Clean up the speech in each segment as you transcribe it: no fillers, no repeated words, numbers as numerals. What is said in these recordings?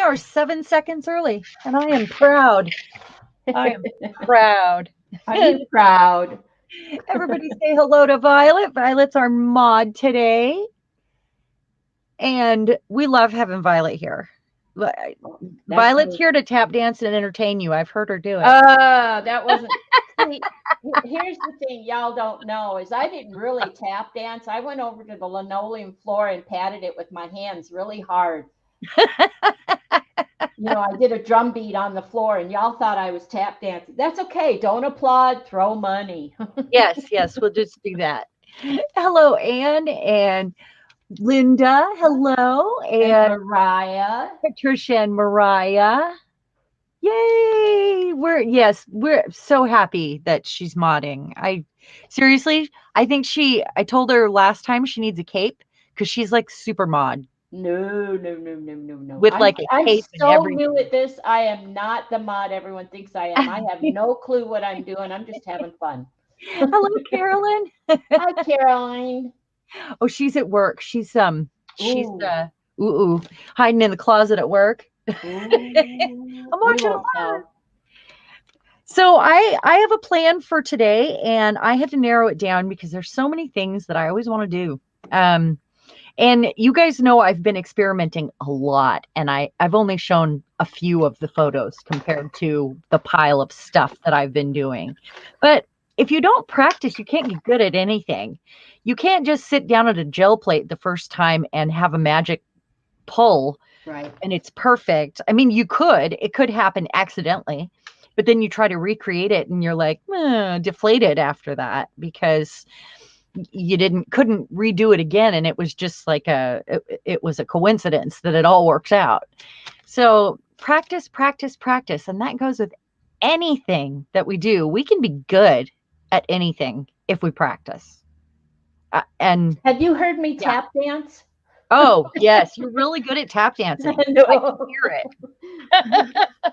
are 7 seconds early, and I am proud. I am proud. I'm proud. Everybody say hello to Violet. Violet's our mod today. And we love having Violet here. Violet's here to tap dance and entertain you. I've heard her do it. That wasn't. See, here's the thing y'all don't know is I didn't really tap dance. I went over to the linoleum floor and patted it with my hands really hard. I did a drum beat on the floor and y'all thought I was tap dancing. That's okay. Don't applaud, throw money. Yes, we'll just do that. Hello, Anne and Linda. Hello. And Mariah. Patricia and Mariah. Yay! We're so happy that she's modding. I told her last time she needs a cape because she's like super mod. No. With like a cape I'm so new at this. I am not the mod everyone thinks I am. I have no clue what I'm doing. I'm just having fun. Hello, Carolyn. Hi, Caroline. Oh, she's at work. She's hiding in the closet at work. I'm watching her. So I have a plan for today, and I had to narrow it down because there's so many things that I always want to do. And you guys know I've been experimenting a lot, and I've only shown a few of the photos compared to the pile of stuff that I've been doing. But if you don't practice, you can't get good at anything. You can't just sit down at a gel plate the first time and have a magic pull. Right. And it's perfect. I mean, it could happen accidentally, but then you try to recreate it and you're like deflated after that because you couldn't redo it again. And it was just like it was a coincidence that it all works out. So practice. And that goes with anything that we do. We can be good at anything if we practice. And have you heard me tap dance? Oh, yes. You're really good at tap dancing. I can hear it.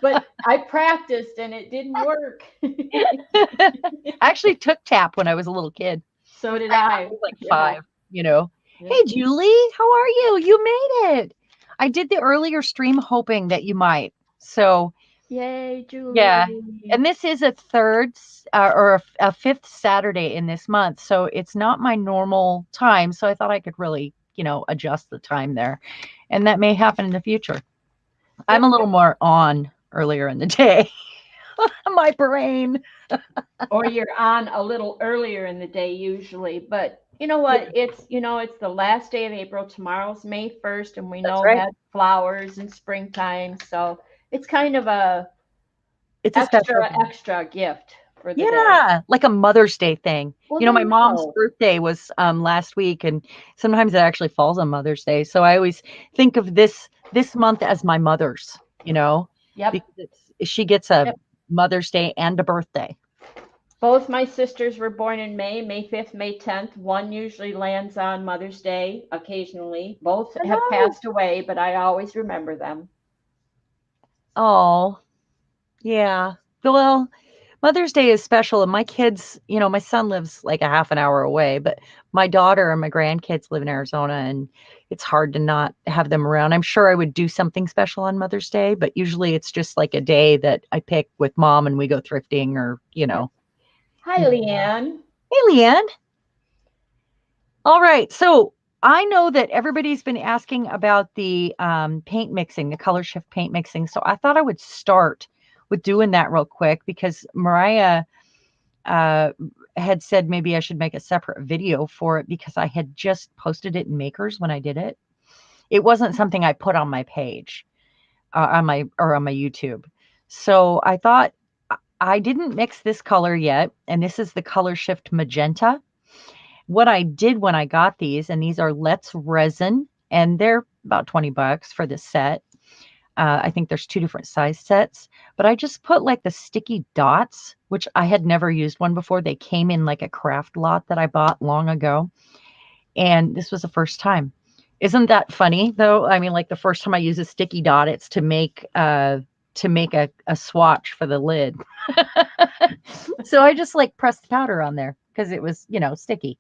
But I practiced and it didn't work. I actually took tap when I was a little kid. So did I. was like 5, Yeah. Hey, Julie, how are you? You made it. I did the earlier stream hoping that you might. So, yay, Julie. Yeah. And this is a third or a fifth Saturday in this month. So it's not my normal time. So I thought I could really adjust the time there, and that may happen in the future. I'm a little more on earlier in the day. My brain. Or you're on a little earlier in the day usually, but you know what? It's the last day of April. Tomorrow's May 1st, and we know that flowers in springtime, so it's kind of it's extra gift. Like a Mother's Day thing. Well, my mom's birthday was last week, and sometimes it actually falls on Mother's Day. So I always think of this month as my mother's, Yep. Because she gets a Mother's Day and a birthday. Both my sisters were born in May 5th, May 10th. One usually lands on Mother's Day occasionally. Both have passed away, but I always remember them. Oh, yeah. Well, Mother's Day is special, and my kids, my son lives like a half an hour away, but my daughter and my grandkids live in Arizona, and it's hard to not have them around. I'm sure I would do something special on Mother's Day, but usually it's just like a day that I pick with mom and we go thrifting or, Hi, Leanne. Hey, Leanne. All right. So I know that everybody's been asking about the paint mixing, the color shift paint mixing. So I thought I would start with doing that real quick because Mariah had said maybe I should make a separate video for it because I had just posted it in Makers when I did it. It wasn't something I put on my page on my YouTube. So I thought I didn't mix this color yet. And this is the color shift magenta. What I did when I got these, and these are Let's Resin, and they're about $20 for this set. I think there's 2 different size sets, but I just put like the sticky dots, which I had never used one before. They came in like a craft lot that I bought long ago. And this was the first time. Isn't that funny though? I mean, like the first time I use a sticky dot, it's to make a swatch for the lid. So I just like pressed powder on there because it was, sticky.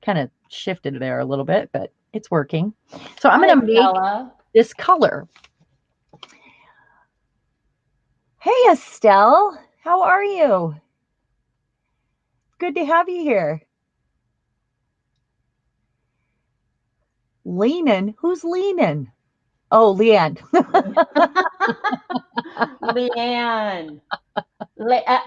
Kind of shifted there a little bit, but it's working. So I'm going to make this color. Hey, Estelle. How are you? Good to have you here. Leanin'? Who's leanin'? Oh, Leanne. Leanne.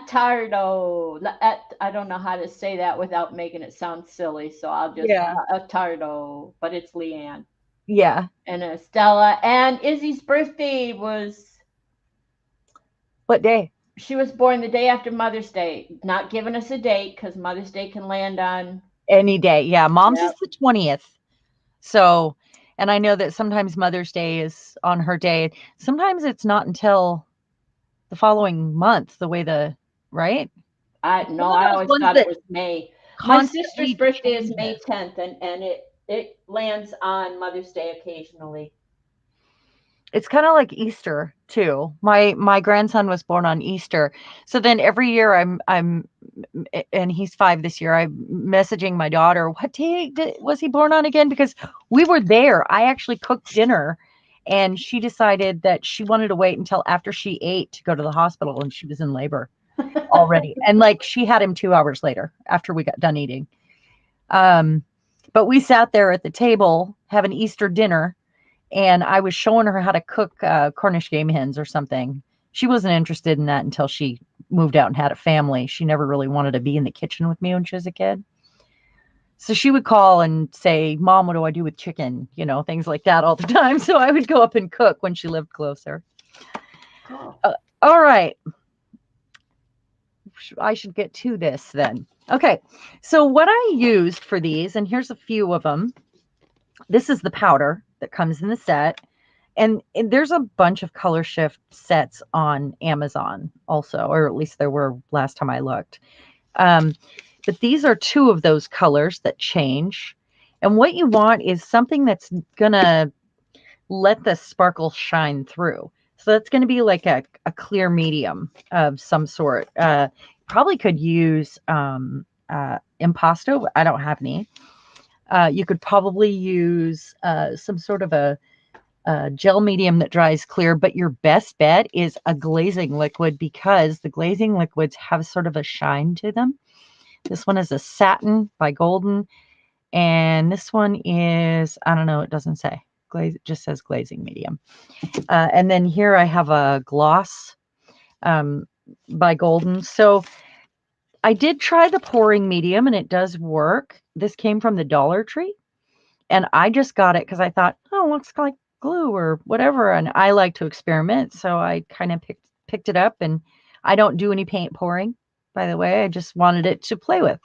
Tardo. I don't know how to say that without making it sound silly, so I'll just Yeah. Tardo, but it's Leanne. Yeah. And Estella. And Izzy's birthday was, What day? she was born the day after Mother's Day. Not giving us a date because Mother's Day can land on. Any day. Yeah. Mom's is Yep. the 20th. So, and I know that sometimes Mother's Day is on her day. Sometimes it's not until the following month, right? It's one No, of I those always ones thought it that was May. My sister's constantly birthday is May changes. 10th, and it lands on Mother's Day occasionally. It's kind of like Easter too. My grandson was born on Easter. So then every year I'm and he's 5 this year. I'm messaging my daughter, what day was he born on again? Because we were there. I actually cooked dinner and she decided that she wanted to wait until after she ate to go to the hospital, and she was in labor already. And like she had him 2 hours later after we got done eating. Um, but we sat there at the table having Easter dinner, and I was showing her how to cook Cornish game hens or something. She wasn't interested in that until she moved out and had a family. She never really wanted to be in the kitchen with me when she was a kid. So she would call and say, Mom, what do I do with chicken? You know, things like that all the time. So I would go up and cook when she lived closer. Cool. All right. I should get to this then. Okay. So what I used for these, and here's a few of them. This is the powder that comes in the set. And there's a bunch of color shift sets on Amazon also, or at least there were last time I looked. But these are two of those colors that change. And what you want is something that's going to let the sparkle shine through. So that's going to be like a clear medium of some sort. Probably could use impasto. I don't have any. You could probably use some sort of a gel medium that dries clear, but your best bet is a glazing liquid because the glazing liquids have sort of a shine to them. This one is a satin by Golden, and this one is, I don't know, it doesn't say. It just says glazing medium. And then here I have a gloss by Golden. So I did try the pouring medium and it does work. This came from the Dollar Tree. And I just got it because I thought, oh, it looks like glue or whatever. And I like to experiment. So I kind of picked it up, and I don't do any paint pouring, by the way. I just wanted it to play with.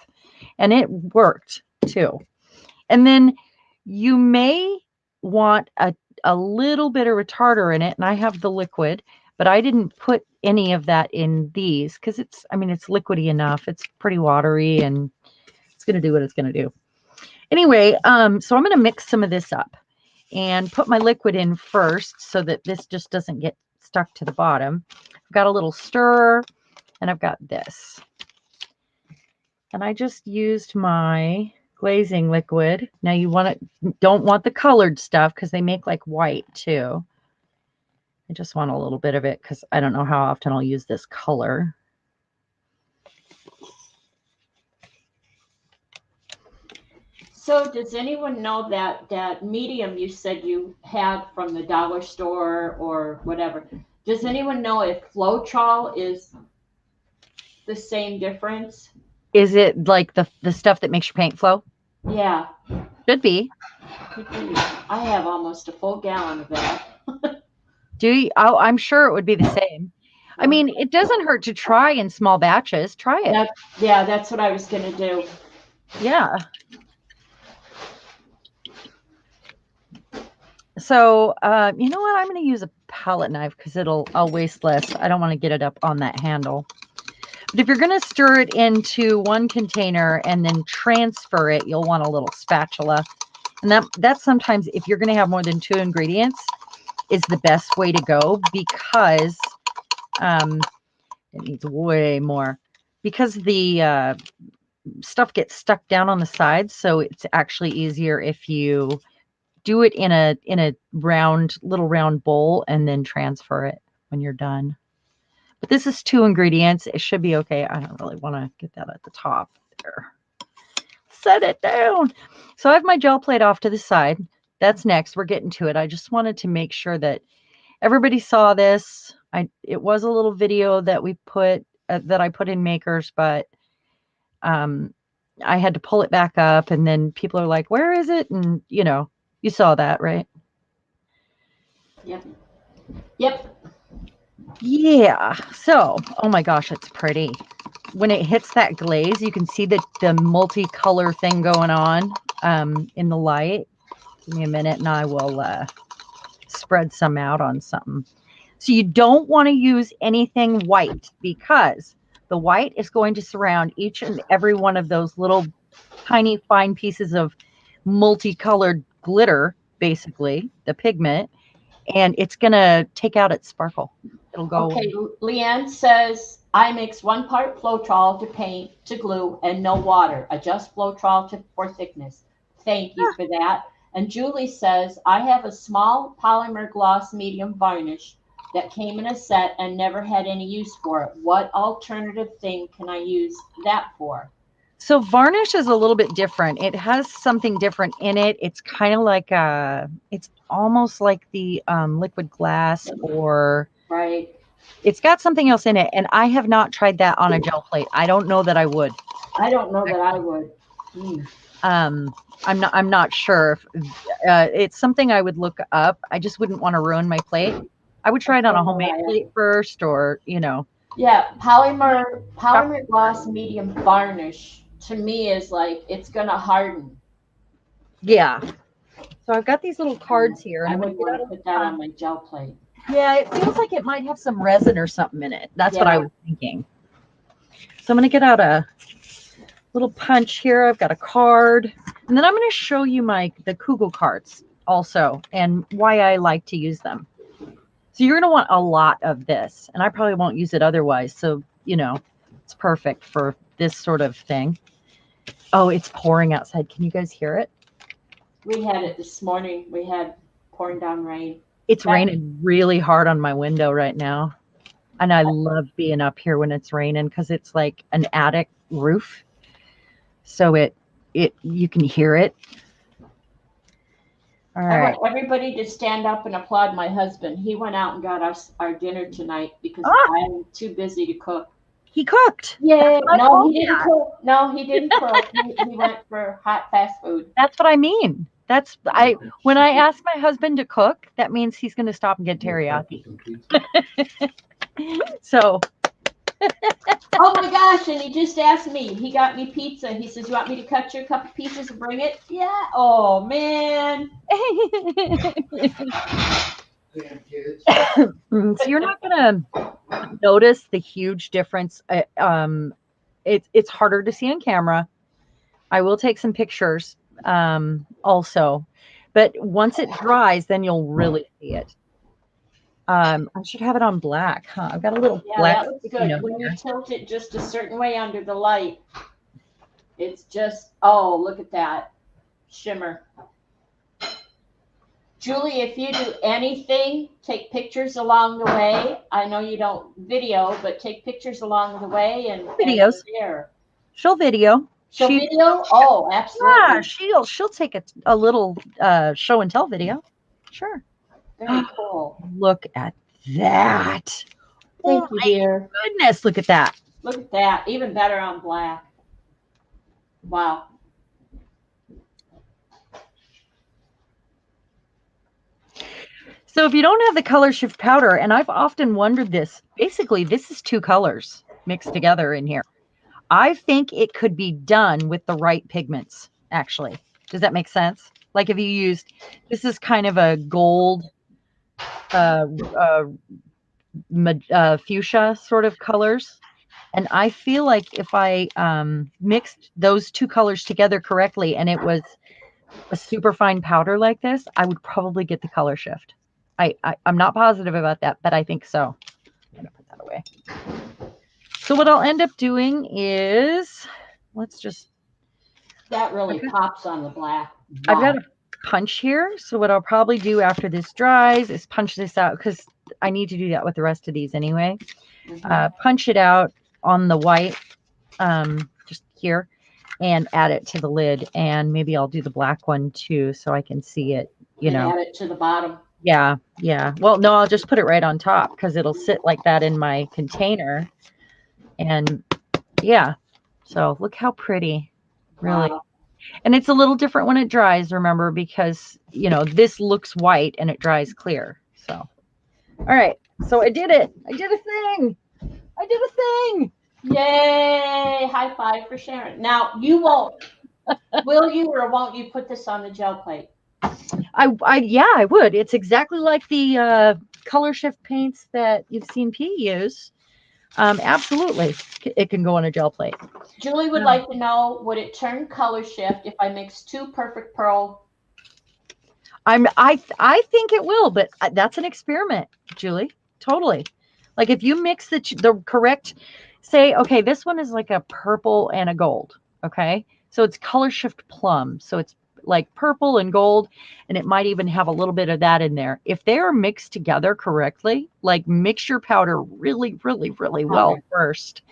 And it worked too. And then you may want a little bit of retarder in it. And I have the liquid, but I didn't put any of that in these because it's liquidy enough. It's pretty watery and it's going to do what it's going to do. Anyway, so I'm going to mix some of this up and put my liquid in first so that this just doesn't get stuck to the bottom. I've got a little stirrer and I've got this. And I just used my glazing liquid. Now you don't want the colored stuff because they make like white too. I just want a little bit of it because I don't know how often I'll use this color. So does anyone know that medium you said you had from the dollar store or whatever? Does anyone know if Floetrol is the same difference? Is it like the stuff that makes your paint flow? Yeah. Should be. I have almost a full gallon of that. Do you? Oh, I'm sure it would be the same. I mean, it doesn't hurt to try in small batches. Try it. That's what I was going to do. Yeah. So, you know what? I'm going to use a palette knife because I'll waste less. I don't want to get it up on that handle. But if you're going to stir it into one container and then transfer it, you'll want a little spatula. And that's sometimes, if you're going to have more than 2 ingredients, is the best way to go because it needs way more. Because the stuff gets stuck down on the sides, so it's actually easier if you do it in a little round bowl and then transfer it when you're done. But this is 2 ingredients. It should be okay. I don't really want to get that at the top there. Set it down. So I have my gel plate off to the side. That's next. We're getting to it. I just wanted to make sure that everybody saw this. It was a little video that we put that I put in Makers, but I had to pull it back up, and then people are like, "Where is it?" And you saw that, right? Yep. Yep. Yeah. So, oh my gosh, it's pretty. When it hits that glaze, you can see the multicolor thing going on in the light. Give me a minute, and I will spread some out on something. So you don't want to use anything white, because the white is going to surround each and every one of those little tiny fine pieces of multicolored glitter, basically the pigment, and it's going to take out its sparkle. It'll go Okay, Leanne says, I mix 1 part Floetrol to paint to glue and no water. Adjust Floetrol for thickness. Thank you for that. And Julie says, I have a small polymer gloss medium varnish that came in a set and never had any use for it. What alternative thing can I use that for? So varnish is a little bit different. It has something different in it. It's kind of like it's almost like the liquid glass, or right. It's got something else in it, and I have not tried that on a gel plate. I don't know that I would. I don't know that I would. I'm not sure if it's something I would look up. I just wouldn't want to ruin my plate. I would try it on a homemade plate first, or Yeah, polymer gloss medium varnish to me is like it's gonna harden. Yeah. So I've got these little cards here, and I would want to put that on my gel plate. Yeah, it feels like it might have some resin or something in it. That's what I was thinking. So I'm going to get out a little punch here. I've got a card, and then I'm going to show you the Kugel cards also, and why I like to use them. So you're going to want a lot of this, and I probably won't use it otherwise. So, it's perfect for this sort of thing. Oh, it's pouring outside. Can you guys hear it? We had it this morning. We had pouring down rain. It's raining really hard on my window right now. And I love being up here when it's raining, because it's like an attic roof. So you can hear it. All right. I want everybody to stand up and applaud my husband. He went out and got us our dinner tonight because I'm too busy to cook. He cooked. Yeah. No, he didn't cook. No, he didn't cook. He went for hot fast food. That's what I mean. When I ask my husband to cook, that means he's going to stop and get teriyaki. So. Oh my gosh, and he just asked me. He got me pizza. He says, you want me to cut your couple pieces and bring it? Yeah. Oh, man. So you're not going to notice the huge difference. It's harder to see on camera. I will take some pictures also, but once it dries, then you'll really see it. I should have it on black, huh? I've got a little black. That looks good. When you tilt it just a certain way under the light, it's just, oh, look at that shimmer. Julie, if you do anything, take pictures along the way. I know you don't video, but take pictures along the way and videos. She'll video. She'll video? Oh, absolutely. Yeah, she'll take a little show and tell video. Sure. Very cool. Look at that. Thank you, dear. Goodness, look at that. Look at that. Even better on black. Wow. So if you don't have the color shift powder, and I've often wondered this, basically this is 2 colors mixed together in here. I think it could be done with the right pigments, actually. Does that make sense? Like if you used, this is kind of a gold, fuchsia sort of colors. And I feel like if I mixed those 2 colors together correctly, and it was a super fine powder like this, I would probably get the color shift. I'm not positive about that, but I think so. I'm going to put that away. So what I'll end up doing is, that really pops on the black. Wow. I've got a punch here. So what I'll probably do after this dries is punch this out, because I need to do that with the rest of these anyway. Punch it out on the white, just here, and add it to the lid. And maybe I'll do the black one too, so I can see it, and add it to the bottom. Yeah, yeah. Well, no, I'll just put it right on top because it'll sit like that in my container. And yeah, so look how pretty, really. Wow. And it's a little different when it dries, remember, because, you know, this looks white and it dries clear. So, all right. So I did it. I did a thing. I did a thing. Yay. High five for Sharon. Now, you won't, will you or won't you put this on the gel plate? Yeah, I would. It's exactly like the color shift paints that you've seen P use. Absolutely. It can go on a gel plate. Julie would like to know, would it turn color shift if I mix 2 perfect pearl? I think it will, but that's an experiment, Julie. Totally. Like if you mix the correct, say, okay, this one is like a purple and a gold. Okay. So it's color shift plum. So it's like purple and gold, and it might even have a little bit of that in there. If they are mixed together correctly, like mix your powder really, really, really well first,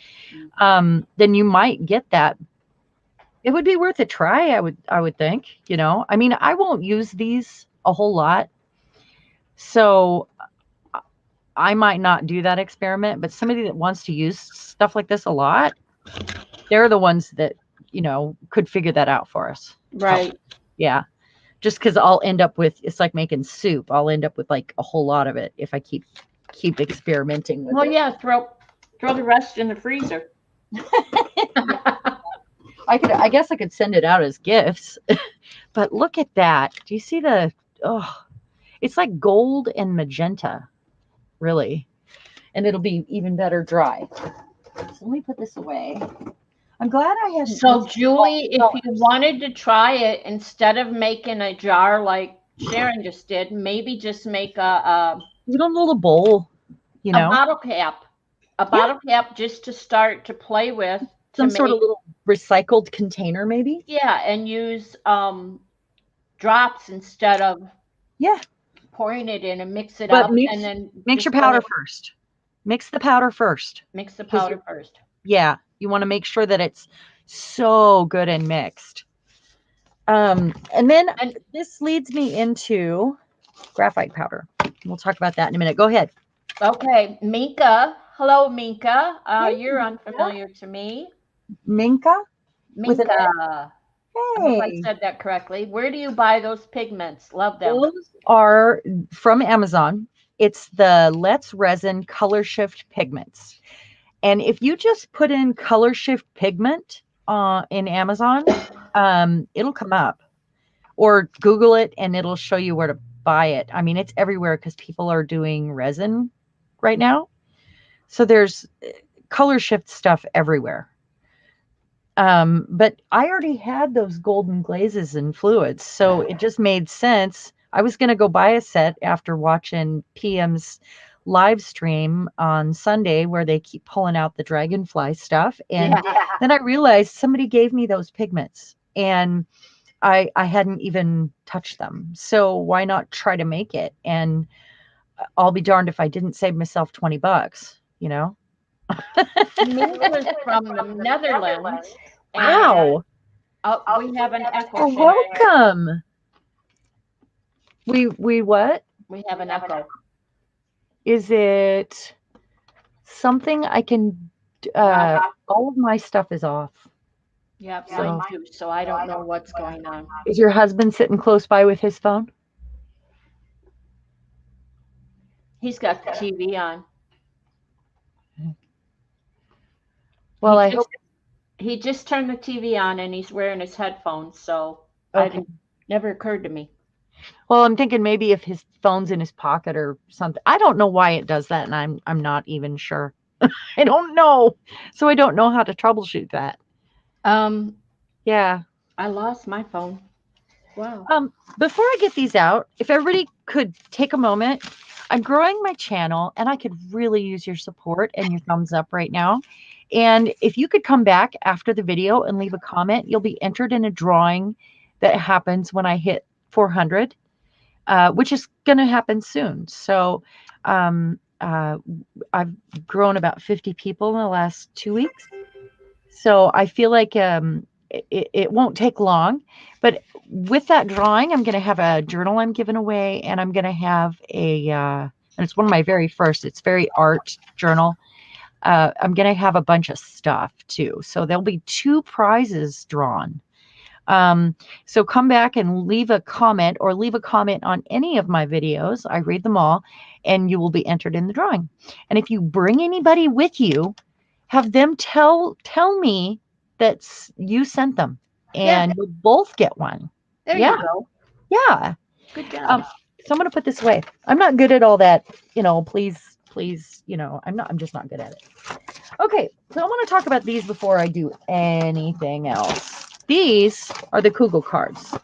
then you might get that. It would be worth a try, I would think, you know. I mean, I won't use these a whole lot, so I might not do that experiment, but somebody that wants to use stuff like this a lot, they're the ones that, you know, could figure that out for us. Right. Yeah. Just because I'll end up with, it's like making soup. I'll end up with like a whole lot of it if I keep experimenting with it. Well, yeah, throw the rest in the freezer. I guess I could send it out as gifts, but look at that. Do you see it's like gold and magenta, really. And it'll be even better dry. So let me put this away. I'm glad I had. So Julie, if you wanted to try it, instead of making a jar like Sharon just did, maybe just make a little bowl, you know, a bottle cap just to start to play with. Some sort of little recycled container, maybe. Yeah, and use drops instead of pouring it in, and mix it up, and then mix your powder first. Mix the powder first. Mix the powder first. Yeah, you want to make sure that it's so good and mixed. And then this leads me into graphite powder. We'll talk about that in a minute. Go ahead. Okay, Mica. Hello, Mica. You're unfamiliar to me. Mica? Mica. I hope I said that correctly. Where do you buy those pigments? Love them. Those are from Amazon. It's the Let's Resin Color Shift Pigments. And if you just put in Color Shift Pigment in Amazon, it'll come up. Or Google it and it'll show you where to buy it. I mean, it's everywhere because people are doing resin right now. So there's color shift stuff everywhere. But I already had those golden glazes and fluids, so it just made sense. I was going to go buy a set after watching PM's live stream on Sunday where they keep pulling out the dragonfly stuff. And then I realized somebody gave me those pigments and I hadn't even touched them. So why not try to make it? And I'll be darned if I didn't save myself $20, you know? Mica was from the Netherlands. Wow. We have an echo. Welcome. We what? We have an echo. Is it something I can all of my stuff is off. Yep, mine too, so I don't know what's going on. Is your husband sitting close by with his phone? He's got the TV on. Well, I hope he just turned the TV on and he's wearing his headphones, so it never occurred to me. Well, I'm thinking maybe if his phone's in his pocket or something. I don't know why it does that, and I'm not even sure. I don't know. So I don't know how to troubleshoot that. Yeah. I lost my phone. Wow. Before I get these out, if everybody could take a moment, I'm growing my channel and I could really use your support and your thumbs up right now. And if you could come back after the video and leave a comment, you'll be entered in a drawing that happens when I hit 400. which is going to happen soon. So um, I've grown about 50 people in the last 2 weeks. So I feel like it won't take long. But with that drawing, I'm going to have a journal I'm giving away, and I'm going to have and it's one of my very first, it's very art journal. I'm going to have a bunch of stuff too. So there'll be 2 prizes drawn. Um, so come back and leave a comment or leave a comment on any of my videos. I read them all, and you will be entered in the drawing. And if you bring anybody with you, have them tell me that you sent them, Yeah, and you'll both get one. there Yeah, you go. yeah. Good Um, job. so I'm gonna put this away. I'm not good at all that, please, I'm just not good at it. Okay, so I want to talk about these before I do anything else. These are the Kugel cards.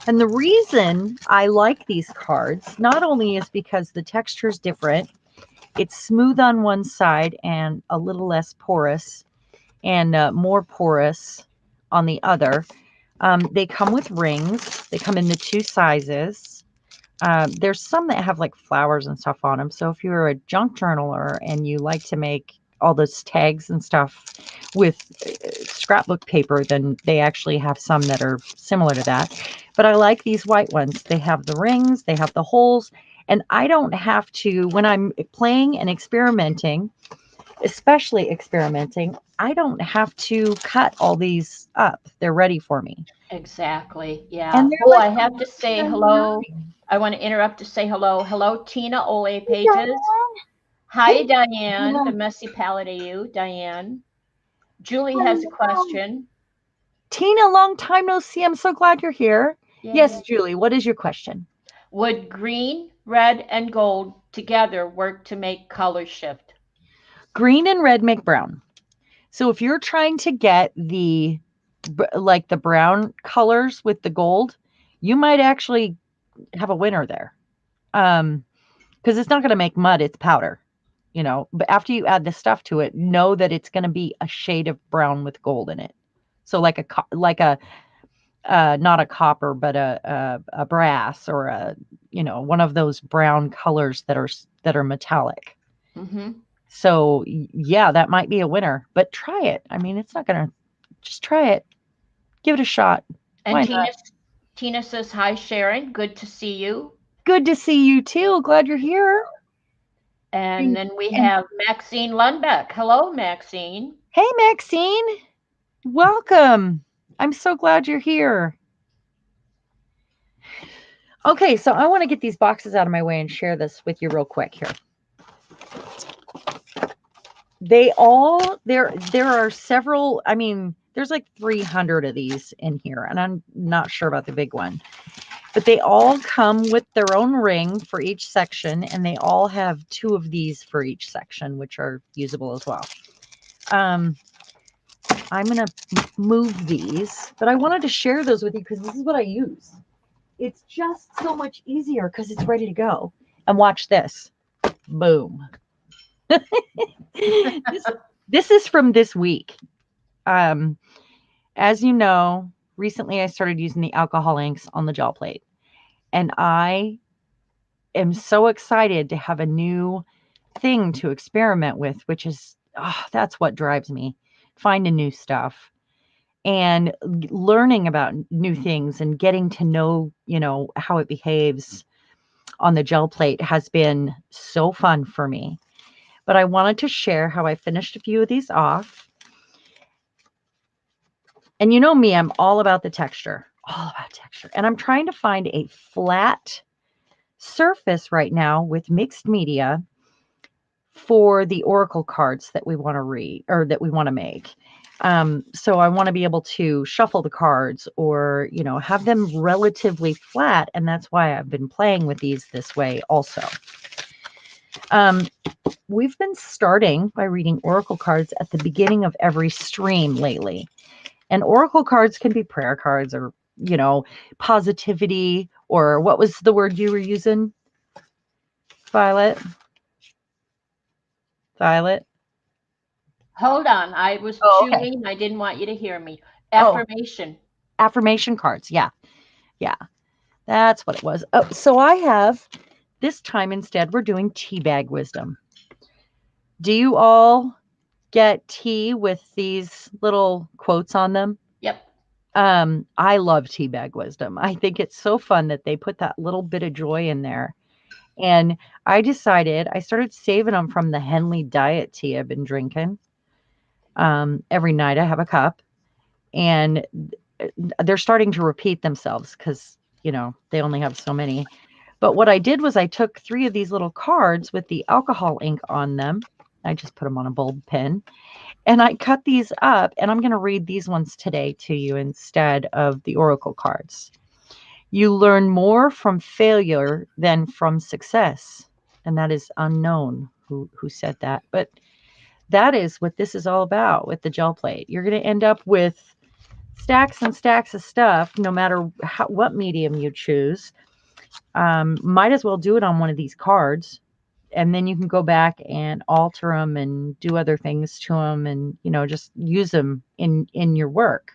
And the reason I like these cards not only is because the texture is different, it's smooth on one side and a little less porous, and more porous on the other. They come with rings. They come in the 2 sizes. There's some that have like flowers and stuff on them. So if you're a junk journaler and you like to make all those tags and stuff with scrapbook paper, then they actually have some that are similar to that. But I like these white ones. They have the rings, they have the holes, and I don't have to, when I'm playing and experimenting, especially experimenting, I don't have to cut all these up. They're ready for me. Exactly. And Yeah. they're Oh, like I have to say hello. $9.99. I want to interrupt to say hello. Hello, Tina Ole Hey, Pages. Diane. Hi, Hey, Diane, the Tina. messy palette of you, Diane. Julie has a Hello. question. Tina, long time no see. I'm so glad you're here. Yes, Yay. Julie, what is your question? Would green, red, and gold together work to make color shift? Green and red make brown. So if you're trying to get like the brown colors with the gold, you might actually have a winner there. Because it's not going to make mud, it's powder, But after you add the stuff to it, know that it's going to be a shade of brown with gold in it. So like a not a copper, but a brass, or one of those brown colors that are metallic. Mm-hmm. So yeah, that might be a winner, but try it. I mean, it's not gonna, just try it. Give it a shot. And Why not? Tina says, hi, Sharon. Good to see you. Good to see you too. Glad you're here. And And, then we and have Maxine Lundbeck. Hello, Maxine. hey, Maxine, welcome. I'm so glad you're here. Okay, so I want to get these boxes out of my way and share this with you real quick here. There are several, I mean, there's like 300 of these in here, and I'm not sure about the big one, but they all come with their own ring for each section, and they all have 2 of these for each section, which are usable as well. I'm going to move these, but I wanted to share those with you because this is what I use. It's just so much easier because it's ready to go. And watch this. Boom. this is from this week. As you know, recently I started using the alcohol inks on the gel plate, and I am so excited to have a new thing to experiment with, which is, that's what drives me. Finding new stuff and learning about new things and getting to know, how it behaves on the gel plate has been so fun for me. But I wanted to share how I finished a few of these off. And you know me, I'm all about the texture, all about texture. And I'm trying to find a flat surface right now with mixed media for the oracle cards that we want to read, or that we want to make. So I want to be able to shuffle the cards, or, have them relatively flat. And that's why I've been playing with these this way also. We've been starting by reading oracle cards at the beginning of every stream lately. And oracle cards can be prayer cards, or, positivity, or what was the word you were using, Violet? Violet? Hold on. I was Oh, okay. chewing. I didn't want you to hear me. Oh, Affirmation. affirmation cards. Yeah. Yeah. That's what it was. Oh, so I have this time instead, we're doing tea bag wisdom. Do you all get tea with these little quotes on them? Yep. I love tea bag wisdom. I think it's so fun that they put that little bit of joy in there. And I decided I started saving them from the Henley diet tea I've been drinking. Every night I have a cup, and they're starting to repeat themselves because, they only have so many. But what I did was I took 3 of these little cards with the alcohol ink on them. I just put them on a bulb pen, and I cut these up, and I'm going to read these ones today to you instead of the oracle cards. You learn more from failure than from success. And that is unknown who said that. But that is what this is all about with the gel plate. You're going to end up with stacks and stacks of stuff, no matter what medium you choose. Might as well do it on one of these cards. And then you can go back and alter them and do other things to them, and just use them in your work,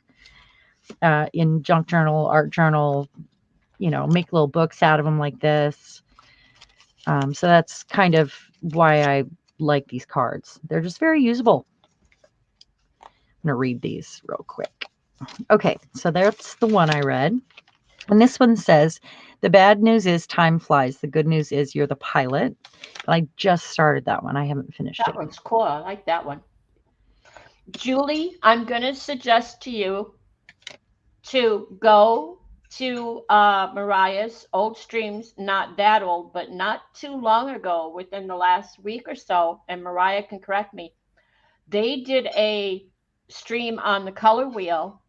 in junk journal, art journal. Make little books out of them like this. So that's kind of why I like these cards. They're just very usable. I'm going to read these real quick. Okay, so that's the one I read. And this one says, the bad news is time flies. The good news is you're the pilot. And I just started that one. I haven't finished it. That one's cool. I like that one. Julie, I'm going to suggest to you to go to Mariah's old streams, not that old, but not too long ago, within the last week or so, and Mariah can correct me. They did a stream on the color wheel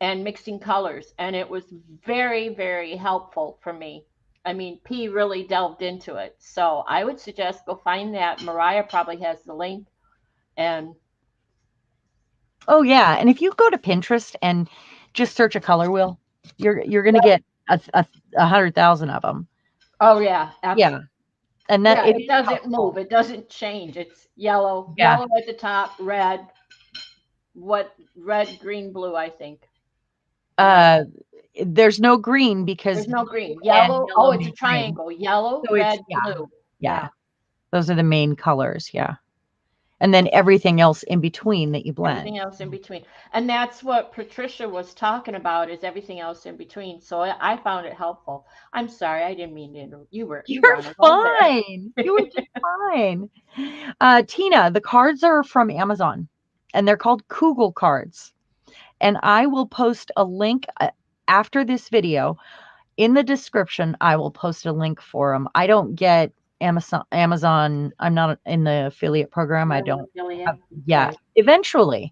and mixing colors, and it was very, very helpful for me. I mean, P really delved into it. So I would suggest go find that. Mariah probably has the link. And Oh yeah, and if you go to Pinterest and just search a color wheel, you're going to get 100,000 of them. oh yeah, Yeah, absolutely. and that Yeah, it it is doesn't move. helpful. It doesn't change. It's yellow, Yeah. yellow at the top, red, what red, green, blue, I think. Am I Uh, there's no green because There's no blue green. and Yellow. Oh, yellow it's a make green. triangle. Yellow, So it's red, blue. yeah. Yeah. Those are the main colors. Yeah, and then everything else in between that you blend. Everything else in between. And that's what Patricia was talking about, is everything else in between. So I found it helpful. I'm sorry, I didn't mean to interrupt. You were You're on a roll there. fine. You were just fine. Tina, the cards are from Amazon, and they're called Kugel cards. And I will post a link after this video. In the description, I will post a link for them. I don't get Amazon. I'm not in the affiliate program. I You're an don't have affiliate. yet. Okay. Eventually,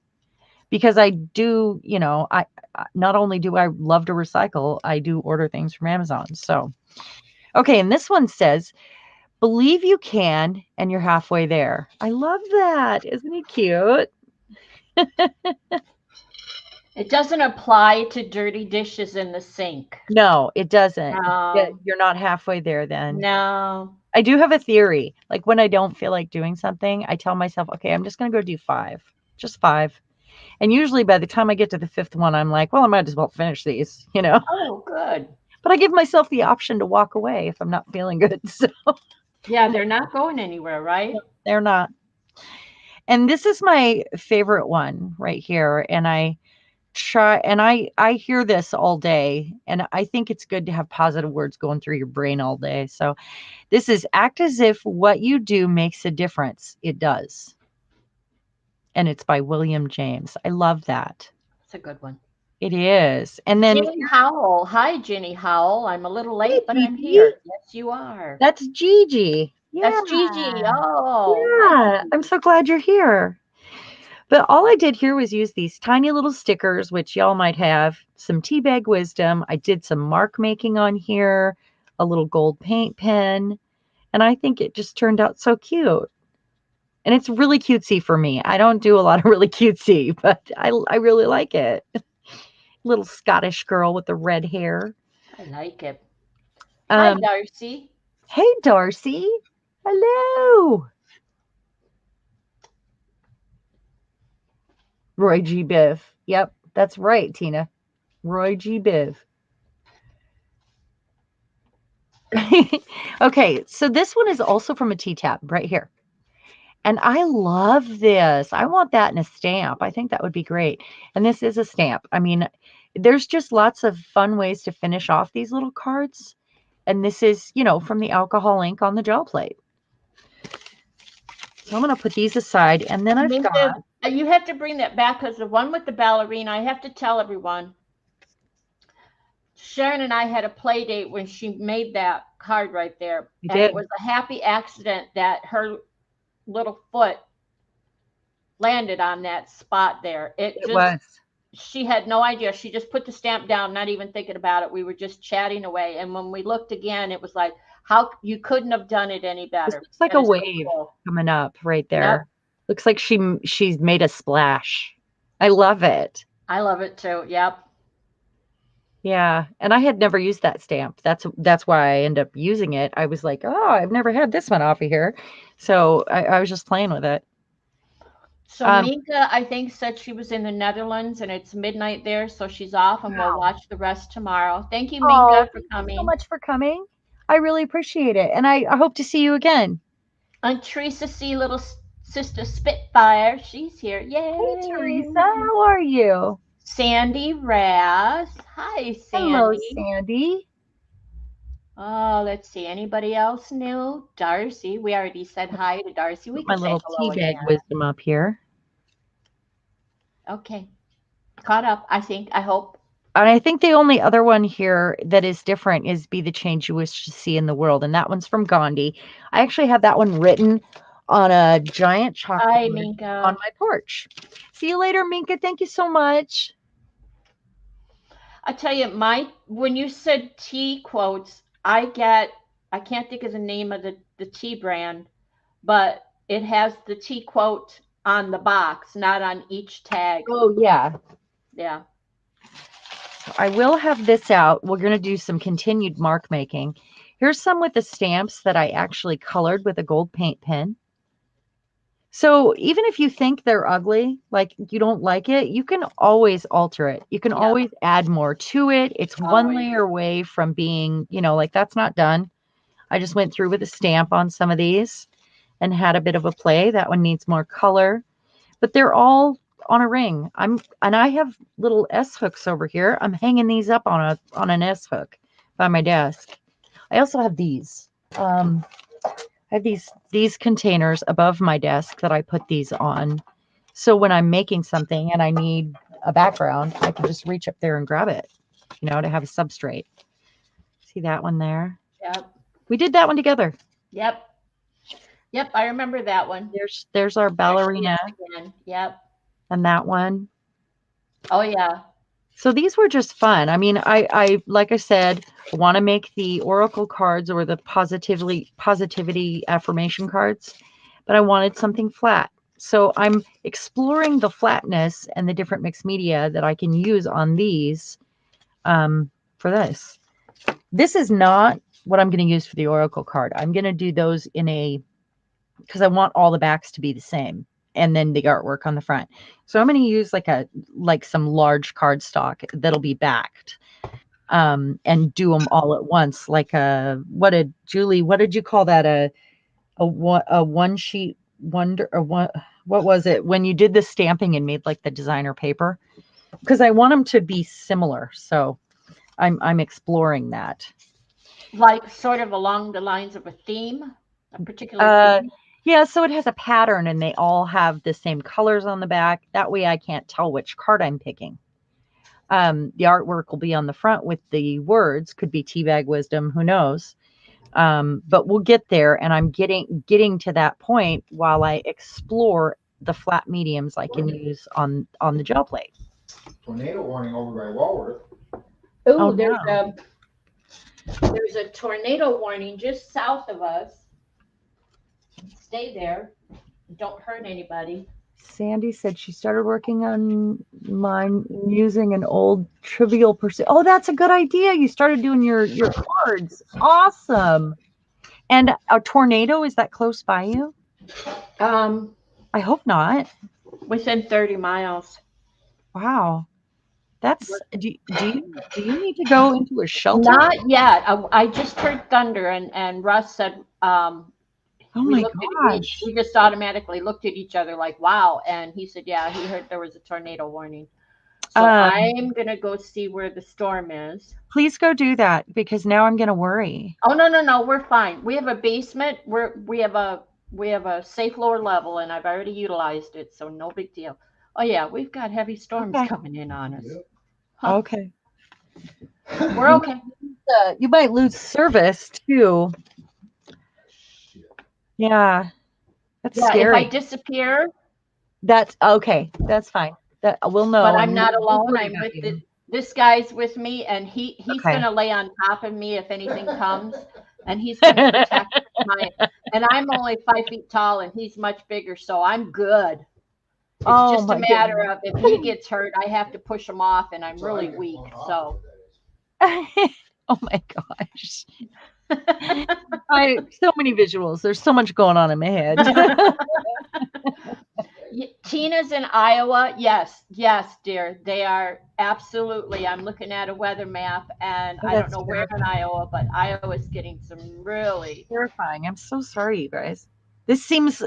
because I do, not only do I love to recycle, I do order things from Amazon. So, okay, and this one says, believe you can, and you're halfway there. I love that. Isn't it cute? It doesn't apply to dirty dishes in the sink. No, it doesn't. No, You're not halfway there then. no. I do have a theory. Like when I don't feel like doing something, I tell myself, okay, I'm just going to go do 5, just 5. And usually by the time I get to the 5th one, I'm like, well, I might as well finish these. Oh, good. But I give myself the option to walk away if I'm not feeling good. So Yeah, they're not going anywhere, right? they're not. And this is my favorite one right here. And I hear this all day, and I think it's good to have positive words going through your brain all day. So this is, act as if what you do makes a difference. It does. And it's by William James. I love that. That's a good one. It is. And then Ginny Howell. Hi, Ginny Howell. I'm a little hey, late, but I'm Gigi. here. Yes, you are. That's Gigi. Yeah. That's Gigi. Oh, hi, Yeah. I'm Gigi. so glad you're here. But all I did here was use these tiny little stickers, which y'all might have, some tea bag wisdom. I did some mark making on here, a little gold paint pen, and I think it just turned out so cute. And it's really cutesy for me. I don't do a lot of really cutesy, but I really like it. Little Scottish girl with the red hair. I like it. Hi, Um, Darcy. hey, Darcy. Hello. Roy G. Biv. Yep, that's right, Tina. Roy G. Biv. Okay, so this one is also from a T-tab right here. And I love this. I want that in a stamp. I think that would be great. And this is a stamp. I mean, there's just lots of fun ways to finish off these little cards. And this is, you know, from the alcohol ink on the gel plate. So I'm going to put these aside. And then I've got... You have to bring that back because the one with the ballerina, I have to tell everyone, Sharon and I had a play date when she made that card right there. And it was a happy accident that her little foot landed on that spot there. It was. She had no idea. She just put the stamp down, not even thinking about it. We were just chatting away. And when we looked again, it was like, how you couldn't have done it any better. This looks like a wave coming up right there. Yep. Looks like she's made a splash. I love it. I love it too. Yep. Yeah. And I had never used that stamp. That's why I ended up using it. I was like, oh, I've never had this one off of here. So I was just playing with it. So Mica, I think, said she was in the Netherlands and it's midnight there, so she's off and we'll watch the rest tomorrow. Thank you, Mica, for coming. Thank you so much for coming. I really appreciate it. And I hope to see you again. And Teresa C, little sister Spitfire, she's here. Yay. Hey, Teresa, how are you? Sandy Raz. Hi, Sandy. Hello, Sandy. Oh, let's see. Anybody else new? Darcy. We already said hi to Darcy. We can say hello. My little tea bag wisdom up here. Okay. Caught up, I think. I hope. And I think the only other one here that is different is Be the Change You Wish to See in the World. And that one's from Gandhi. I actually have that one written on a giant chalkboard on my porch. See you later, Mica. Thank you so much. I tell you, when you said tea quotes, I can't think of the name of the tea brand, but it has the tea quote on the box, not on each tag. Oh, yeah. Yeah. So I will have this out. We're going to do some continued mark making. Here's some with the stamps that I actually colored with a gold paint pen. So even if you think they're ugly, like you don't like it, you can always alter it. You can always add more to it. It's one layer away from being, you know, like that's not done. I just went through with a stamp on some of these and had a bit of a play. That one needs more color, but they're all on a ring. And I have little S hooks over here. I'm hanging these up on an S hook by my desk. I also have these. I have these containers above my desk that I put these on. So when I'm making something and I need a background, I can just reach up there and grab it, you know, to have a substrate. See that one there? Yep. We did that one together. Yep. Yep, I remember that one. There's our ballerina. Yep. And that one. Oh, yeah. So these were just fun. I mean, I like I said, want to make the oracle cards or the positivity affirmation cards, but I wanted something flat. So I'm exploring the flatness and the different mixed media that I can use on these for this. This is not what I'm going to use for the oracle card. I'm going to do those because I want all the backs to be the same. And then the artwork on the front. So I'm going to use like some large cardstock that'll be backed, and do them all at once. Like what did you call that? A one sheet wonder, or what was it when you did the stamping and made like the designer paper? Because I want them to be similar. So I'm exploring that. Like sort of along the lines of a theme, a particular theme. Yeah, so it has a pattern and they all have the same colors on the back. That way I can't tell which card I'm picking. The artwork will be on the front with the words. Could be Teabag Wisdom, who knows? But we'll get there, and I'm getting to that point while I explore the flat mediums I can use on the gel plate. Tornado warning over by Walworth. Oh, there's a tornado warning just south of us. Stay there. Don't hurt anybody. Sandy said she started working on mine using an old Trivial Pursuit. Oh, that's a good idea. You started doing your cards. Awesome. And a tornado, is that close by you? I hope not. Within 30 miles. Wow. That's do you need to go into a shelter? Not yet. I just heard thunder, and Russ said Oh we my looked at gosh. we just automatically looked at each other like, wow. And he said, yeah, he heard there was a tornado warning. So I'm gonna go see where the storm is. Please go do that because now I'm gonna worry. Oh no, we're fine. We have a basement. We have a safe lower level, and I've already utilized it, so no big deal. Oh yeah, we've got heavy storms Okay. coming in on us. Yep. Huh. Okay. We're okay. You might lose service too. Yeah. That's Yeah, if I scary. disappear, That's okay. That's fine. That we'll know. but and I'm not we'll alone. worry I'm about with you. this guy's with me, and he's Okay. gonna lay on top of me if anything comes, and he's gonna protect my. And I'm only 5 feet tall, and he's much bigger, so I'm good. It's Oh just a my matter goodness. of if he gets hurt, I have to push him off, and I'm really weak. So Oh my gosh. So many visuals. There's so much going on in my head. Tina's in Iowa. Yes, dear. They are absolutely. I'm looking at a weather map, and I don't That's know where in Iowa, but Iowa's getting some really. terrifying. I'm so sorry, you guys. This seems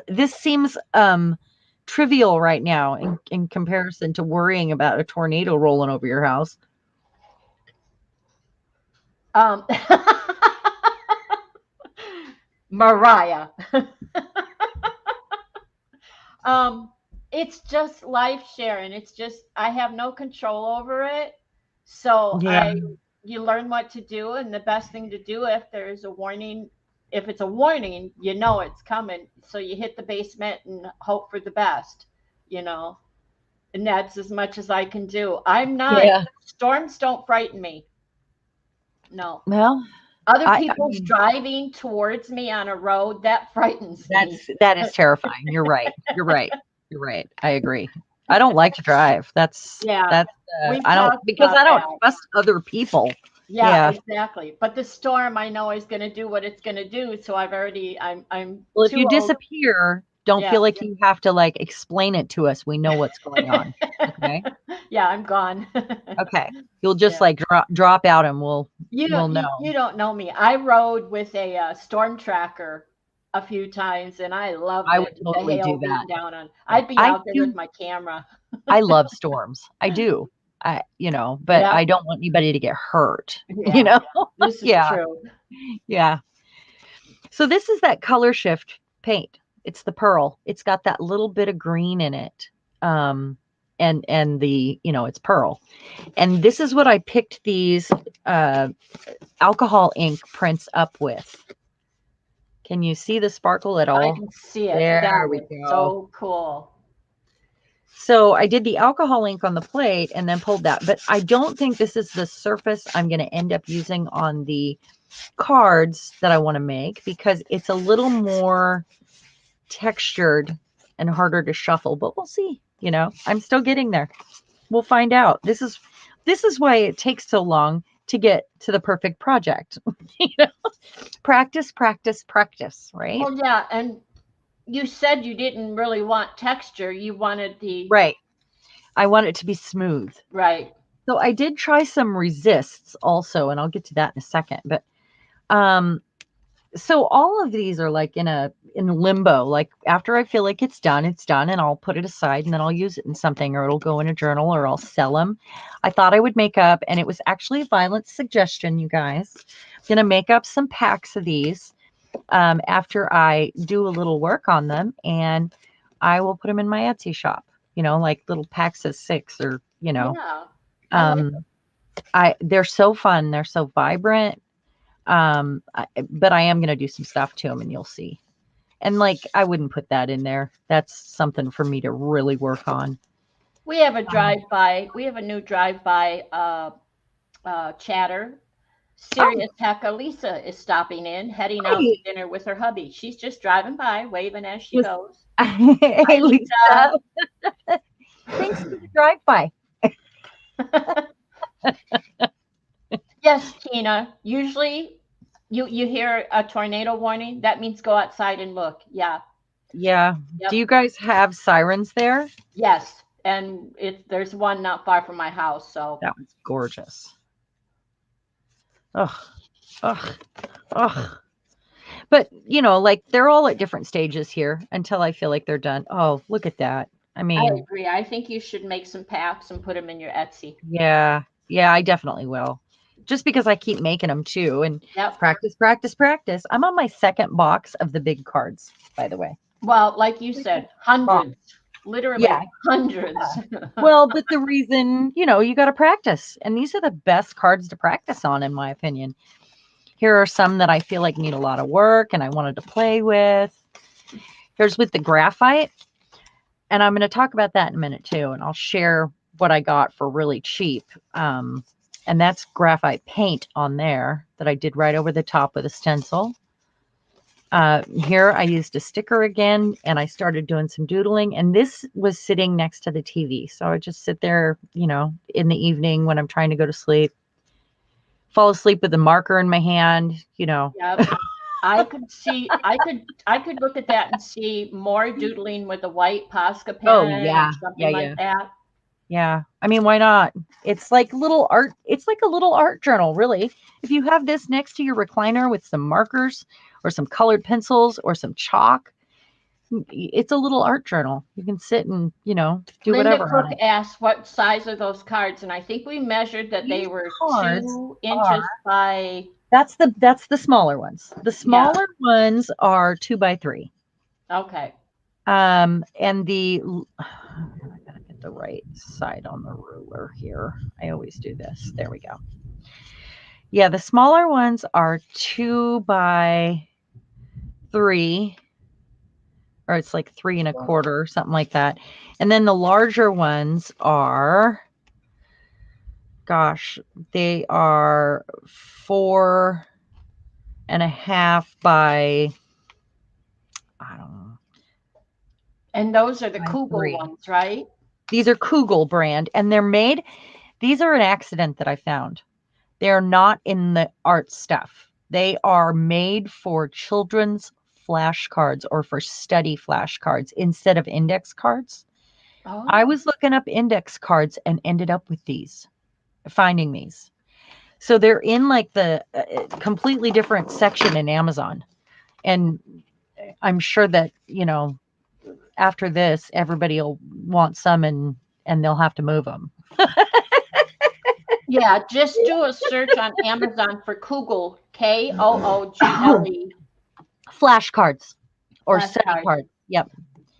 trivial right now in comparison to worrying about a tornado rolling over your house. Mariah. It's just life, Sharon. It's just I have no control over it. So Yeah. you learn what to do, and the best thing to do if there's a warning, if it's a warning, you know it's coming. So you hit the basement and hope for the best, you know. And that's as much as I can do. I'm not storms don't frighten me. No. Well, Other people's driving towards me on a road, that frightens me. that is terrifying. You're right. You're right. You're right. I agree. I don't like to drive. That's I don't trust other people. Yeah, exactly. But the storm I know is going to do what it's going to do. So I'm well, if you disappear, don't feel like you have to like explain it to us. We know what's going on. Okay. Yeah, I'm gone. Okay. You'll just like drop out and we'll know. You don't know me. I rode with a storm tracker a few times, and I loved it. I would totally do that. Down on. I'd be out there with my camera. I love storms. I do. But I don't want anybody to get hurt. Yeah, this is true. Yeah. So this is that color shift paint. It's the pearl. It's got that little bit of green in it. And the, it's pearl. And this is what I picked these alcohol ink prints up with. Can you see the sparkle at all? I can see it. There we go. So cool. So I did the alcohol ink on the plate and then pulled that, but I don't think this is the surface I'm going to end up using on the cards that I want to make because it's a little more textured and harder to shuffle, but we'll see. I'm still getting there. We'll find out. This is why it takes so long to get to the perfect project. Practice, right? Oh yeah, and you said you didn't really want texture. You wanted the right. I want it to be smooth. Right. So I did try some resists also, and I'll get to that in a second. But so all of these are like in limbo. Like after I feel like it's done, and I'll put it aside and then I'll use it in something, or it'll go in a journal, or I'll sell them. I thought I would make up, and it was actually a violent suggestion, you guys. I'm gonna make up some packs of these after I do a little work on them, and I will put them in my Etsy shop. Like little packs of 6, or they're so fun. They're so vibrant. But I am going to do some stuff to them and you'll see. And like, I wouldn't put that in there. That's something for me to really work on. We have a drive-by. We have a new drive-by chatter. Serious Hecka Lisa is stopping in, heading out to dinner with her hubby. She's just driving by, waving as she goes. Hey, Lisa. Thanks for the drive-by. Yes, Tina. Usually you hear a tornado warning. That means go outside and look. Yeah. Yeah. Yep. Do you guys have sirens there? Yes. and there's one not far from my house. So That one's gorgeous. Ugh, ugh, ugh. But, you know, like they're all at different stages here until I feel like they're done. Oh, look at that. I I mean, agree. I think you should make some packs and put them in your Etsy. yeah, I definitely will. Just because I keep making them too and Yep. practice, practice, practice. I'm on my second box of the big cards, by the way. Well, like you said, hundreds, literally Yeah. hundreds. Well, but the reason, you know, you got to practice. And these are the best cards to practice on, in my opinion. Here are some that I feel like need a lot of work and I wanted to play with. Here's with the graphite. And I'm going to talk about that in a minute too. And I'll share what I got for really cheap. And that's graphite paint on there that I did right over the top with a stencil. Here I used a sticker again and I started doing some doodling, and this was sitting next to the TV. So I would just sit there, you know, in the evening when I'm trying to go to sleep, fall asleep with a marker in my hand, you know. Yep. I could look at that and see more doodling with a white Posca pen Oh yeah. or something like that. Yeah. I mean, why not? It's like little art. It's like a little art journal, really. If you have this next to your recliner with some markers or some colored pencils or some chalk, it's a little art journal. You can sit and, you know, do Linda whatever on Cook it. asked what size are those cards, and I think we measured that they These were cards 2 inches by. That's the smaller ones. The smaller ones are 2x3. Okay. And the I gotta get the right side on the ruler here. I always do this. There we go. Yeah, the smaller ones are 2x3, or it's like 3 1/4 or something like that. And then the larger ones are, gosh, they are 4.5 by, I don't know. And those are the By Kugel 3. ones, right? These are Kugel brand, and they're made. These are an accident that I found. They're not in the art stuff. They are made for children's flashcards or for study flashcards instead of index cards. I Oh, was looking up index cards and ended up with these, finding these. So they're in like the completely different section in Amazon. And I'm sure that, you know, after this, everybody will want some and they'll have to move them. yeah. Just do a search on Amazon for Kugel, Koogle, Flashcards or study flashcards. cards. Yep.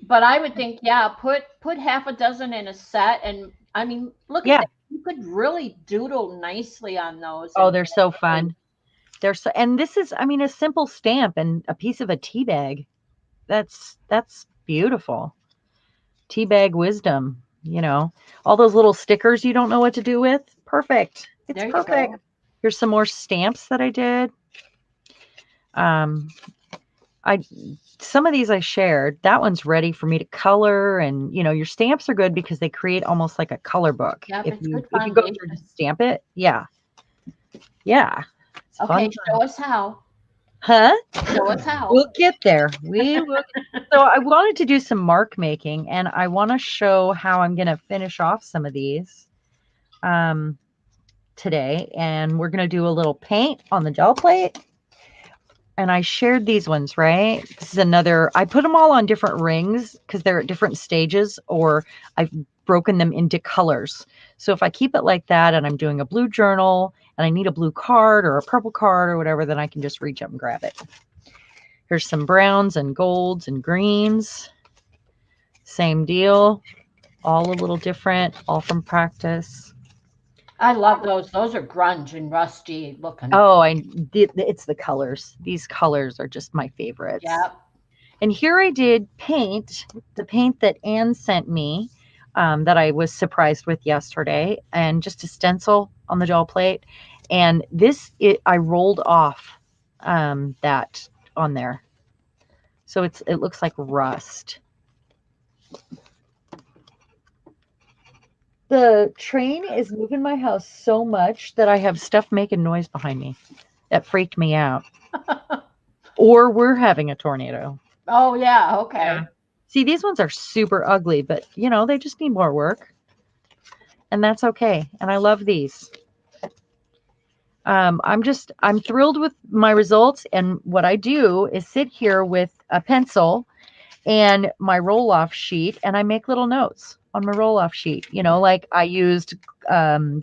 But I would think, yeah, put half a dozen in a set, and I mean, look at Yeah. that. You could really doodle nicely on those. Oh, And they're so fun. They're so, and this is, I mean, a simple stamp and a piece of a tea bag. That's beautiful. Tea bag wisdom, you know. All those little stickers you don't know what to do with. Perfect. It's there you perfect. go. Here's some more stamps that I did. I Some of these I shared. That one's ready for me to color, and you know, your stamps are good because they create almost like a color book. Yep, If it's you good go through foundation. and stamp it, yeah. It's Okay, fun. show us how. Huh? Show us how. We'll get there. We will. So I wanted to do some mark making, and I want to show how I'm going to finish off some of these today. And we're going to do a little paint on the gel plate. And I shared these ones, right? This is another, I put them all on different rings because they're at different stages, or I've broken them into colors. So if I keep it like that and I'm doing a blue journal and I need a blue card or a purple card or whatever, then I can just reach up and grab it. Here's some browns and golds and greens. Same deal. All a little different, all from practice. I love those. Those are grunge and rusty looking. Oh, it's the colors. These colors are just my favorites. Yep. And here I did paint, the paint that Anne sent me, that I was surprised with yesterday, and just a stencil on the gel plate. And I rolled off that on there. So it looks like rust. The train is moving my house so much that I have stuff making noise behind me. That freaked me out. Or we're having a tornado. Oh yeah. Okay. See, these ones are super ugly, but you know, they just need more work. And that's okay. And I love these. I'm thrilled with my results. And what I do is sit here with a pencil and my roll off sheet, and I make little notes on my roll off sheet. You know, like I used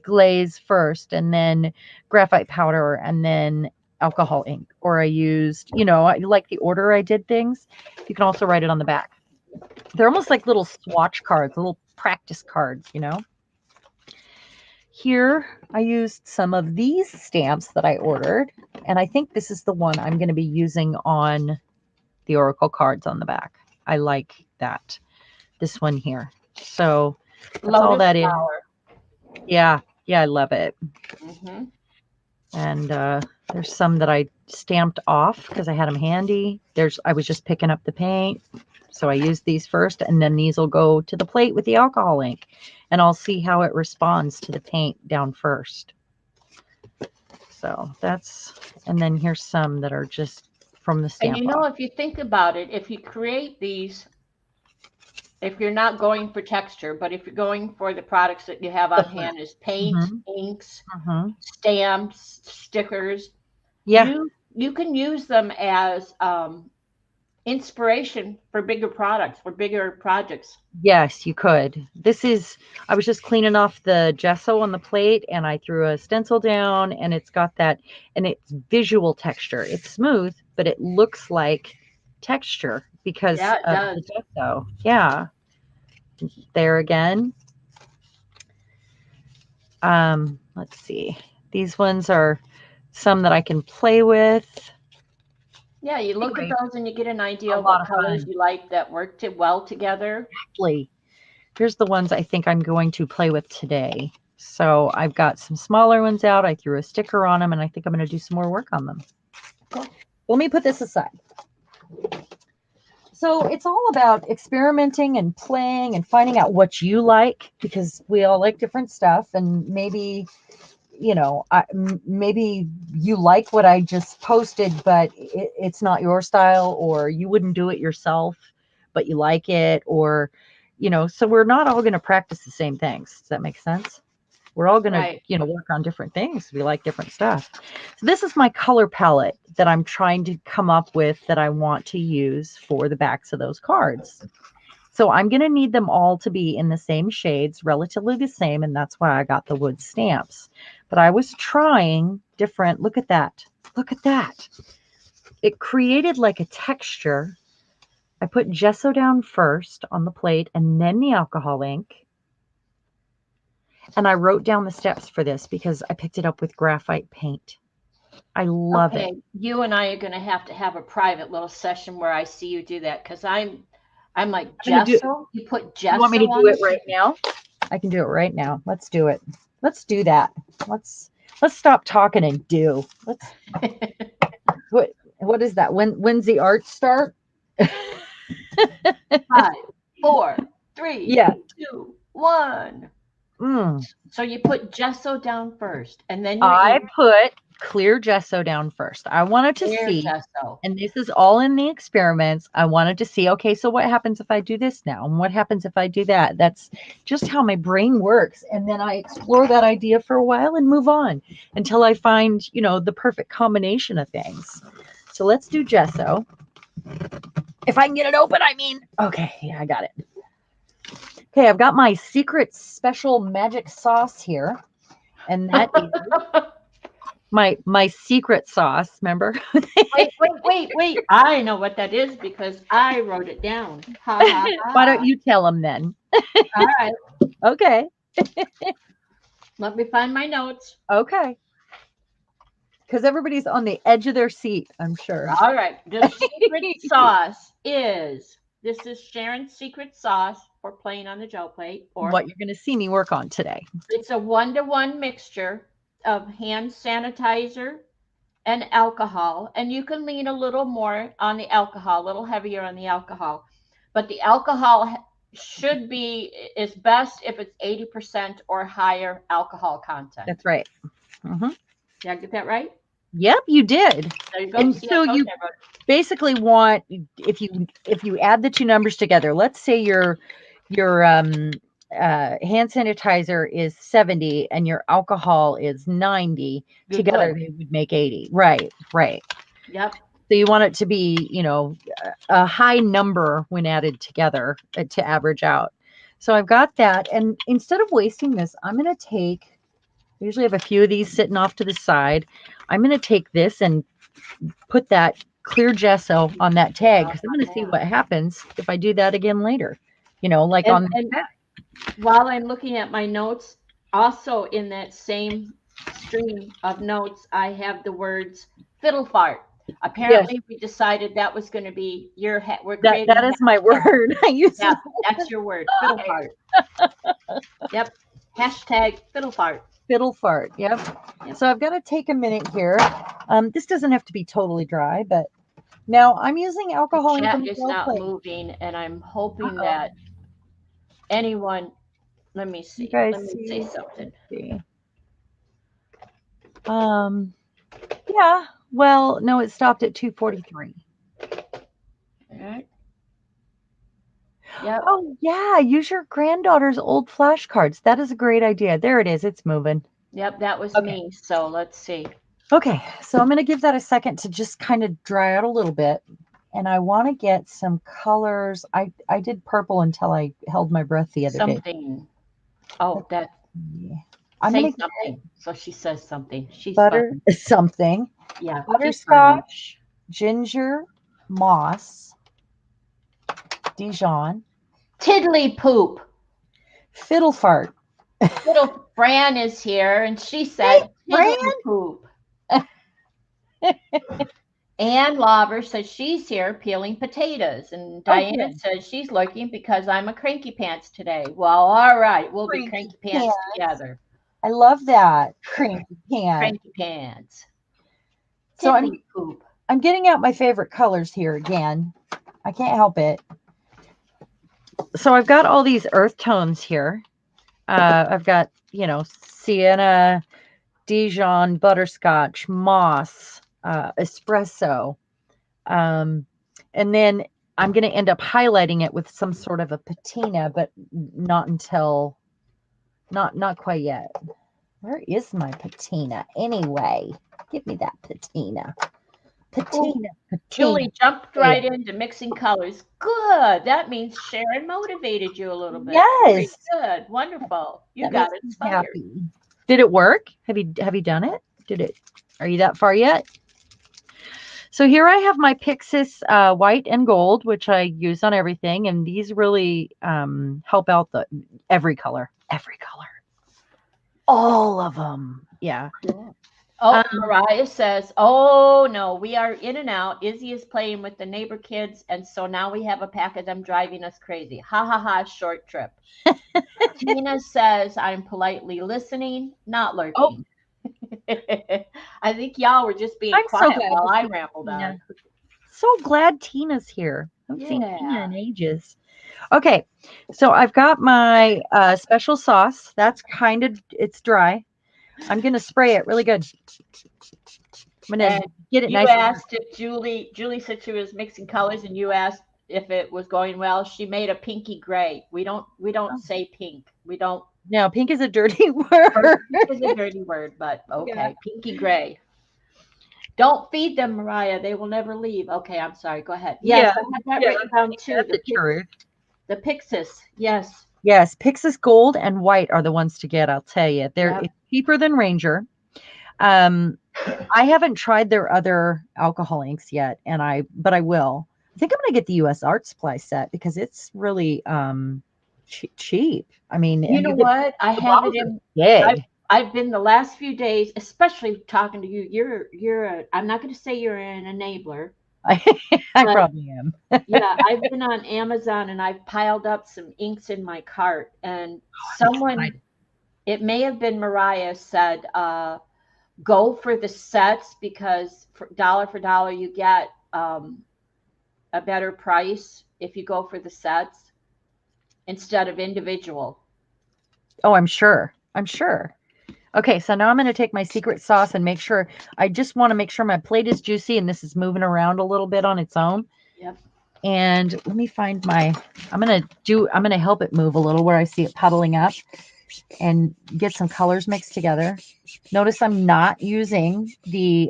glaze first, and then graphite powder, and then alcohol ink, or I used, you know, I like the order I did things. You can also write it on the back. They're almost like little swatch cards, little practice cards, you know. Here, I used some of these stamps that I ordered, and I think this is the one I'm going to be using on the Oracle cards on the back. I like that. This one here. So that's Lotus all that is. flower. Yeah, I love it. Mm-hmm. And there's some that I stamped off because I had them handy. I was just picking up the paint. So I used these first, and then these will go to the plate with the alcohol ink. And I'll see how it responds to the paint down first. So and then here's some that are just from the stamp. And you know, if you think about it, if you create these, if you're not going for texture, but if you're going for the products that you have on hand as paint, inks, stamps, stickers, you can use them as inspiration for bigger products, for bigger projects. Yes, you could. I was just cleaning off the gesso on the plate, and I threw a stencil down, and it's got that, and it's visual texture. It's smooth, but it looks like texture because of the gesso. Yeah. There again. Let's see. These ones are some that I can play with. Yeah, you look at those and you get an idea of what colors you like that work well together. Exactly. Here's the ones I think I'm going to play with today. So I've got some smaller ones out. I threw a sticker on them, and I think I'm going to do some more work on them. Cool. Let me put this aside. So it's all about experimenting and playing and finding out what you like, because we all like different stuff, and maybe, you know, maybe you like what I just posted, but it's not your style, or you wouldn't do it yourself, but you like it, or, you know, so we're not all going to practice the same things. Does that make sense? We're all going to, you know, work on different things. We like different stuff. So this is my color palette that I'm trying to come up with that I want to use for the backs of those cards. So I'm going to need them all to be in the same shades, relatively the same, and that's why I got the wood stamps. But I was trying different. Look at that. Look at that. It created like a texture. I put gesso down first on the plate, and then the alcohol ink. And I wrote down the steps for this because I picked it up with graphite paint. I love it. You and I are going to have a private little session where I see you do that, because I'm like, gesso? You put gesso on? You want me to do it right now? I can do it right now. Let's do it. Let's do that. Let's stop talking and do. What is that? When's the art start? 5, 4, 3, 2, 1. So you put gesso down first, and then I put clear gesso down first. I wanted to see, gesso. And this is all in the experiments. I wanted to see, okay, so what happens if I do this now? And what happens if I do that? That's just how my brain works. And then I explore that idea for a while and move on until I find, you know, the perfect combination of things. So let's do gesso. If I can get it open, I mean, okay, yeah, I got it. Okay, I've got my secret special magic sauce here, and that is my secret sauce. Remember? Wait! I know what that is because I wrote it down. Why don't you tell them then? All right. Okay. Let me find my notes. Okay. Because everybody's on the edge of their seat, I'm sure. All right. The secret sauce is. This is Sharon's secret sauce for playing on the gel plate. Or what you're going to see me work on today. It's a 1-to-1 mixture of hand sanitizer and alcohol. And you can lean a little more on the alcohol, a little heavier on the alcohol. But the alcohol is best if it's 80% or higher alcohol content. That's right. Did I get that right? Yep, you did. There you go. And so basically want, if you add the two numbers together, let's say your hand sanitizer is 70 and your alcohol is 90, You're together good. they would make 80. Right. Yep. So you want it to be, a high number when added together to average out. So I've got that. And instead of wasting this, I'm going to take, I usually have a few of these sitting off to the side. I'm going to take this and put that clear gesso on that tag, because I'm going to see what happens if I do that again later, like on the tag. While I'm looking at my notes, also in that same stream of notes, I have the words fiddle fart. Apparently, we decided that was going to be your we're creating that is my word. I use yeah, that's your word, fiddle fart. Yep. Hashtag fiddle fart. Fiddle fart. Yep. So I've got to take a minute here. This doesn't have to be totally dry, but now I'm using alcohol. The chat is not moving, and I'm hoping that anyone. Let me see. Let me say something. Yeah. Well, no, it stopped at 2:43. All right. Yep. Oh, yeah. Use your granddaughter's old flashcards. That is a great idea. There it is. It's moving. Yep, that was me. So let's see. Okay. So I'm going to give that a second to just kind of dry out a little bit. And I want to get some colors. I did purple until I held my breath the other day. Oh, that. I'm say something. So she says something. She's butter funny. something. Yeah. Butterscotch, ginger, moss, Dijon, tiddly poop, fiddle fart. Little Fran is here, and she said tiddly poop. Ann Lauber says she's here peeling potatoes, and Diana says she's lurking because I'm a cranky pants today. Well, all right, we'll be cranky pants together. I love that. Cranky pants. Cranky pants. So I'm getting out my favorite colors here again. I can't help it. So I've got all these earth tones here. I've got, sienna, Dijon, butterscotch, moss, espresso. And then I'm going to end up highlighting it with some sort of a patina, but not quite yet. Where is my patina anyway? Give me that patina. Patina. Julie jumped right into mixing colors. Good. That means Sharon motivated you a little bit. Yes. Very good. Wonderful. You got inspired. Did it work? Have you done it? Are you that far yet? So here I have my Pixis white and gold, which I use on everything, and these really help out every color, all of them. Yeah. Cool. Oh, Mariah says, "Oh no, we are in and out. Izzy is playing with the neighbor kids, and so now we have a pack of them driving us crazy. Ha ha ha! Short trip." Tina says, "I'm politely listening, not lurking." Oh. I think y'all were just being quiet while I rambled on. So glad Tina's here. I haven't seen Tina in ages. Okay, so I've got my special sauce. That's it's dry. I'm going to spray it really good. I'm going to get it nice. You asked if Julie said she was mixing colors, and you asked if it was going well. She made a pinky gray. We don't say pink. We don't. No, pink is a dirty word. Pink is a dirty word, but okay. Yeah. Pinky gray. Don't feed them, Mariah. They will never leave. Okay, I'm sorry. Go ahead. Yes, I have that written down too. The Pixis, yes. Yes, Pixis Gold and White are the ones to get, I'll tell you. It's cheaper than Ranger. I haven't tried their other alcohol inks yet, but I will. I think I'm going to get the U.S. Art Supply set because it's really cheap. I mean, you know what? I have it in. I've been the last few days, especially talking to you. I'm not going to say you're an enabler. I probably am. Yeah, I've been on Amazon and I've piled up some inks in my cart, and it may have been Mariah, said, go for the sets because for dollar you get a better price if you go for the sets instead of individual. Oh, I'm sure. Okay, so now I'm going to take my secret sauce and make sure, I just want to make sure my plate is juicy and this is moving around a little bit on its own. Yep. And let me find I'm going to help it move a little where I see it puddling up and get some colors mixed together. Notice I'm not using the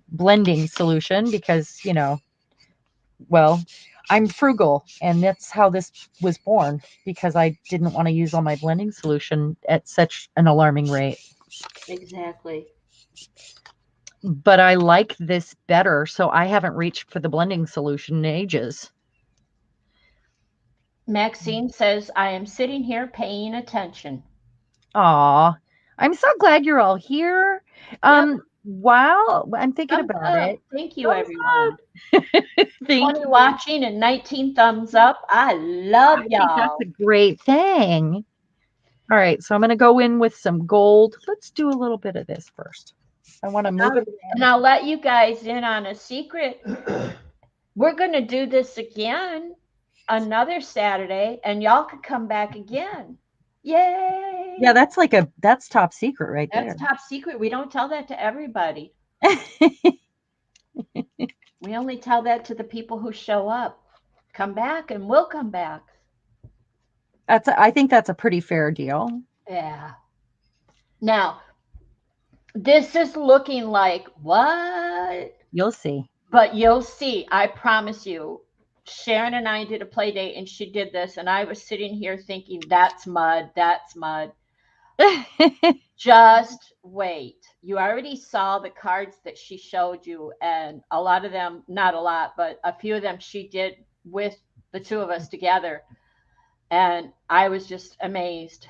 blending solution because, well, I'm frugal, and that's how this was born, because I didn't want to use all my blending solution at such an alarming rate. Exactly. But I like this better, so I haven't reached for the blending solution in ages. Maxine says, I am sitting here paying attention. Aw, I'm so glad you're all here. Yep. Wow, I'm thinking Thumbs about up. it. Thank you, Thumbs everyone. up. Thank 20 you. watching and 19 thumbs up. I love I think that's y'all. a great thing. All right, so I'm going to go in with some gold. Let's do a little bit of this first. I want to move it And around. I'll let you guys in on a secret. We're going to do this again another Saturday, and y'all could come back again. Yay! Yeah, that's top secret right there. That's top secret. We don't tell that to everybody. We only tell that to the people who show up. Come back, and we'll come back. I think that's a pretty fair deal. Yeah. Now, this is looking like what? You'll see. But you'll see. I promise you. Sharon and I did a play date, and she did this, and I was sitting here thinking, that's mud, that's mud. Just wait. You already saw the cards that she showed you, and a lot of them, not a lot, but a few of them she did with the two of us together. And I was just amazed.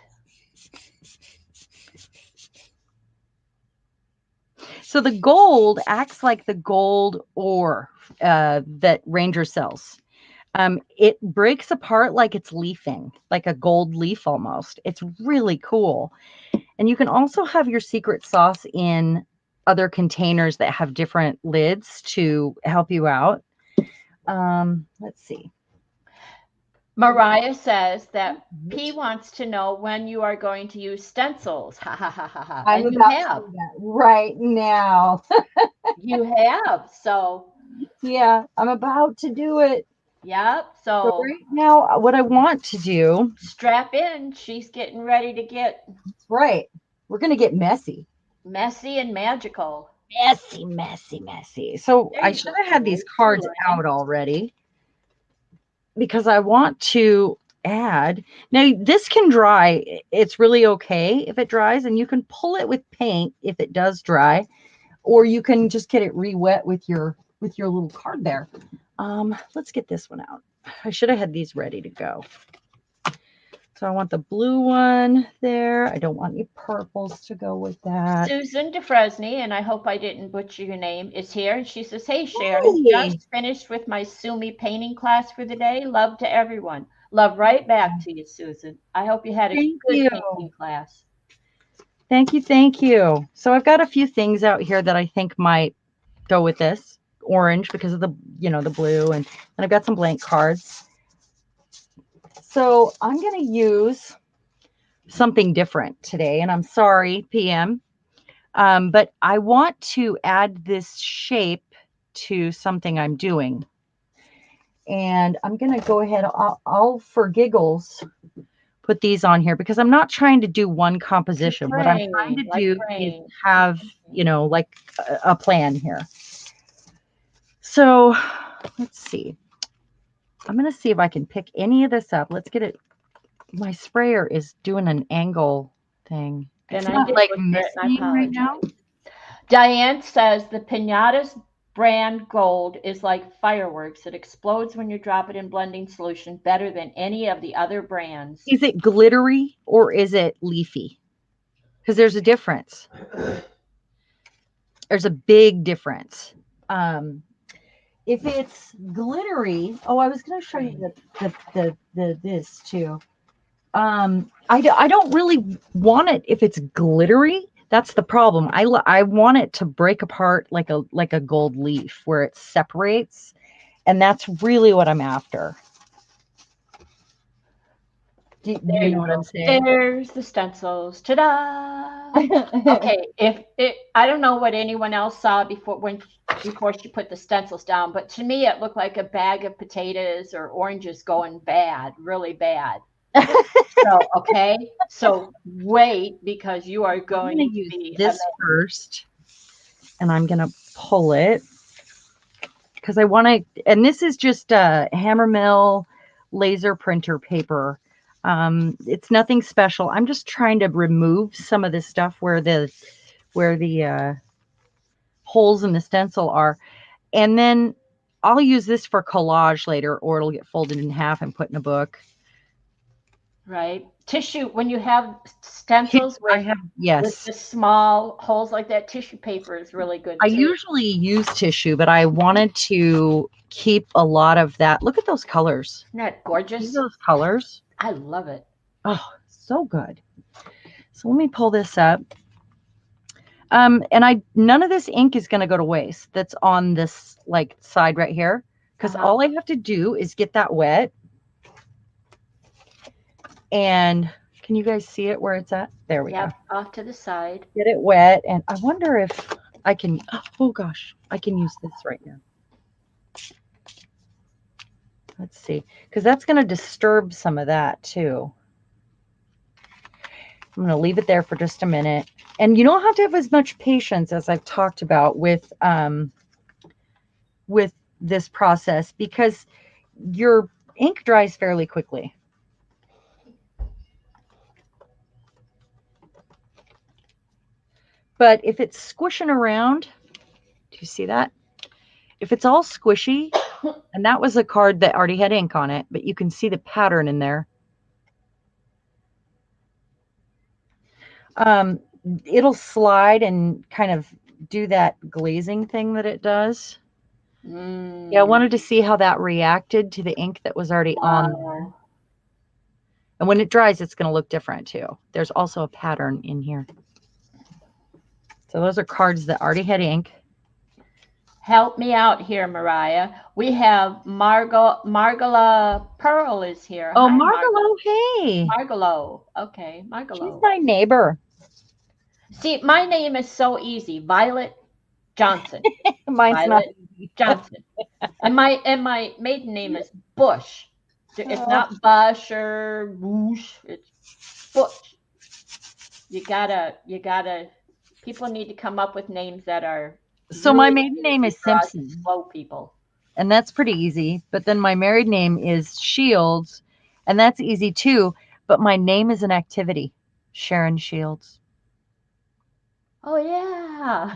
So the gold acts like the gold ore that Ranger sells. It breaks apart like it's leafing, like a gold leaf almost. It's really cool. And you can also have your secret sauce in other containers that have different lids to help you out. Let's see. Mariah says that P wants to know when you are going to use stencils. Ha ha ha ha ha. I'm and you about have. to do that right now. You have. So yeah, I'm about to do it. yep. So right now, what I want to do, strap in. She's getting ready to get right. We're going to get messy. Messy and magical. Messy, messy, messy. So I should have had these cards out already because I want to add. Now, this can dry. It's really okay if it dries, and you can pull it with paint if it does dry, or you can just get it re-wet with your little card there. Let's get this one out. I should have had these ready to go. So I want the blue one there. I don't want any purples to go with that. Susan DeFresney, and I hope I didn't butcher your name, is here. And she says, hey, Sharon, just finished with my Sumi painting class for the day. Love to everyone. Love right back to you, Susan. I hope you had a good painting class. Thank you. Thank you. So I've got a few things out here that I think might go with this. Orange because of the, the blue. And I've got some blank cards. So I'm going to use something different today. And I'm sorry, PM. But I want to add this shape to something I'm doing. And I'm going to go ahead, I'll for giggles, put these on here because I'm not trying to do one composition. What I'm trying to do is have, like a plan here. So let's see. I'm going to see if I can pick any of this up. Let's get it. My sprayer is doing an angle thing. It's not like missing right now. Diane says the Pinata's brand gold is like fireworks. It explodes when you drop it in blending solution better than any of the other brands. Is it glittery or is it leafy? Because there's a difference. There's a big difference. If it's glittery, I was going to show you this too. I don't really want it if it's glittery. That's the problem. I want it to break apart like a gold leaf where it separates, and that's really what I'm after. Do There you you know what go. I'm saying? There's the stencils. Ta-da! Okay, I don't know what anyone else saw before she put the stencils down, but to me it looked like a bag of potatoes or oranges going bad, really bad. So, okay, so wait because you are I'm going going to to use be this first, and I'm going to pull it because I want to, and this is just a hammer mill laser printer paper. It's nothing special. I'm just trying to remove some of the stuff where the holes in the stencil are, and then I'll use this for collage later, or it'll get folded in half and put in a book. right. Tissue, when you have stencils with Yes. the small holes like that, tissue paper is really good I too. usually use tissue, but I wanted to keep a lot of that. Look at those colors. Isn't that See gorgeous? those colors? I love it. Oh, so good. So let me pull this up. And none of this ink is going to go to waste. That's on this like side right here, because all I have to do is get that wet. And can you guys see it where it's at? There we go. Off to the side. Get it wet, and I wonder if I can. Oh gosh, I can use this right now. Let's see, because that's going to disturb some of that too. I'm going to leave it there for just a minute. And you don't have to have as much patience as I've talked about with this process, because your ink dries fairly quickly. But if it's squishing around, do you see that? If it's all squishy, and that was a card that already had ink on it, but you can see the pattern in there. It'll slide and kind of do that glazing thing that it does. Yeah, I wanted to see how that reacted to the ink that was already on there. And when it dries, it's going to look different too. There's also a pattern in here. So those are cards that already had ink. Help me out here, Mariah. We have Margola Pearl is here. Oh, Hi, Margalo, hey. Margalo. Okay, Margalo. She's my neighbor. See, my name is so easy. Violet Johnson. Mine's Violet not Johnson. And my maiden name is Bush. It's not Bush or Whoosh. It's Bush. You gotta. People need to come up with names that are. So my maiden name is Simpson. Slow people. And that's pretty easy. But then my married name is Shields, and that's easy too. But my name is an activity, Sharon Shields. Oh yeah.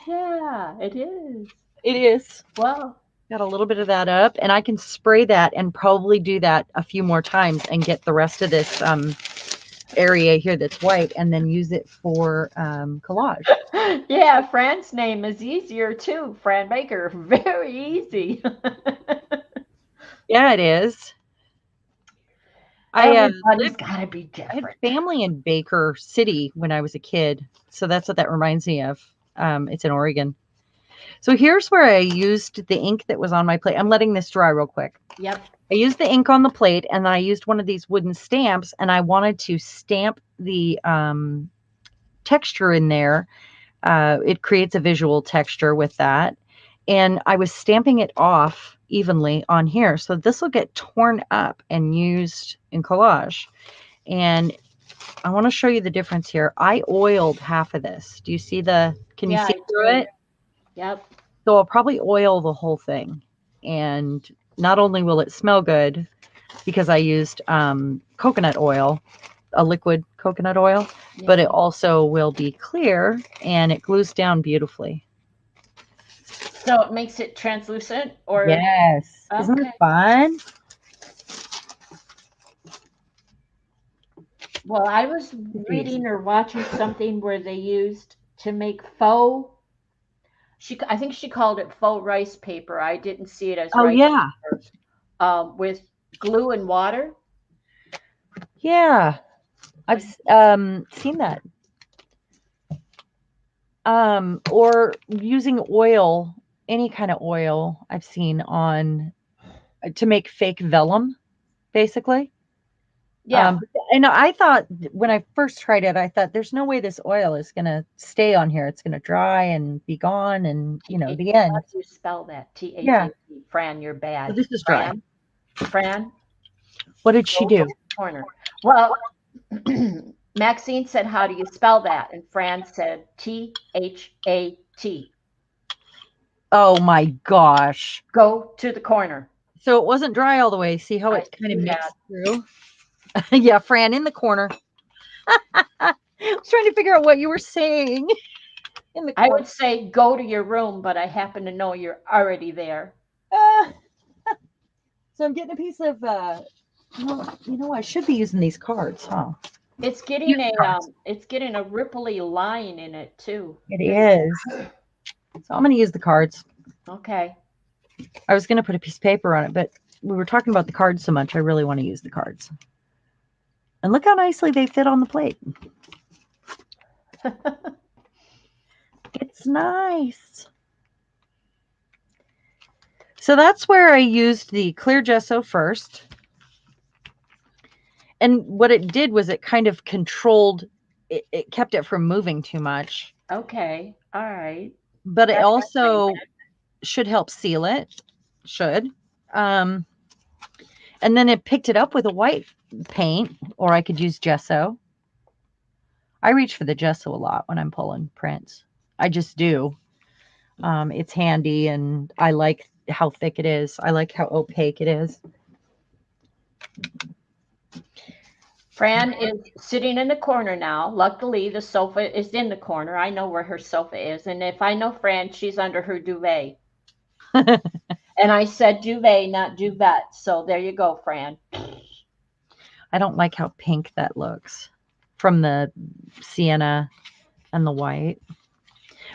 Yeah, it is. It is. Well, got a little bit of that up, and I can spray that and probably do that a few more times and get the rest of this area here that's white, and then use it for collage. Yeah, Fran's name is easier too. Fran Baker, very easy. Yeah, it is. Everybody's got to be different. I had family in Baker City when I was a kid, so that's what that reminds me of. It's in Oregon. So here's where I used the ink that was on my plate. I'm letting this dry real quick. Yep. I used the ink on the plate, and then I used one of these wooden stamps, and I wanted to stamp the texture in there. It creates a visual texture with that. And I was stamping it off evenly on here. So this will get torn up and used in collage. And I want to show you the difference here. I oiled half of this. Do you see can you see through it? Yep. So I'll probably oil the whole thing. And not only will it smell good, because I used coconut oil, a liquid coconut oil, but it also will be clear and it glues down beautifully. So it makes it translucent, or yes, okay. Isn't it fun? Well, I was reading or watching something where they used to make faux. I think she called it faux rice paper. I didn't see it as rice paper. With glue and water. Yeah, I've seen that. Or using oil, any kind of oil I've seen on to make fake vellum, basically. Yeah. And I thought when I first tried it, I thought there's no way this oil is going to stay on here. It's going to dry and be gone. And, the end. How do you spell that? Yeah. T-H-A-T. Fran, you're bad. So this is dry. Fran, what did she do? Corner. Well, Maxine said, how do you spell that? And Fran said, T-H-A-T. Oh my gosh. Go to the corner. So it wasn't dry all the way. See how it kind of mixed through? Yeah, Fran in the corner. I was trying to figure out what you were saying. I would say go to your room, but I happen to know you're already there. So I'm getting a piece of, I should be using these cards, huh? It's getting a ripply line in it too. It is. So I'm going to use the cards. Okay. I was going to put a piece of paper on it, but we were talking about the cards so much. I really want to use the cards. And look how nicely they fit on the plate. It's nice. So that's where I used the clear gesso first. And what it did was it kind of controlled, it kept it from moving too much. Okay. All right. But it also should help seal it. Should. And then it picked it up with a white paint, or I could use gesso. I reach for the gesso a lot when I'm pulling prints. I just do. It's handy, and I like how thick it is. I like how opaque it is. Fran is sitting in the corner now. Luckily, the sofa is in the corner. I know where her sofa is. And if I know Fran, she's under her duvet. And I said duvet, not duvet. So there you go, Fran. I don't like how pink that looks from the sienna and the white.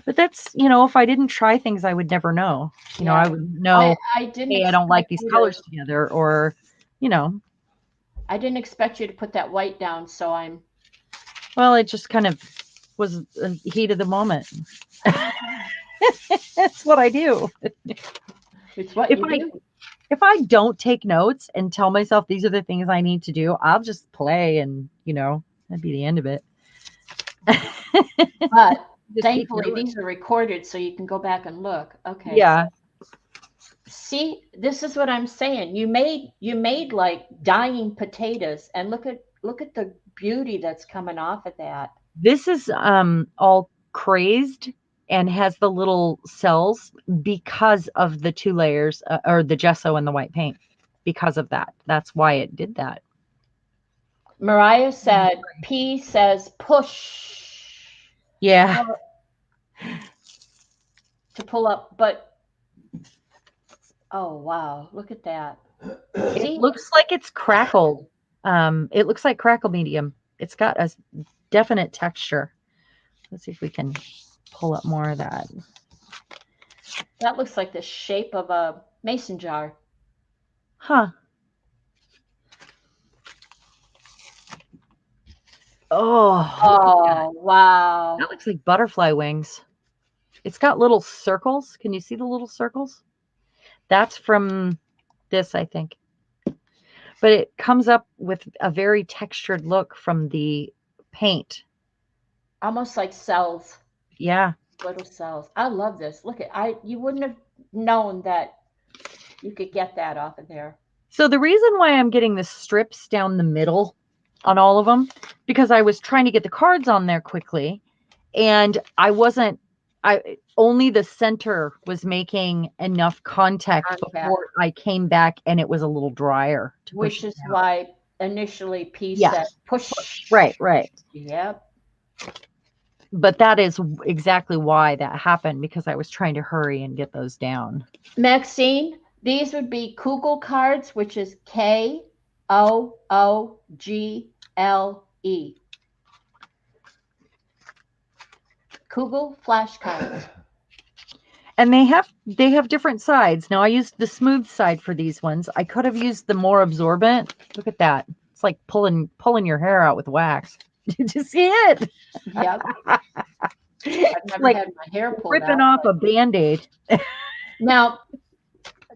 But that's, if I didn't try things, I would never know. I would know, I don't like these colors together, or, I didn't expect you to put that white down, so Well, it just kind of was the heat of the moment. That's what I do. It's what you do. If I don't take notes and tell myself these are the things I need to do, I'll just play and, that'd be the end of it. But thankfully, these are recorded, so you can go back and look. Okay. Yeah. See, this is what I'm saying. You made like dying potatoes, and look at the beauty that's coming off of that. This is all crazed and has the little cells because of the 2 layers, or the gesso and the white paint. Because of that, that's why it did that. Mariah said, P says push. Yeah. To pull up, but oh wow, look at that. It looks like it's crackled. It looks like crackle medium. It's got a definite texture. Let's see if we can pull up more of that. That looks like the shape of a mason jar. Huh. Oh, wow. That looks like butterfly wings. It's got little circles. Can you see the little circles? That's from this, I think. But it comes up with a very textured look from the paint. Almost like cells. Yeah. Little cells. I love this. Look at you wouldn't have known that you could get that off of there. So the reason why I'm getting the strips down the middle on all of them, because I was trying to get the cards on there quickly, and only the center was making enough contact before I came back, and it was a little drier. Which is why initially P said push. Right. Yep. But that is exactly why that happened, because I was trying to hurry and get those down. Maxine, these would be Kugel cards, which is Koogle. Kugel flashcards. And they have different sides. Now I used the smooth side for these ones. I could have used the more absorbent. Look at that. It's like pulling your hair out with wax. Did you see it? Yep. I've never had my hair pulled ripping off a Band-Aid. Now,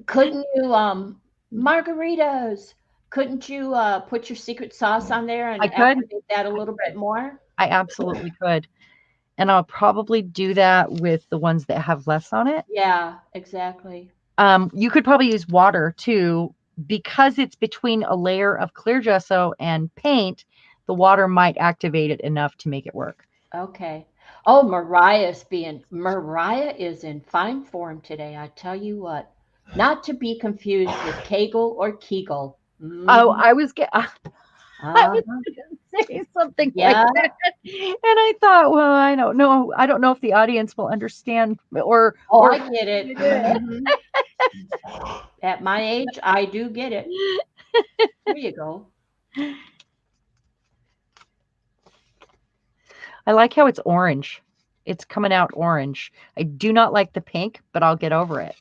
couldn't you Margaritas. Couldn't you put your secret sauce on there I and could. activate that a little bit more? I absolutely could. And I'll probably do that with the ones that have less on it. Yeah, exactly. You could probably use water too, because it's between a layer of clear gesso and paint. The water might activate it enough to make it work. Okay. Mariah is in fine form today. I tell you what, not to be confused with Kegel or Kegel. Oh, Hmm. I was Uh-huh. gonna say something like Yeah. that, and I thought, well, I don't know. I don't know if the audience will understand Oh, or I get it. Hmm. At my age, I do get it. There you go. I like how it's orange. It's coming out orange. I do not like the pink, but I'll get over it.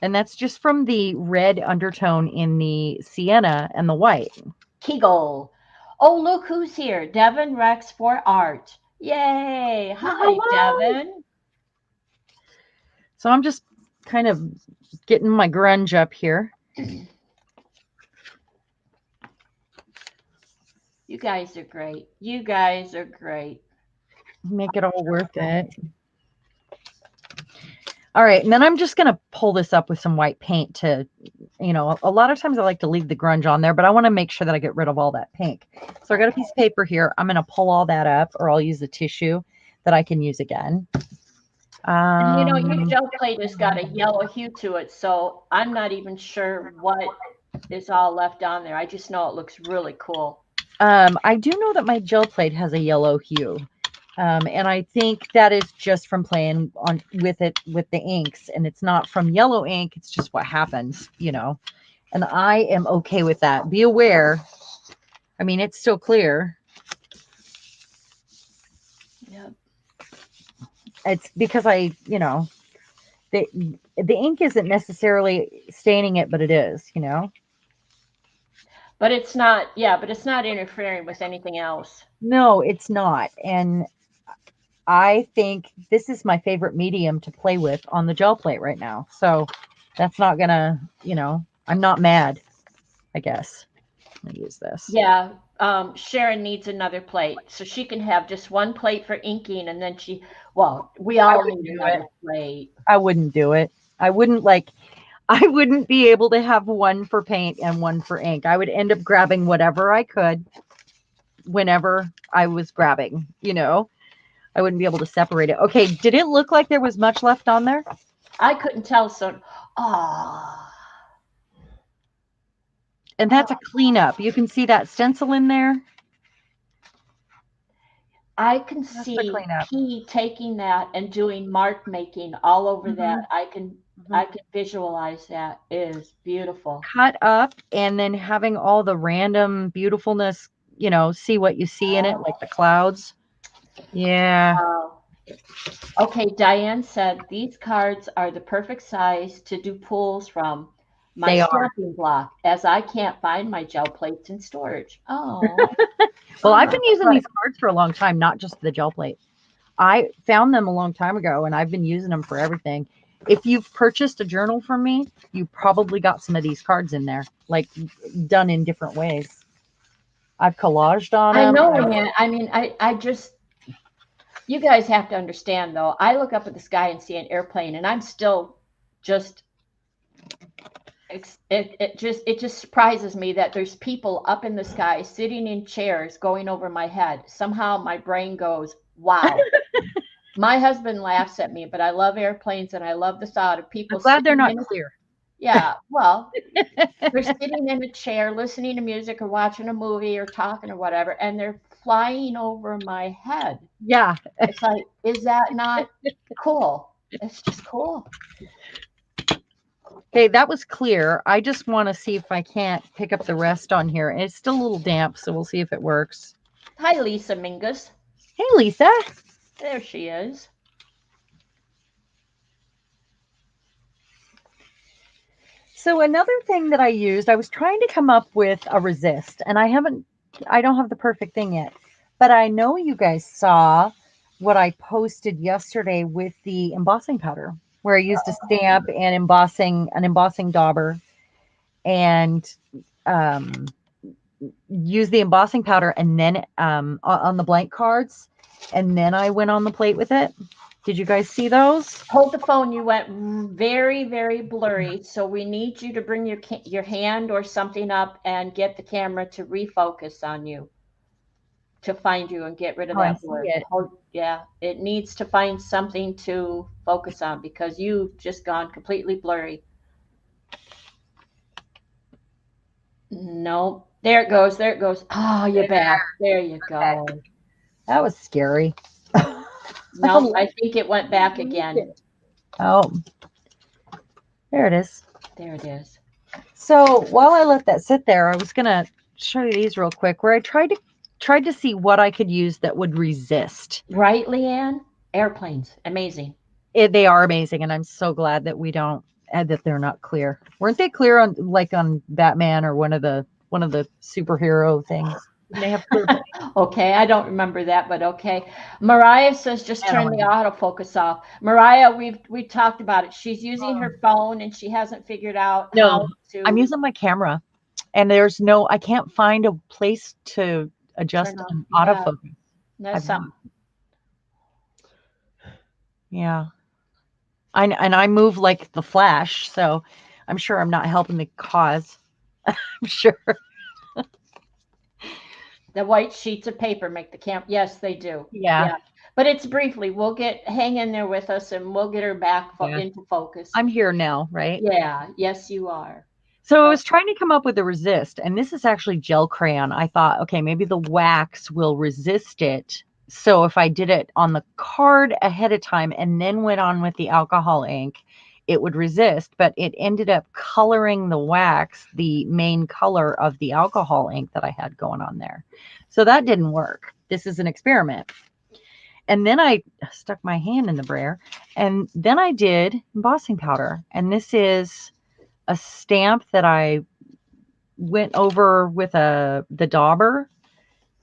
And that's just from the red undertone in the sienna and the white. Kegel. Oh, look who's here. Devin Rex for Art. Yay. Well, Hi, hello. Devin. So I'm just kind of getting my grunge up here. You guys are great. You guys are great. Make it all worth it. All right, and then I'm just going to pull this up with some white paint to, a lot of times I like to leave the grunge on there, but I want to make sure that I get rid of all that pink. So I got a piece of paper here. I'm going to pull all that up, or I'll use the tissue that I can use again. And your gel plate has got a yellow hue to it, so I'm not even sure what is all left on there. I just know it looks really cool. I do know that my gel plate has a yellow hue. And I think that is just from playing with the inks, and it's not from yellow ink. It's just what happens, and I am okay with that. Be aware. I mean, it's still clear. Yep. It's because the ink isn't necessarily staining it, but it is, But it's not, yeah, but it's not interfering with anything else. No, it's not. And I think this is my favorite medium to play with on the gel plate right now. So that's not gonna, I'm not mad, I guess. I'm gonna use this. Yeah, Sharon needs another plate, so she can have just one plate for inking, and then we all need another plate. I wouldn't do it. I wouldn't I wouldn't be able to have one for paint and one for ink. I would end up grabbing whatever I could whenever I was grabbing, I wouldn't be able to separate it. Okay, did it look like there was much left on there? I couldn't tell, so, ah. And that's a cleanup. You can see that stencil in there. I can see P taking that and doing mark making all over that. I can visualize that. It is beautiful. Cut up and then having all the random beautifulness, see what you see in it, like the clouds. Yeah. Okay, Diane said these cards are the perfect size to do pulls from my stamping block, as I can't find my gel plates in storage. Oh. Well, I've been using these cards for a long time, not just the gel plate. I found them a long time ago, and I've been using them for everything. If you've purchased a journal from me, you probably got some of these cards in there, like done in different ways. I've collaged on them. I know, man. I mean, I just, you guys have to understand, though. I look up at the sky and see an airplane, and I'm still just, it just surprises me that there's people up in the sky sitting in chairs going over my head. Somehow my brain goes, wow. My husband laughs at me, but I love airplanes and I love the thought of people. I'm glad they're not clear. Yeah, well, they're sitting in a chair listening to music or watching a movie or talking or whatever, and they're flying over my head. Yeah. It's like, is that not cool? It's just cool. Okay, that was clear. I just want to see if I can't pick up the rest on here. It's still a little damp, so we'll see if it works. Hi, Lisa Mingus. Hey, Lisa. There she is. So another thing that I used, I was trying to come up with a resist, and I don't have the perfect thing yet, but I know you guys saw what I posted yesterday with the embossing powder, where I used a stamp and an embossing dauber. and use the embossing powder, and then on the blank cards, and then I went on the plate with it. Did you guys see those? Hold the phone. You went very, very blurry. So we need you to bring your hand or something up and get the camera to refocus on you, to find you and get rid of Oh, I that see blur. it. Yeah, it needs to find something to focus on because you've just gone completely blurry. No, there it goes. There it goes. Oh, you're back. There you go. Okay. That was scary. No, I think it went back again. Oh, there it is. There it is. So while I let that sit there, I was gonna show you these real quick, where I tried to see what I could use that would resist. Right, Leanne? Airplanes. Amazing. They are amazing, and I'm so glad that we don't that they're not clear. Weren't they clear on like on Batman or one of the superhero things? Didn't they have clear paint? Okay, I don't remember that, but okay. Mariah says just turn the Anyway. autofocus off. Mariah, we talked about it. She's using her phone and she hasn't figured out how to. I'm using my camera, and I can't find a place to adjust an autofocus. That's something. Yeah. I move like the Flash, so I'm sure I'm not helping the cause. I'm sure. The white sheets of paper make the camp. Yes, they do. Yeah. But it's briefly. We'll hang in there with us and we'll get her back into focus. I'm here now, right? Yeah. Yes, you are. So I was trying to come up with a resist, and this is actually gel crayon. I thought, okay, maybe the wax will resist it. So if I did it on the card ahead of time and then went on with the alcohol ink, it would resist, but it ended up coloring the wax, the main color of the alcohol ink that I had going on there. So that didn't work. This is an experiment. And then I stuck my hand in the brayer, and then I did embossing powder. And this is a stamp that I went over with the dauber,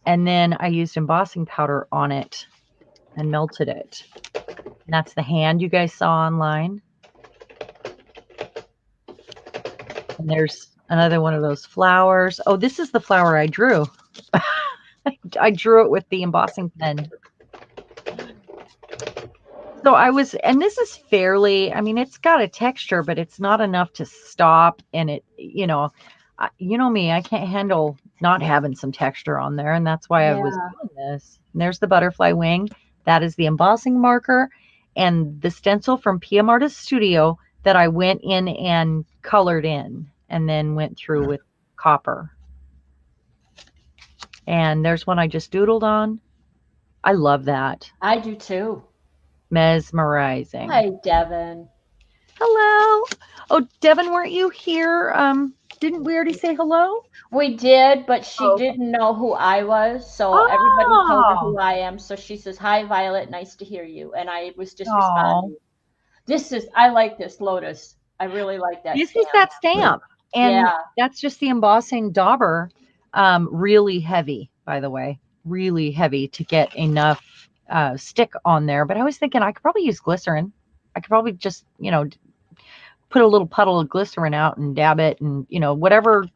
and then I used embossing powder on it and melted it. And that's the hand you guys saw online. And there's another one of those flowers. Oh, this is the flower I drew. I drew it with the embossing pen. So and this is fairly, I mean, it's got a texture, but it's not enough to stop. And it, you know me, I can't handle not having some texture on there. And that's why I was doing this. And there's the butterfly wing. That is the embossing marker and the stencil from PM Artist Studio that I went in and colored in and then went through with copper. And there's one I just doodled on. I love that. I do too. Mesmerizing. Hi, Devin. Hello. Oh, Devin, weren't you here? Didn't we already say hello? We did, but she didn't know who I was. So everybody told her who I am. So she says, hi, Violet. Nice to hear you. And I was just responding. I like this lotus. I really like that. This is that stamp. And that's just the embossing dauber. Really heavy, by the way. Really heavy to get enough stick on there. But I was thinking I could probably use glycerin. I could probably just, put a little puddle of glycerin out and dab it and, whatever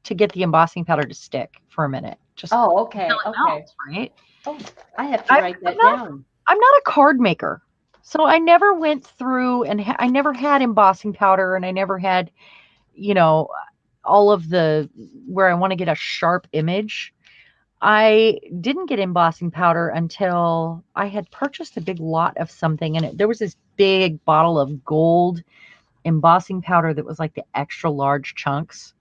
to get the embossing powder to stick for a minute. Just okay. Melts, right? Oh, I have to write that down. I'm not a card maker. So I never went through and I never had embossing powder, and I never had, all of where I want to get a sharp image. I didn't get embossing powder until I had purchased a big lot of something, and there was this big bottle of gold embossing powder that was like the extra large chunks.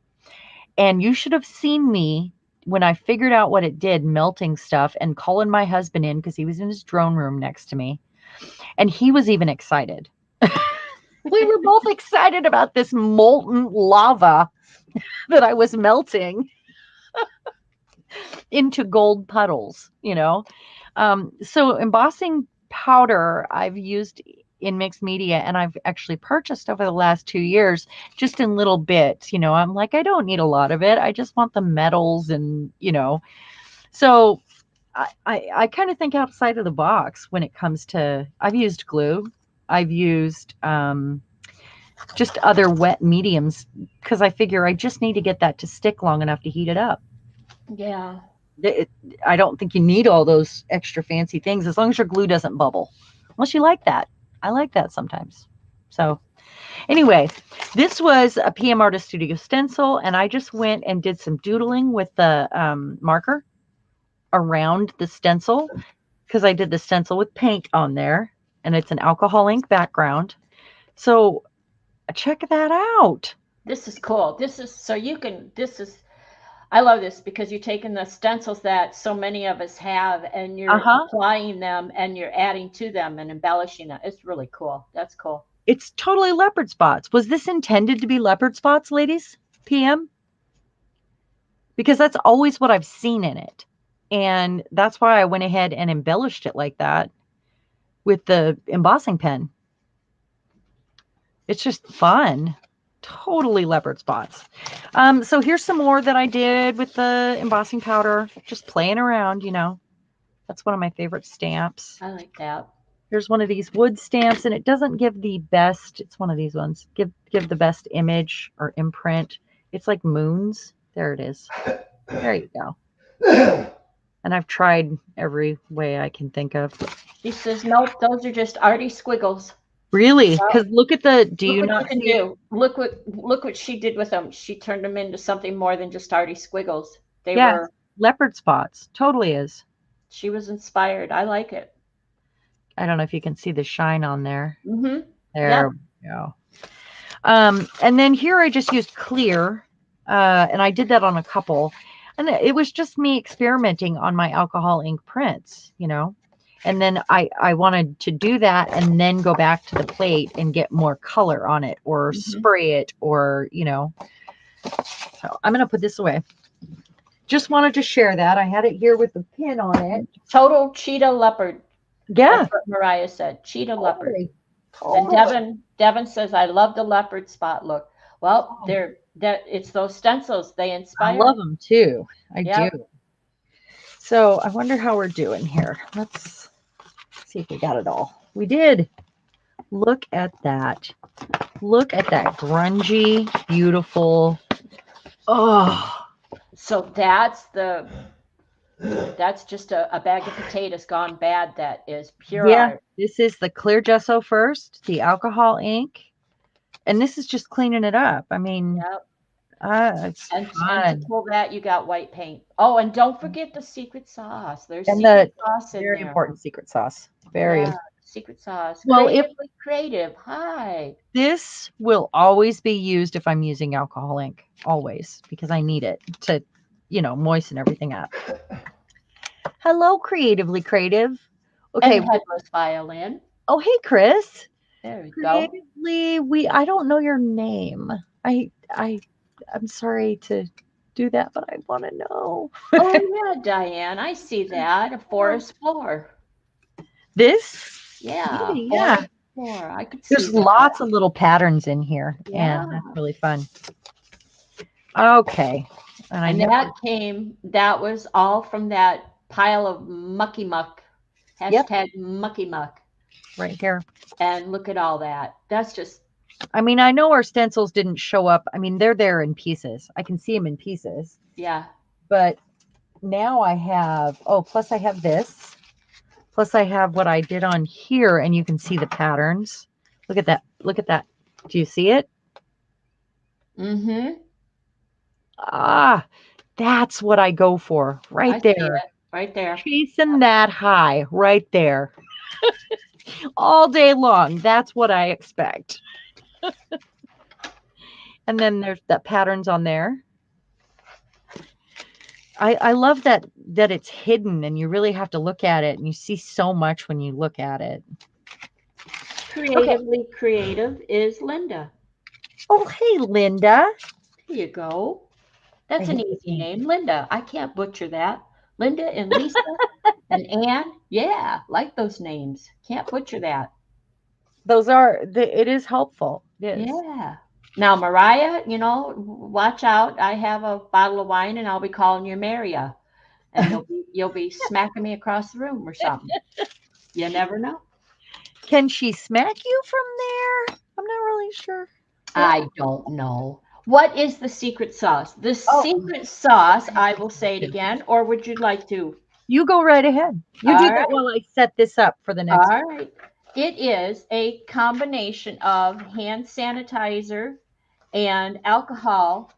And you should have seen me when I figured out what it did, melting stuff and calling my husband in because he was in his drone room next to me. And he was even excited. We were both excited about this molten lava that I was melting into gold puddles, So embossing powder I've used in mixed media, and I've actually purchased over the last 2 years, just in little bits. I'm like, I don't need a lot of it. I just want the metals and, so I kind of think outside of the box when it comes to, I've used glue. I've used just other wet mediums, because I figure I just need to get that to stick long enough to heat it up. Yeah. I don't think you need all those extra fancy things as long as your glue doesn't bubble. Unless you like that. I like that sometimes. So anyway, this was a PM Artist Studio stencil, and I just went and did some doodling with the marker around the stencil because I did the stencil with paint on there, and it's an alcohol ink background. So check that out. This is cool. This is so you can, I love this because you're taking the stencils that so many of us have and you're applying them and you're adding to them and embellishing it. It's really cool. That's cool. It's totally leopard spots. Was this intended to be leopard spots, ladies? PM? Because that's always what I've seen in it. And that's why I went ahead and embellished it like that with the embossing pen. It's just fun. Totally leopard spots. So here's some more that I did with the embossing powder. Just playing around, you know. That's one of my favorite stamps. I like that. Here's one of these wood stamps, and it doesn't give the best. It's one of these ones. Give the best image or imprint. It's like moons. There it is. There you go. And I've tried every way I can think of. She says, nope, those are just arty squiggles. Really? Because look at the, do you not see? Look what she did with them. She turned them into something more than just arty squiggles. They were leopard spots. Totally is. She was inspired. I like it. I don't know if you can see the shine on there. Mm-hmm. There we go. And then here I just used clear, and I did that on a couple. And it was just me experimenting on my alcohol ink prints, you know. And then I wanted to do that and then go back to the plate and get more color on it or spray it or, you know. So I'm going to put this away. Just wanted to share that. I had it here with the pin on it. Total cheetah leopard. Yeah. That's what Mariah said. Cheetah leopard. And Devin says, I love the leopard spot look. Well, it's those stencils. They inspire. I love them too. I do. So I wonder how we're doing here. Let's see if we got it all. We did. Look at that. Look at that grungy, beautiful. Oh. So that's just a bag of potatoes gone bad. That is pure art. This is the clear gesso first, the alcohol ink, and this is just cleaning it up. I mean, it's fun. And to pull that, you got white paint. Oh, and don't forget the secret sauce. There's secret sauce in there. Very important secret sauce. Very secret sauce. Well, creative. Hi. This will always be used if I'm using alcohol ink, always, because I need it to, you know, moisten everything up. Hello, Creatively Creative. Okay. And headless violin. Oh, hey, Chris. There we go. I don't know your name. I'm sorry to do that, but I want to know. Oh yeah, Diane, I see that. A forest floor. This? Yeah. Yeah. Floor. I could see. There's lots of little patterns in here, and that's really fun. Okay. And that was all from that pile of mucky muck. Hashtag mucky muck. Right here. And look at all that. That's just. I mean, I know our stencils didn't show up. I mean, they're there in pieces. I can see them in pieces. Yeah. But now I have, plus I have this. Plus I have what I did on here, and you can see the patterns. Look at that. Look at that. Do you see it? Mm-hmm. Ah, that's what I go for. Right there. Right there. Chasing that high. Right there. All day long. That's what I expect. And then there's that patterns on there. I love that it's hidden and you really have to look at it and you see so much when you look at it. Creatively Creative is Linda. Oh, hey, Linda. There you go. That's an easy name, Linda. I can't butcher that. Linda and Lisa and Anne. Yeah, like those names. Can't butcher that. It is helpful. Yes. Yeah. Now, Mariah, you know, watch out. I have a bottle of wine and I'll be calling you Maria. And you'll be smacking me across the room or something. You never know. Can she smack you from there? I'm not really sure. I don't know. What is the secret sauce? The Oh, secret sauce, I will say it again, or would you like to? you go right ahead. You do All that right. while I set this up for the next. All right. It is a combination of hand sanitizer and alcohol,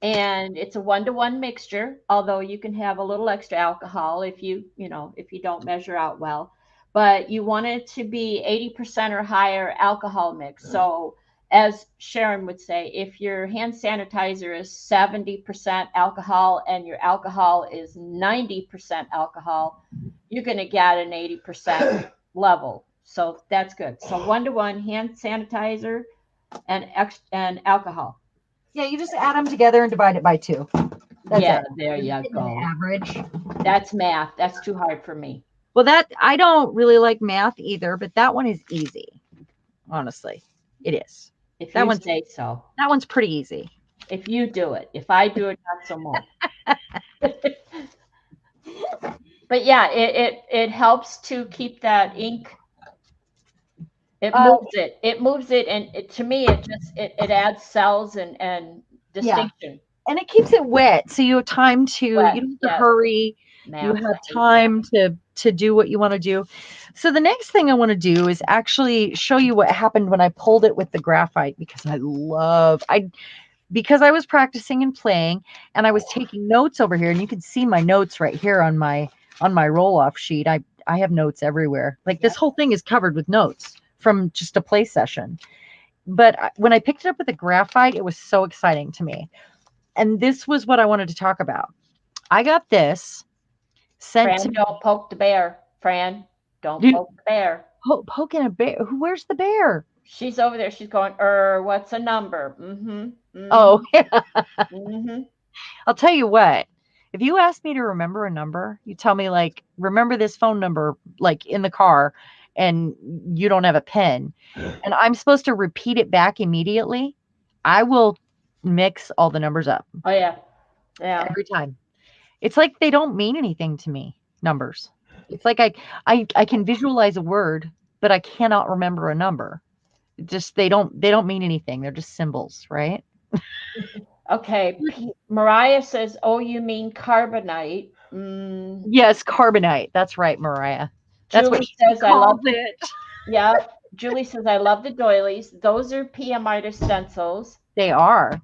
and it's a 1-to-1 mixture, although you can have a little extra alcohol if if you don't measure out well. But you want it to be 80% or higher alcohol mix. So as Sharon would say, if your hand sanitizer is 70% alcohol and your alcohol is 90% alcohol, you're going to get an 80% level. So that's good. So 1-to-1 hand sanitizer and alcohol. Yeah, you just add them together and divide it by 2. That's Yeah, it. there you An go. average. That's math. That's too hard for me. Well, that I don't really like math either, but that one is easy. Honestly, it is. If That you one's say so. that one's pretty easy. If you do it. If I do it, not so much. But yeah, it helps to keep that ink. It moves it. It moves it, and to me, it adds cells and distinction. And it keeps it wet, so you have time to Wet, you don't have to yes. hurry. You Math, have I hate time to do what you want to do. So the next thing I want to do is actually show you what happened when I pulled it with the graphite, because because I was practicing and playing, and I was taking notes over here, and you can see my notes right here on my roll-off sheet. I have notes everywhere. Like this whole thing is covered with notes from just a play session. But when I picked it up with the graphite, it was so exciting to me. And this was what I wanted to talk about. I got this sent Fran, to me. don't poke the bear. Fran, don't poke the bear. Poking a bear. Where's the bear? She's over there. She's going, what's a number? Oh, Mm-hmm. I'll tell you what. If you ask me to remember a number, you tell me, like, remember this phone number, like in the car, and you don't have a pen, and I'm supposed to repeat it back immediately, I will mix all the numbers up. Oh, yeah. Yeah. Every time. It's like they don't mean anything to me, numbers. It's like I can visualize a word, but I cannot remember a number. Just they don't mean anything. They're just symbols, right? Okay. Mariah says, oh, you mean carbonite. Yes, carbonite. That's right, Mariah. That's Julie what says, I love it. Yeah. Julie says, I love the doilies. Those are PMiter stencils. They are.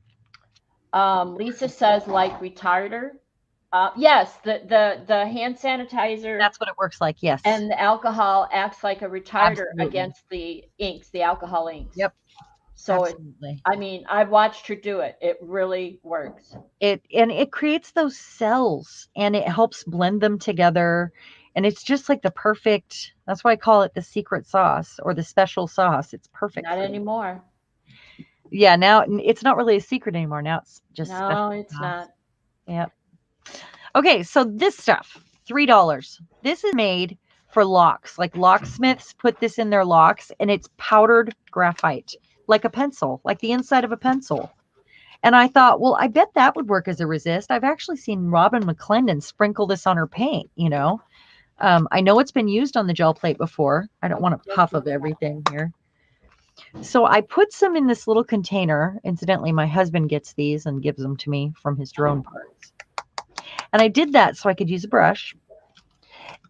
Lisa says, like retarder. Yes, the hand sanitizer. That's what it works like, yes. And the alcohol acts like a retarder Absolutely. against the inks, the alcohol inks. Yep. So absolutely. I've watched her do it. It really works. It creates those cells, and it helps blend them together. And it's just like the perfect, that's why I call it the secret sauce or the special sauce. It's perfect. Not anymore. Yeah, now it's not really a secret anymore. Now it's just no, it's not. Yep. Okay, so this stuff, $3. This is made for locks. Like locksmiths put this in their locks, and it's powdered graphite, like a pencil, like the inside of a pencil. And I thought, well, I bet that would work as a resist. I've actually seen Robin McClendon sprinkle this on her paint, I know it's been used on the gel plate before. I don't want a puff of everything here. So I put some in this little container. Incidentally, my husband gets these and gives them to me from his drone parts. And I did that so I could use a brush.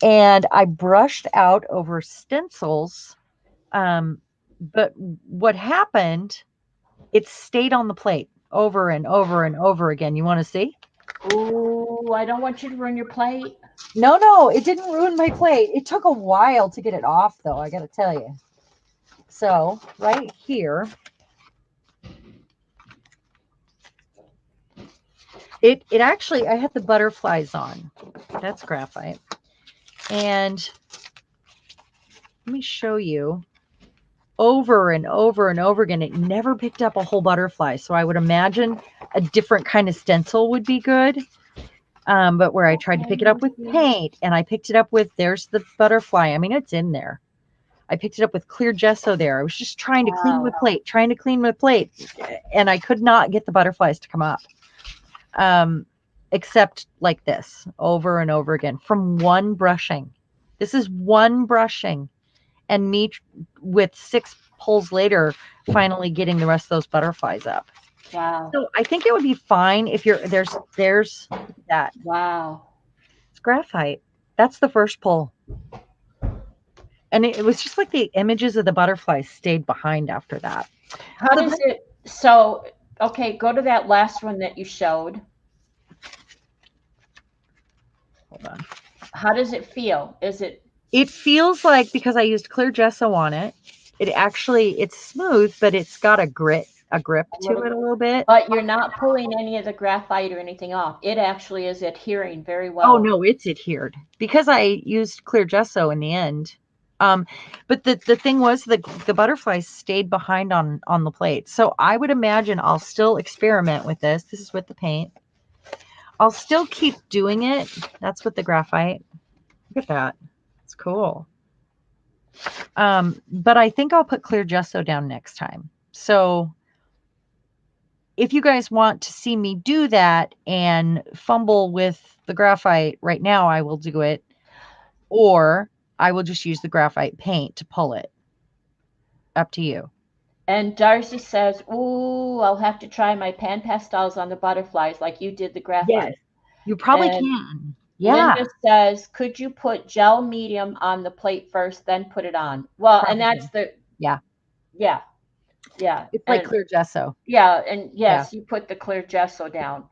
And I brushed out over stencils. But what happened, it stayed on the plate over and over and over again. You want to see? Oh, I don't want you to ruin your plate. No, it didn't ruin my plate. It took a while to get it off, though, I got to tell you. So right here, it actually, I had the butterflies on. That's graphite. And let me show you. Over and over and over again, it never picked up a whole butterfly. So I would imagine a different kind of stencil would be good. But where I tried to pick it up with paint, and I picked it up with, there's the butterfly. I mean, it's in there. I picked it up with clear gesso there. I was just trying to clean my plate, and I could not get the butterflies to come up. Except like this, over and over again, from one brushing. This is one brushing, and me with 6 pulls later, finally getting the rest of those butterflies up. Wow. So I think it would be fine if there's that. Wow. It's graphite. That's the first pull. And it was just like the images of the butterflies stayed behind after that. How does it, so, okay, go to that last one that you showed. Hold on. How does it feel? Is it? It feels like, because I used clear gesso on it, it's smooth, but it's got a grip to it a little bit. But you're not pulling any of the graphite or anything off. It actually is adhering very well. Oh no, it's adhered because I used clear gesso in the end. But the thing was the butterflies stayed behind on the plate. So I would imagine I'll still experiment with this. This is with the paint. I'll still keep doing it. That's with the graphite. Look at that. It's cool. But I think I'll put clear gesso down next time. So if you guys want to see me do that and fumble with the graphite right now, I will do it. Or I will just use the graphite paint to pull it. Up to you. And Darcy says, ooh, I'll have to try my pan pastels on the butterflies like you did the graphite. Yes, you probably can. Yeah. Linda says, could you put gel medium on the plate first, then put it on? Well, probably. And that's the, yeah. It's like clear gesso. Yeah, and yes, you put the clear gesso down.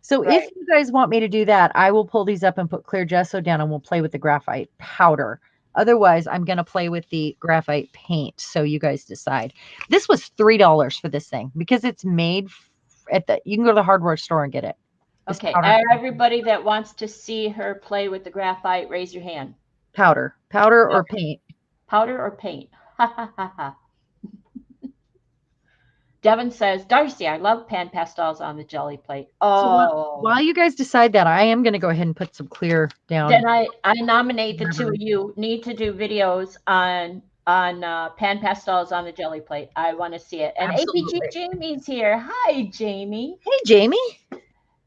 So if you guys want me to do that, I will pull these up and put clear gesso down and we'll play with the graphite powder. Otherwise, I'm going to play with the graphite paint. So you guys decide. This was $3 for this thing because it's made you can go to the hardware store and get it. Okay, everybody that wants to see her play with the graphite, raise your hand. Powder or paint? Powder or paint? Ha ha ha ha. Devin says, Darcy, I love pan pastels on the jelly plate. Oh. So while you guys decide that, I am going to go ahead and put some clear down. Then I nominate the two of you need to do videos on pan pastels on the jelly plate. I want to see it. And Absolutely. APG Jamie's here. Hi, Jamie. Hey, Jamie.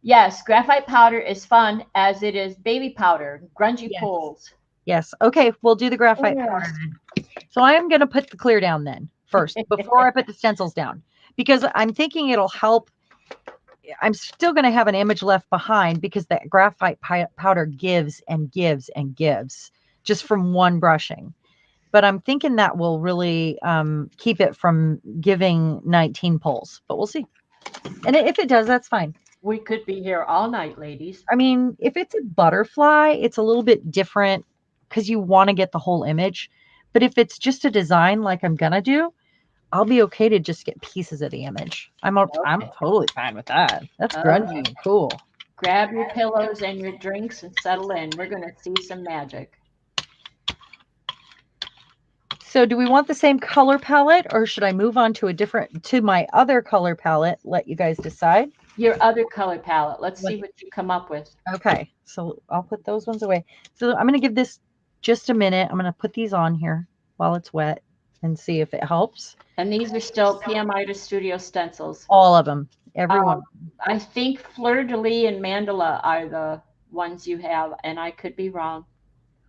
Yes, graphite powder is fun as it is baby powder, grungy pulls. Yes. Okay, we'll do the graphite powder then. So I am going to put the clear down then first before I put the stencils down. Because I'm thinking it'll help. I'm still going to have an image left behind because that graphite powder gives and gives and gives just from one brushing. But I'm thinking that will really keep it from giving 19 pulls. But we'll see. And if it does, that's fine. We could be here all night, ladies. I mean, if it's a butterfly, it's a little bit different because you want to get the whole image. But if it's just a design like I'm going to do, I'll be okay to just get pieces of the image. I'm totally fine with that. That's grungy and cool. Grab your pillows and your drinks and settle in. We're going to see some magic. So do we want the same color palette or should I move on to my other color palette? Let you guys decide. Your other color palette. Let's see what you come up with. Okay. So I'll put those ones away. So I'm going to give this just a minute. I'm going to put these on here while it's wet and see if it helps. And these are still PMI to Studio stencils. All of them. Everyone. I think Fleur de Lis and Mandala are the ones you have, and I could be wrong.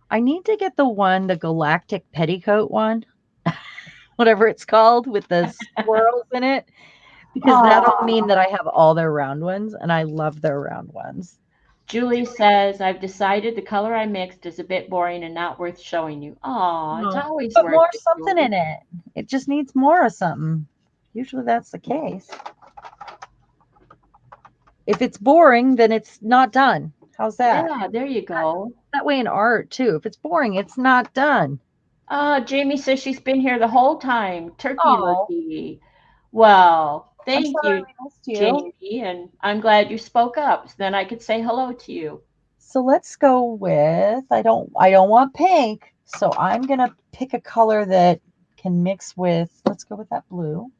I need to get the Galactic Petticoat one, whatever it's called, with the swirls in it, because that'll mean that I have all their round ones, and I love their round ones. Julie says, I've decided the color I mixed is a bit boring and not worth showing you. Oh, it's always worth more something in it. It just needs more of something. Usually that's the case. If it's boring, then it's not done. How's that? Yeah, there you go. That way in art, too. If it's boring, it's not done. Jamie says she's been here the whole time. Turkey looky. Well, thank you, Jamie, and I'm glad you spoke up. So then I could say hello to you. So let's go with, I don't want pink, so I'm going to pick a color that can mix with, let's go with that blue.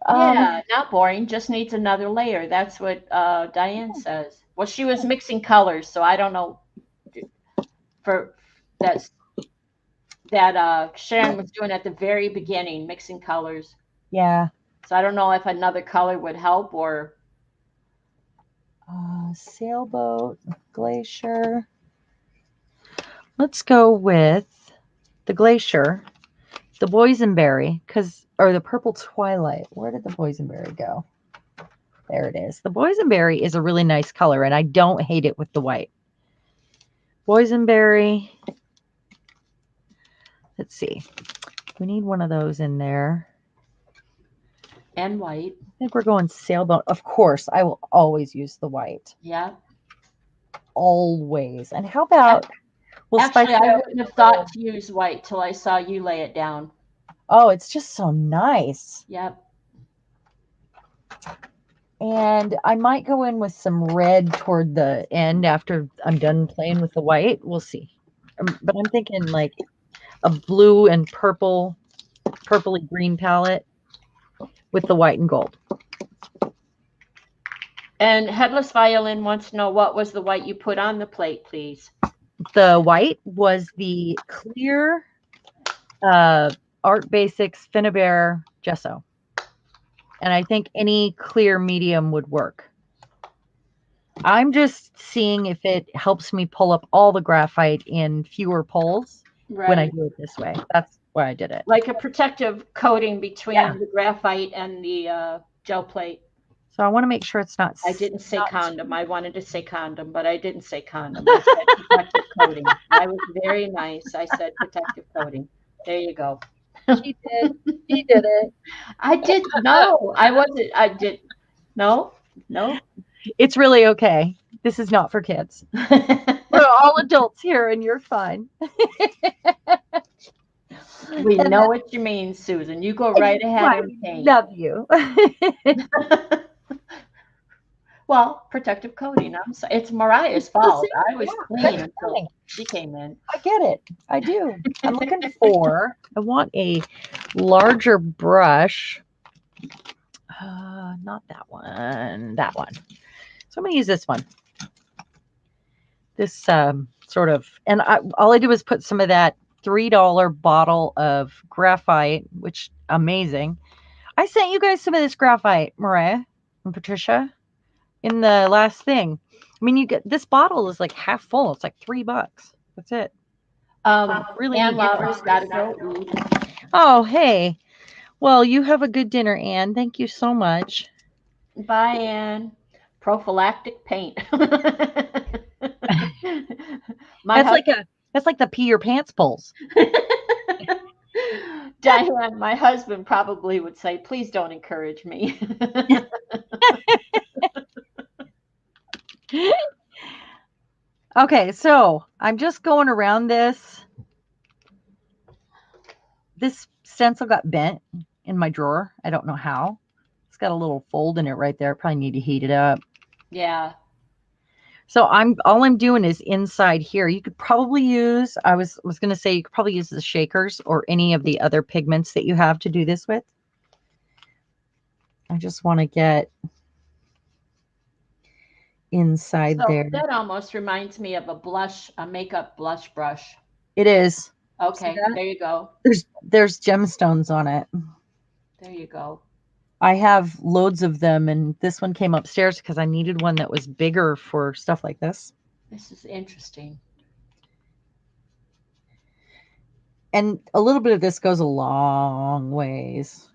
Yeah, not boring, just needs another layer. That's what Diane says. Well, she was mixing colors, so I don't know for that Sharon was doing at the very beginning, mixing colors. Yeah. So I don't know if another color would help or. Sailboat, glacier. Let's go with the glacier. the boysenberry, or the purple twilight. Where did the boysenberry go? There it is. The boysenberry is a really nice color, and I don't hate it with the white. Boysenberry. Let's see. We need one of those in there. And white. I think we're going sailboat. Of course, I will always use the white. Yeah. Always. And how about Actually, I wouldn't have thought to use white till I saw you lay it down. Oh, it's just so nice. Yep. And I might go in with some red toward the end after I'm done playing with the white. We'll see. But I'm thinking like a blue and purpley green palette with the white and gold. And Headless Violin wants to know, what was the white you put on the plate, please? The white was the clear Art Basics Finnabair gesso. And I think any clear medium would work. I'm just seeing if it helps me pull up all the graphite in fewer pulls when I do it this way. That's why I did it. Like a protective coating between the graphite and the gel plate. So I want to make sure it's not. I didn't say condom. I wanted to say condom, but I didn't say condom. I said protective coating. I was very nice. I said protective coating. There you go. She did. She did it. I did. No, I wasn't. I did. No. It's really okay. This is not for kids. We're all adults here, and you're fine. We know what you mean, Susan. You go right ahead and paint. Love you. Well, protective coating. I'm sorry. It's Mariah's fault. I was clean until she came in. I get it. I do. I'm looking for. I want a larger brush. Not that one. That one. So I'm going to use this one. This sort of, and all I did was put some of that $3 bottle of graphite, which amazing. I sent you guys some of this graphite, Mariah and Patricia, in the last thing. I mean, you get this bottle is like half full. It's like $3. That's it. Really, Ann Lauder's got to go. Oh, hey. Well, you have a good dinner, Ann. Thank you so much. Bye, Ann. Prophylactic paint. That's like the pee your pants pulls. Diane, my husband probably would say, please don't encourage me. Okay, so I'm just going around this. This stencil got bent in my drawer. I don't know how. It's got a little fold in it right there. Probably need to heat it up. Yeah. So all I'm doing is inside here. You could probably use, I was going to say, you could probably use the shakers or any of the other pigments that you have to do this with. I just want to get inside there. That almost reminds me of a makeup blush brush. It is. Okay, there you go. There's gemstones on it. There you go. I have loads of them, and this one came upstairs because I needed one that was bigger for stuff like this. This is interesting. And a little bit of this goes a long ways.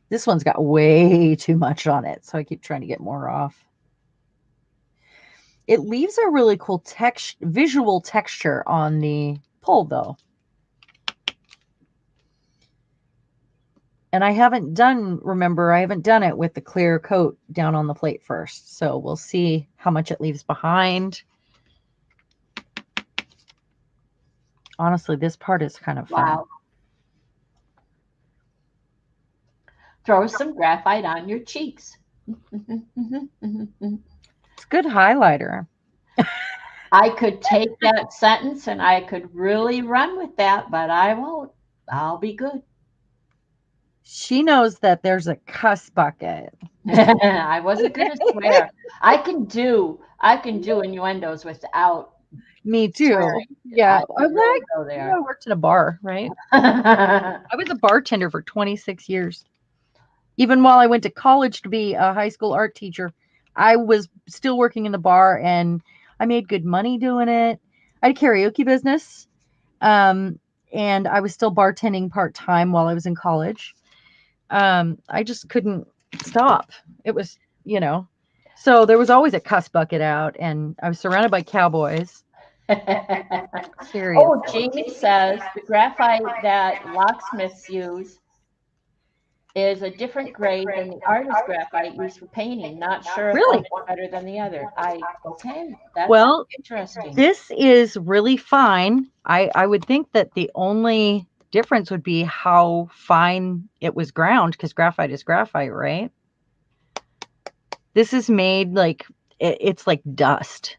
This one's got way too much on it, so I keep trying to get more off. It leaves a really cool visual texture on the pull, though. And I haven't done it with the clear coat down on the plate first. So we'll see how much it leaves behind. Honestly, this part is kind of fun. Wow. Throw some graphite on your cheeks. It's good highlighter. I could take that sentence and I could really run with that, but I won't. I'll be good. She knows that there's a cuss bucket. I wasn't going to swear. I can do innuendos without. Me too. Swearing. Yeah. I worked in a bar, right? I was a bartender for 26 years. Even while I went to college to be a high school art teacher, I was still working in the bar, and I made good money doing it. I had a karaoke business. and I was still bartending part-time while I was in college. I just couldn't stop. It was, so there was always a cuss bucket out, and I was surrounded by cowboys. Seriously. Oh, Jamie says the graphite that locksmiths use is a different grade than the artist graphite used for painting. Not sure if Really? one is better than the other. Okay, that's Well, interesting. this is really fine. I would think that the only difference would be how fine it was ground, because graphite is graphite, right? This is made like it's like dust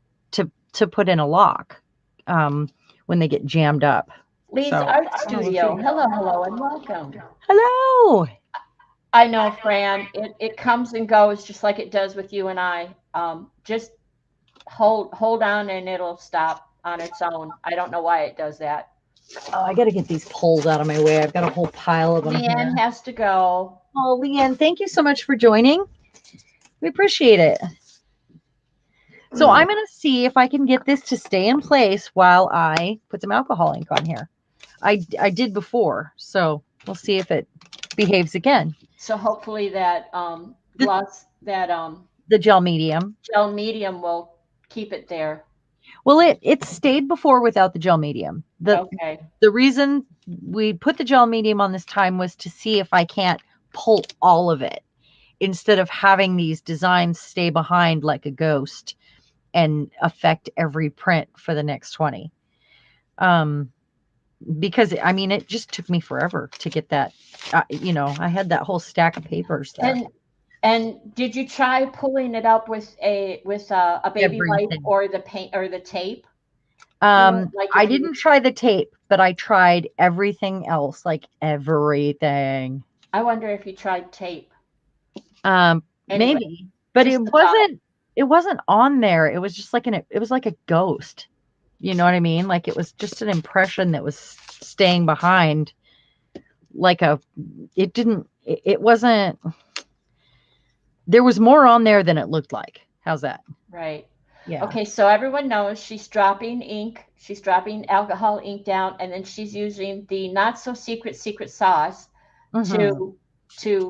to put in a lock when they get jammed up. Lee's So, Art Studio. Hello, and welcome. hello. I know, Fran. It comes and goes just like it does with you and I. Just hold on and it'll stop on its own. I don't know why it does that. Oh, I got to get these poles out of my way. I've got a whole pile of them Leanne here. has to go. Oh, Leanne, thank you so much for joining. We appreciate it. So I'm going to see if I can get this to stay in place while I put some alcohol ink on here. I did before, so we'll see if it behaves again. So hopefully that the gel medium will keep it there. Well, it stayed before without the gel medium. The reason we put the gel medium on this time was to see if I can't pull all of it instead of having these designs stay behind like a ghost and affect every print for the next 20. Because I mean, it just took me forever to get that. I had that whole stack of papers there. And did you try pulling it up with a baby wipe or the paint or the tape? I didn't try the tape, but I tried everything else, like everything. I wonder if you tried tape. Maybe, but it wasn't on there. It was just like it was like a ghost. You know what I mean? Like it was just an impression that was staying behind. It wasn't. There was more on there than it looked like. How's that? Right. Yeah. Okay, so everyone knows she's dropping ink. She's dropping alcohol ink down, and then she's using the not so secret sauce to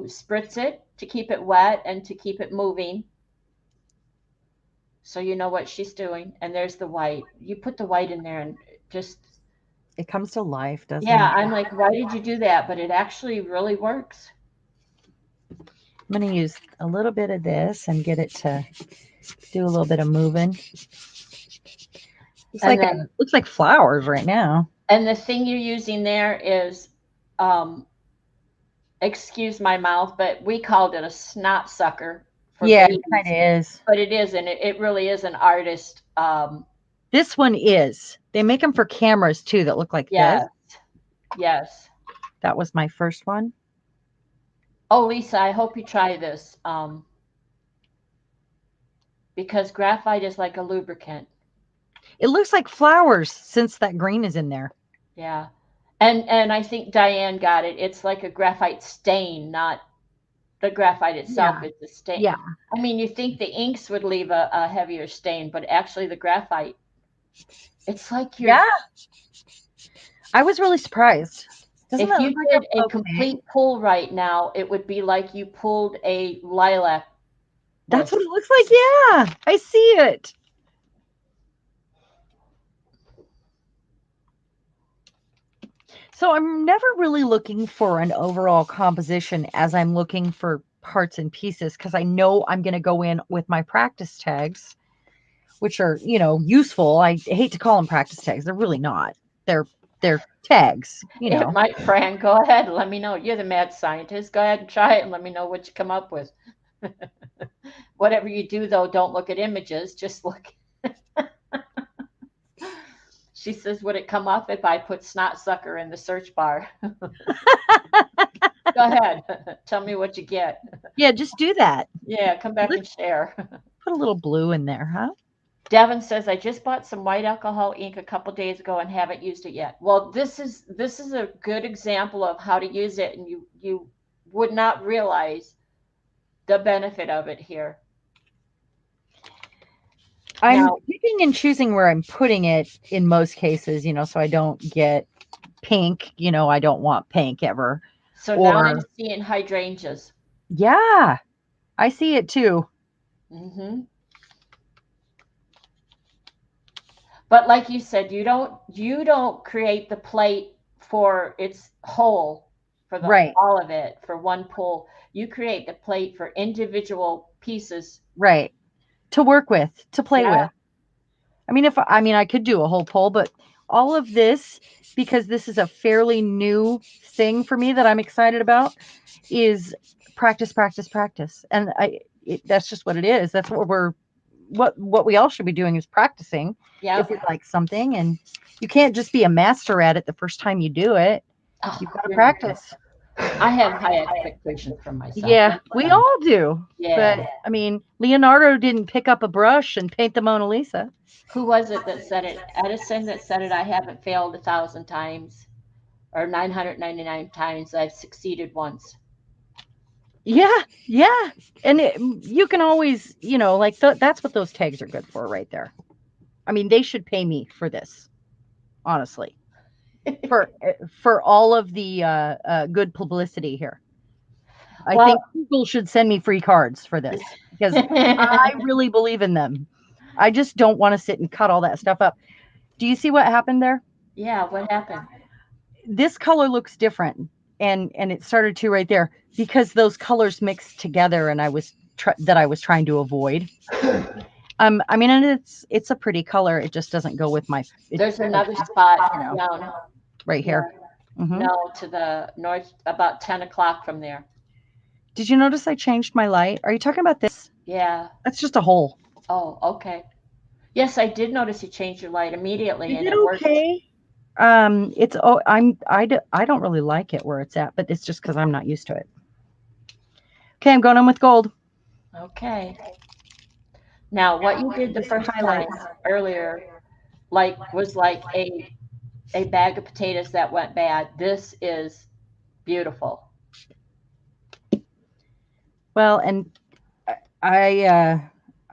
spritz it, to keep it wet and to keep it moving. So you know what she's doing. And there's the white. You put the white in there and just it comes to life, doesn't it? Yeah, I'm like, why did you do that? But it actually really works. I'm going to use a little bit of this and get it to do a little bit of moving. Looks like flowers right now. And the thing you're using there is, excuse my mouth, but we called it a snot sucker. Yeah, it kind of is. But it isn't. It really is an artist. This one is. They make them for cameras too that look like this. Yes. That was my first one. Oh, Lisa, I hope you try this. Because graphite is like a lubricant. It looks like flowers since that green is in there. Yeah. And I think Diane got it. It's like a graphite stain, not the graphite itself is the stain. Yeah. I mean, you think the inks would leave a heavier stain, but actually the graphite, it's like you're... Yeah. I was really surprised. If you did a complete pull right now, it would be like you pulled a lilac. That's what it looks like. Yeah, I see it. So I'm never really looking for an overall composition as I'm looking for parts and pieces, because I know I'm going to go in with my practice tags, which are, useful. I hate to call them practice tags. They're really not. They're tags, Mike, Fran, go ahead. Let me know. You're the mad scientist. Go ahead and try it and let me know what you come up with. Whatever you do, though, don't look at images. Just look. She says, would it come up if I put snot sucker in the search bar? Go ahead. Tell me what you get. Yeah, just do that. Yeah, come back and share. Put a little blue in there, huh? Devin says, I just bought some white alcohol ink a couple days ago and haven't used it yet. Well, this is a good example of how to use it, and you would not realize the benefit of it here. I'm picking and choosing where I'm putting it in most cases, so I don't get pink, you know, I don't want pink ever. So now I'm Or, seeing hydrangeas. yeah, I see it too. Hmm. But like you said, you don't create the plate for its whole, for the Right, all of it, for one pull. You create the plate for individual pieces. right. To work with, to play Yeah. with. I mean, I could do a whole poll, but all of this, because this is a fairly new thing for me that I'm excited about, is practice, practice, practice. And that's just what it is. That's what we all should be doing is practicing if Yep. we like something. And you can't just be a master at it the first time you do it. Oh, You've got to practice. I have high expectations for myself. Yeah, we all do. Yeah. But I mean, Leonardo didn't pick up a brush and paint the Mona Lisa. Who was it that said it? Edison that said it. I haven't failed 1,000 times or 999 times. I've succeeded once. Yeah, yeah. And you can always, you know, like that's what those tags are good for right there. I mean, they should pay me for this, honestly, for all of the good publicity here. I Well, think Google should send me free cards for this because I really believe in them. I just don't want to sit and cut all that stuff up. Do you see what happened there? yeah, what happened? This color looks different, and it started to right there because those colors mixed together, and I was trying to avoid. I mean, and it's a pretty color. It just doesn't go with my. There's another spot You know, down, right yeah, here. Hmm. no, to the north, about 10 o'clock from there. Did you notice I changed my light? Are you talking about this? Yeah. That's just a hole. Oh, okay. Yes, I did notice you changed your light immediately Is and it it worked. okay? I don't really like it where it's at, but it's just because I'm not used to it. Okay, I'm going in with gold. Okay. Now, what you did the Just some first time highlights. earlier, was like a bag of potatoes that went bad. This is beautiful. Well, and I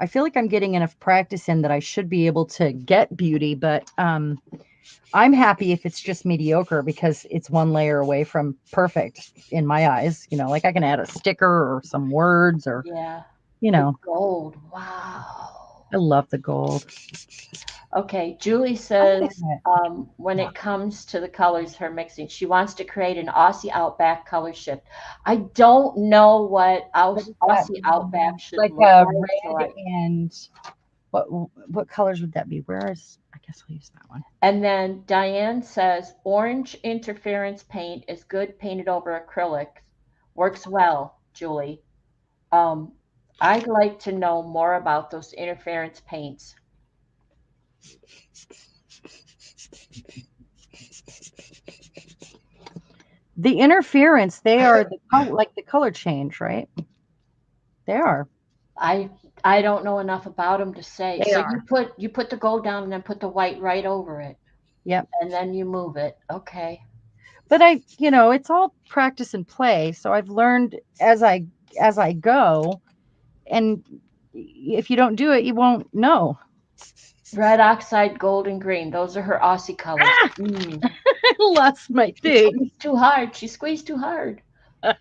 feel like I'm getting enough practice in that I should be able to get beauty, but I'm happy if it's just mediocre because it's one layer away from perfect in my eyes. You know, like I can add a sticker or some words or, Yeah. you The know, gold. Wow. I love the gold. Okay, Julie says when it comes to the colors, her mixing, she wants to create an Aussie Outback color shift. I don't know what Aussie Outback should Like look like. So red and what colors would that be? Where is, I guess I'll use that one. and then Diane says orange interference paint is good painted over acrylic. Works well, Julie. Um, I'd like to know more about those interference paints. The interference, they are like the color change, right? They are. I don't know enough about them to say. They So are. you put the gold down and then put the white right over it, Yep. and then you move it. Okay. But it's all practice and play. So I've learned as I go, and if you don't do it, you won't know. Red oxide, gold and green. Those are her Aussie colors. Ah! Mm. I lost my She thing. squeezed too hard. She squeezed too hard. That's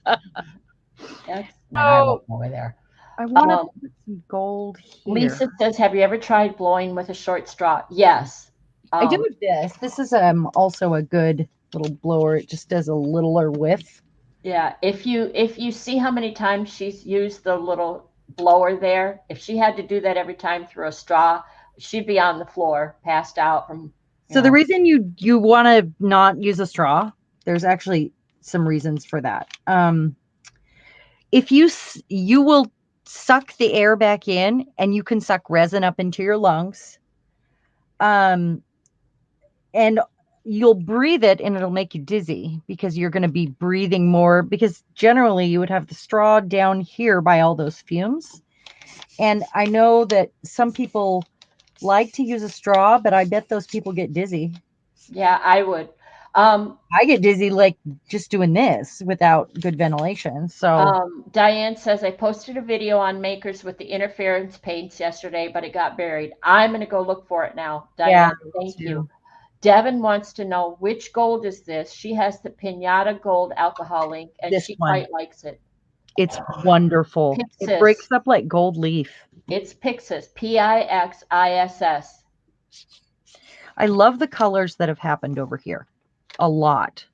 I Oh, won't go over there. I want to Um, put some gold here. Lisa says, "Have you ever tried blowing with a short straw?" Yes. I do with this. This is also a good little blower. It just does a littler width. Yeah. If you see how many times she's used the little blower there, if she had to do that every time through a straw, she'd be on the floor, passed out from. So the reason you want to not use a straw, there's actually some reasons for that. If you will suck the air back in, and you can suck resin up into your lungs, and you'll breathe it, and it'll make you dizzy because you're going to be breathing more. Because generally, you would have the straw down here by all those fumes, and I know that some people like to use a straw, but I bet those people get dizzy. Yeah, I would. I get dizzy like just doing this without good ventilation. So Diane says, I posted a video on makers with the interference paints yesterday, but it got buried. I'm going to go look for it now. Diane, yeah, thank you. Devin wants to know which gold is this. She has the Pinata Gold alcohol ink, and This she one. quite likes it. It's wonderful. Pixis. It breaks up like gold leaf. It's Pixis, Pixiss. I love the colors that have happened over here. A lot.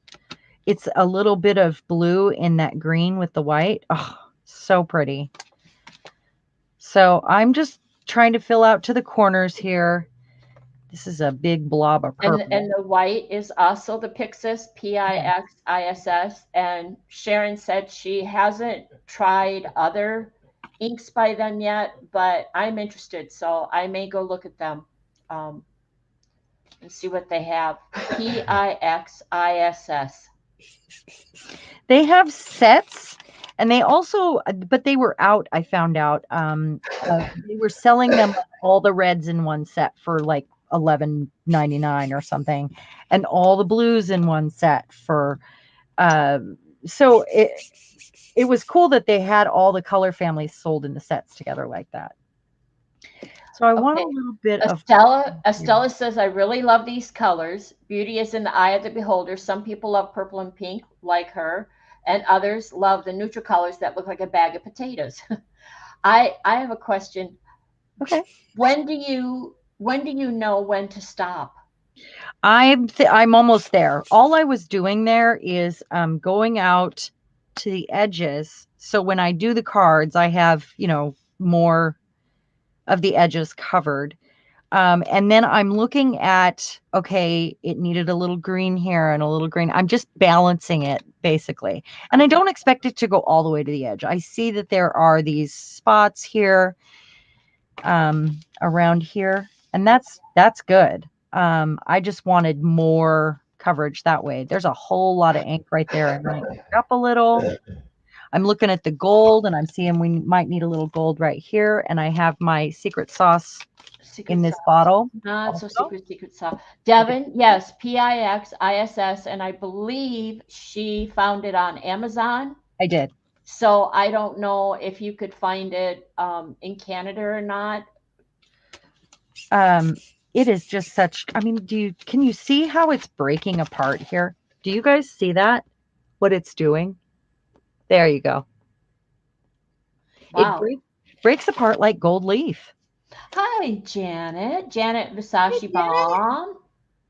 It's a little bit of blue in that green with the white. Oh, so pretty. So I'm just trying to fill out to the corners here. This is a big blob of purple. And the white is also the Pixis, Pixiss. And Sharon said she hasn't tried other inks by them yet, but I'm interested. So I may go look at them and see what they have. Pixiss. They have sets, and they also, but they were out, I found out. They were selling them all the reds in one set for like $11.99 or something, and all the blues in one set for so it was cool that they had all the color families sold in the sets together like that. So I want a little bit of Estella says, I really love these colors. Beauty is in the eye of the beholder. Some people love purple and pink like her, and others love the neutral colors that look like a bag of potatoes. I have a question. Okay. When do you know when to stop? I'm almost there. All I was doing there is going out to the edges. So when I do the cards, I have, more of the edges covered. And then I'm looking at, okay, it needed a little green here and a little green. I'm just balancing it basically. And I don't expect it to go all the way to the edge. I see that there are these spots here around here, and that's good. I just wanted more coverage that way. There's a whole lot of ink right there. I might up a little. I'm looking at the gold, and I'm seeing we might need a little gold right here. And I have my secret sauce in this bottle. Not so secret sauce. Devin, yes, Pixiss, and I believe she found it on Amazon. I did. So I don't know if you could find it in Canada or not. It is just such, I mean, can you see how it's breaking apart here? Do you guys see that? What it's doing? There you go. Wow. It breaks apart like gold leaf. Hi, Janet. Janet Visashi Bomb.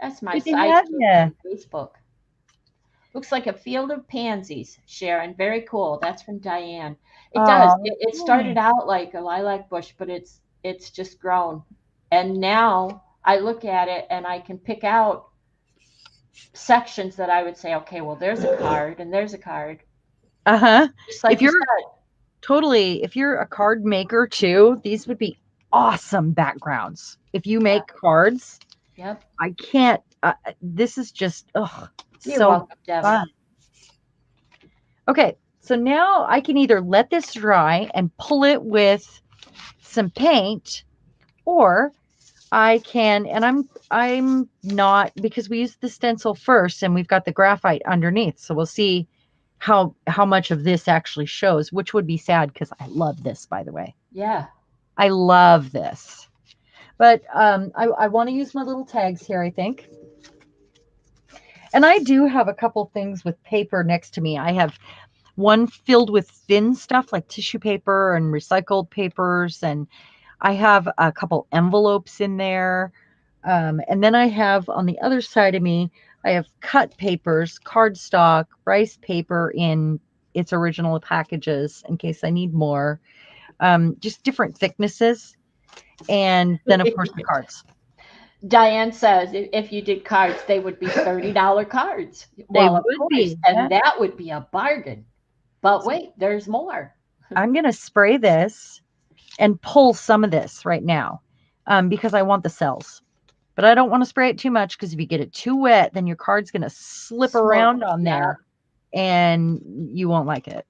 That's my site on Facebook. Looks like a field of pansies, Sharon. Very cool. That's from Diane. It does. It started out like a lilac bush, but it's just grown. And now I look at it and I can pick out sections that I would say, okay, well, there's a card and there's a card. Just like if you're a card maker too, these would be awesome backgrounds. If you make cards, yep. I can't, this is just, You're welcome, fun. Okay, so now I can either let this dry and pull it with some paint, or I can, and I'm not, because we used the stencil first and we've got the graphite underneath. So we'll see how much of this actually shows, which would be sad because I love this, by the way. Yeah. I love this. But I want to use my little tags here, I think. And I do have a couple things with paper next to me. I have one filled with thin stuff like tissue paper and recycled papers, and I have a couple envelopes in there. And then I have on the other side of me, I have cut papers, cardstock, rice paper in its original packages in case I need more. Just different thicknesses. And then, of course, the cards. Diane says if you did cards, they would be $30 cards. Well, of course, and that would be a bargain. But wait, there's more. I'm going to spray this and pull some of this right now because I want the cells. But I don't want to spray it too much because if you get it too wet, then your card's going to slip around on there and you won't like it.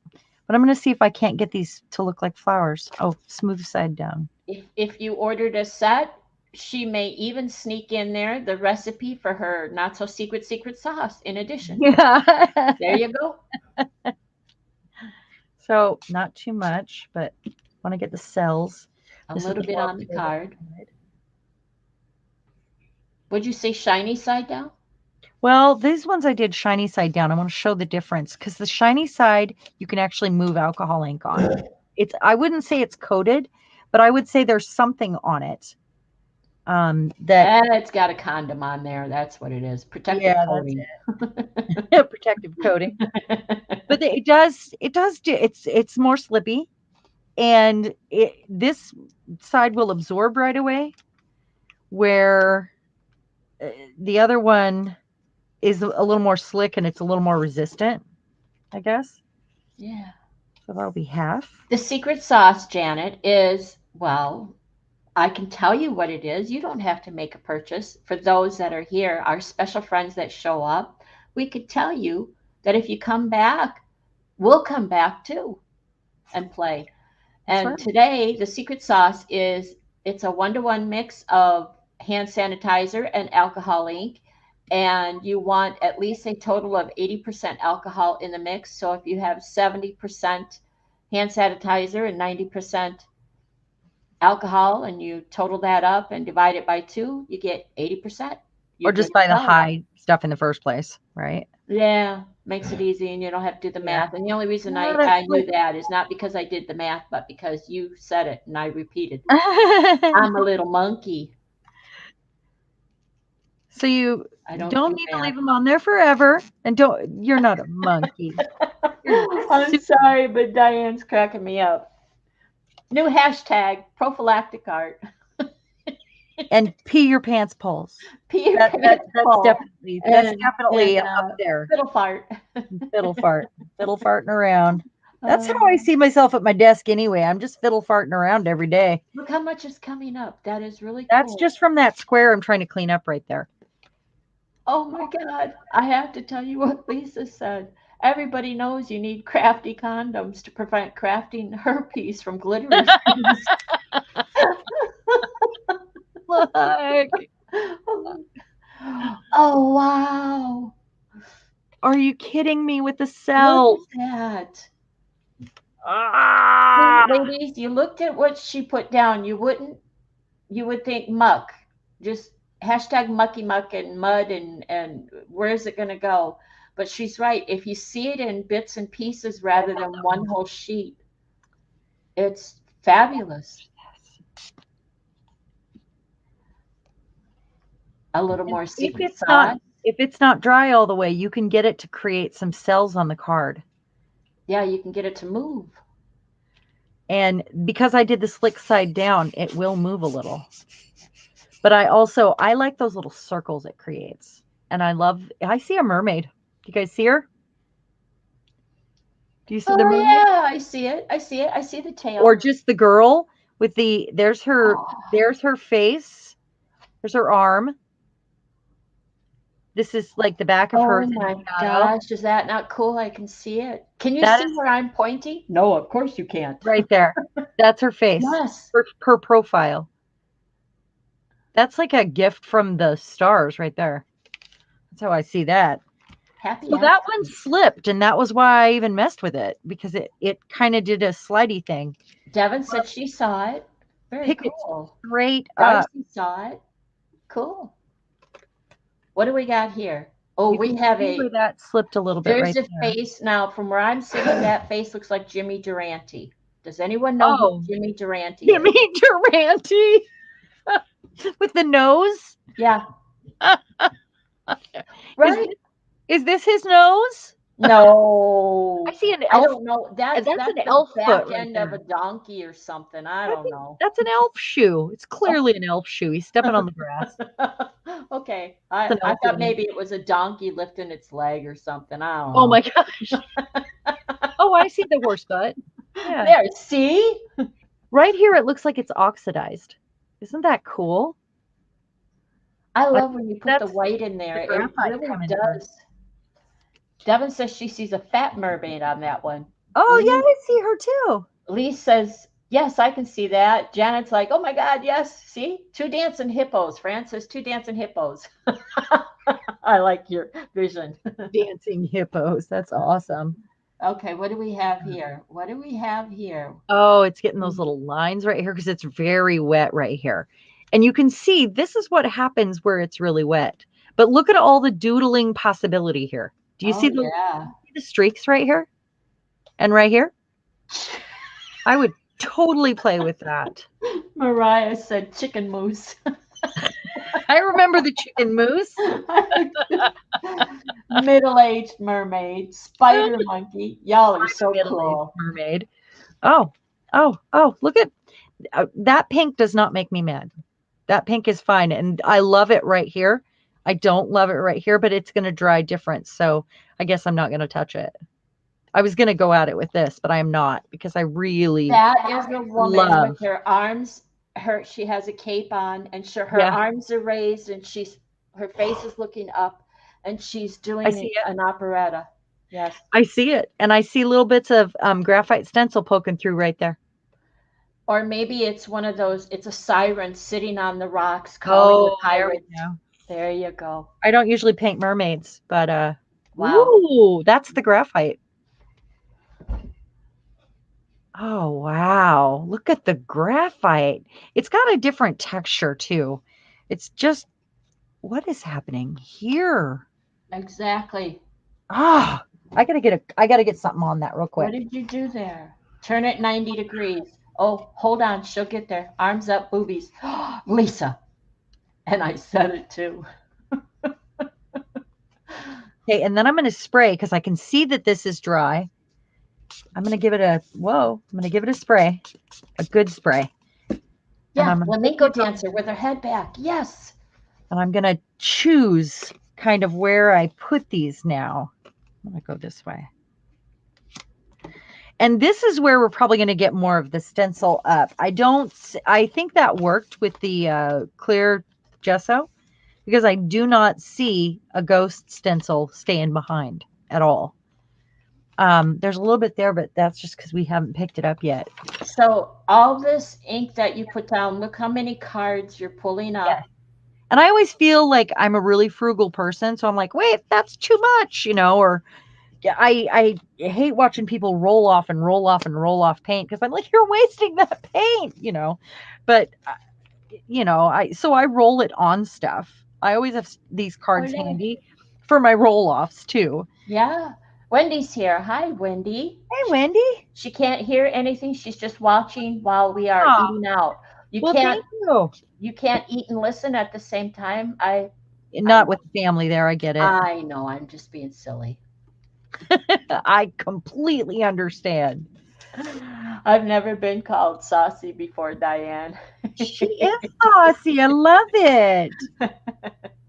But I'm going to see if I can't get these to look like flowers. Oh, smooth side down. If you ordered a set, she may even sneak in there the recipe for her not so secret sauce in addition. Yeah. There you go. So not too much, but want to get the cells. A little bit on the card. Would you say shiny side down? Well, these ones I did shiny side down. I want to show the difference because the shiny side you can actually move alcohol ink on. I wouldn't say it's coated, but I would say there's something on it. That It's got a condom on there. That's what it is. Protective yeah, coating. that's protective coating. But it's more slippy, and this side will absorb right away, where the other one is a little more slick and it's a little more resistant, I guess. Yeah. So that'll be half. The secret sauce, Janet, is, well, I can tell you what it is. You don't have to make a purchase. For those that are here, our special friends that show up, we could tell you that if you come back, we'll come back too and play. That's And right. today, the secret sauce is it's a 1-to-1 mix of hand sanitizer and alcohol ink. And you want at least a total of 80% alcohol in the mix. So if you have 70% hand sanitizer and 90% alcohol and you total that up and divide it by 2, you get 80%. Or just buy the high stuff in the first place, right? Yeah, makes it easy and you don't have to do the math. And the only reason I knew that is not because I did the math, but because you said it and I repeated. I'm a little monkey. So you I don't need to leave them on there forever. And you're not a monkey. I'm sorry, but Diane's cracking me up. New hashtag, prophylactic art. And pee your pants poles. Pee your pants pole. That's definitely up there. Fiddle fart. Fiddle fart. Fiddle farting around. That's how I see myself at my desk anyway. I'm just fiddle farting around every day. Look how much is coming up. That is really cool. That's just from that square I'm trying to clean up right there. Oh my God. I have to tell you what Lisa said. Everybody knows you need crafty condoms to prevent crafting herpes from glittery things. Look. Oh, wow. Are you kidding me with the cells? Look at that. Ah! Ladies, you looked at what she put down. You would think muck. Just hashtag mucky muck and mud and where's it going to go? But she's right. If you see it in bits and pieces rather than one whole sheet, it's fabulous. A little more secret sauce. If it's not dry all the way, you can get it to create some cells on the card. Yeah, you can get it to move. And because I did the slick side down, it will move a little. But I like those little circles it creates. And I see a mermaid. Do you guys see her? Do you see the mermaid? Yeah, I see it. I see it. I see the tail. Or just the girl with there's her face. There's her arm. This is like the back of her. Oh my gosh, is that not cool? I can see it. Can you see where I'm pointing? No, of course you can't. Right there. That's her face. Yes. Her profile. That's like a gift from the stars right there. That's how I see that. So that one slipped, and that was why I even messed with it, because it kind of did a slidey thing. Devin said she saw it. Very cool. Straight up. Darcy saw it. Cool. What do we got here? Oh, we have that slipped a little bit. There's a face now. From where I'm sitting, that face looks like Jimmy Durante. Does anyone know who Jimmy Durante is? Jimmy Durante with the nose. Yeah. Right. Is this his nose? No. I see an elf. I don't know. That's an elf back end of a donkey or something. I don't know. That's an elf shoe. It's clearly an elf shoe. He's stepping on the grass. Okay. I thought maybe it was a donkey lifting its leg or something. I don't know. Oh my gosh. Oh, I see the horse butt. Yeah. There, see? Right here it looks like it's oxidized. Isn't that cool? I love when you put the white in there. It really does. Devin says she sees a fat mermaid on that one. Oh, yeah, I see her too. Lee says, yes, I can see that. Janet's like, oh my God, yes. See? 2 dancing hippos. Fran says 2 dancing hippos. I like your vision. Dancing hippos. That's awesome. Okay, what do we have here? What do we have here? Oh, it's getting those little lines right here because it's very wet right here. And you can see this is what happens where it's really wet. But look at all the doodling possibility here. Do you see yeah. the streaks right here and right here? I would totally play with that. Mariah said chicken mousse. I remember the chicken mousse. Middle-aged mermaid, spider monkey. Y'all are so Middle-aged cool. mermaid. Oh, look at that pink does not make me mad. That pink is fine. And I love it right here. I don't love it right here, but it's going to dry different. So I guess I'm not going to touch it. I was going to go at it with this, but I am not because I really That is a woman love. with her arms. She has a cape on, and her Yeah. arms are raised, and her face is looking up, and she's doing an operetta. Yes, I see it, and I see little bits of graphite stencil poking through right there. Or maybe it's one of those. It's a siren sitting on the rocks calling the pirates. There you go. I don't usually paint mermaids, but wow, ooh, that's the graphite. Oh, wow. Look at the graphite. It's got a different texture too. It's just, what is happening here? Exactly. Ah, I gotta get something on that real quick. What did you do there? Turn it 90 degrees. Oh, hold on. She'll get there. Arms up, boobies. Lisa. And I said it too. Okay, and then I'm going to spray because I can see that this is dry. I'm going to give it a spray, a good spray. Yeah, flamenco dancer with her head back. Yes. And I'm going to choose kind of where I put these now. I'm going to go this way. And this is where we're probably going to get more of the stencil up. I think that worked with the clear gesso because I do not see a ghost stencil staying behind at all. There's a little bit there, but that's just because we haven't picked it up yet. So all this ink that you put down, look how many cards you're pulling up. Yes. And I always feel like I'm a really frugal person. So I'm like, wait, that's too much, or I hate watching people roll off paint because I'm like, you're wasting that paint, but so I roll it on stuff. I always have these cards handy for my roll offs too. Yeah. Wendy's here. Hi, Wendy. Hey, Wendy. She can't hear anything. She's just watching while we are eating out. Thank you. You can't eat and listen at the same time. Not with the family there. I get it. I know. I'm just being silly. I completely understand. I've never been called saucy before, Diane. She is saucy. I love it.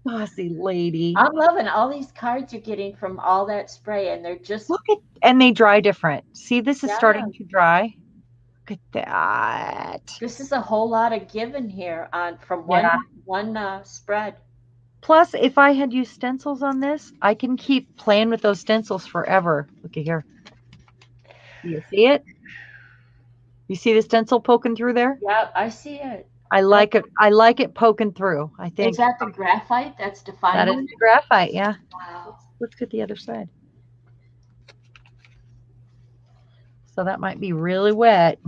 Saucy lady. I'm loving all these cards you're getting from all that spray, and they're just and they dry different. See, this is starting to dry. Look at that. This is a whole lot of giving here from one spread. Plus, if I had used stencils on this, I can keep playing with those stencils forever. Look at here. You see it? You see the stencil poking through there? Yeah, I see it. I like it. I like it poking through. I think. Is that the graphite that's defining? That is the graphite, yeah. Wow. Let's get the other side. So that might be really wet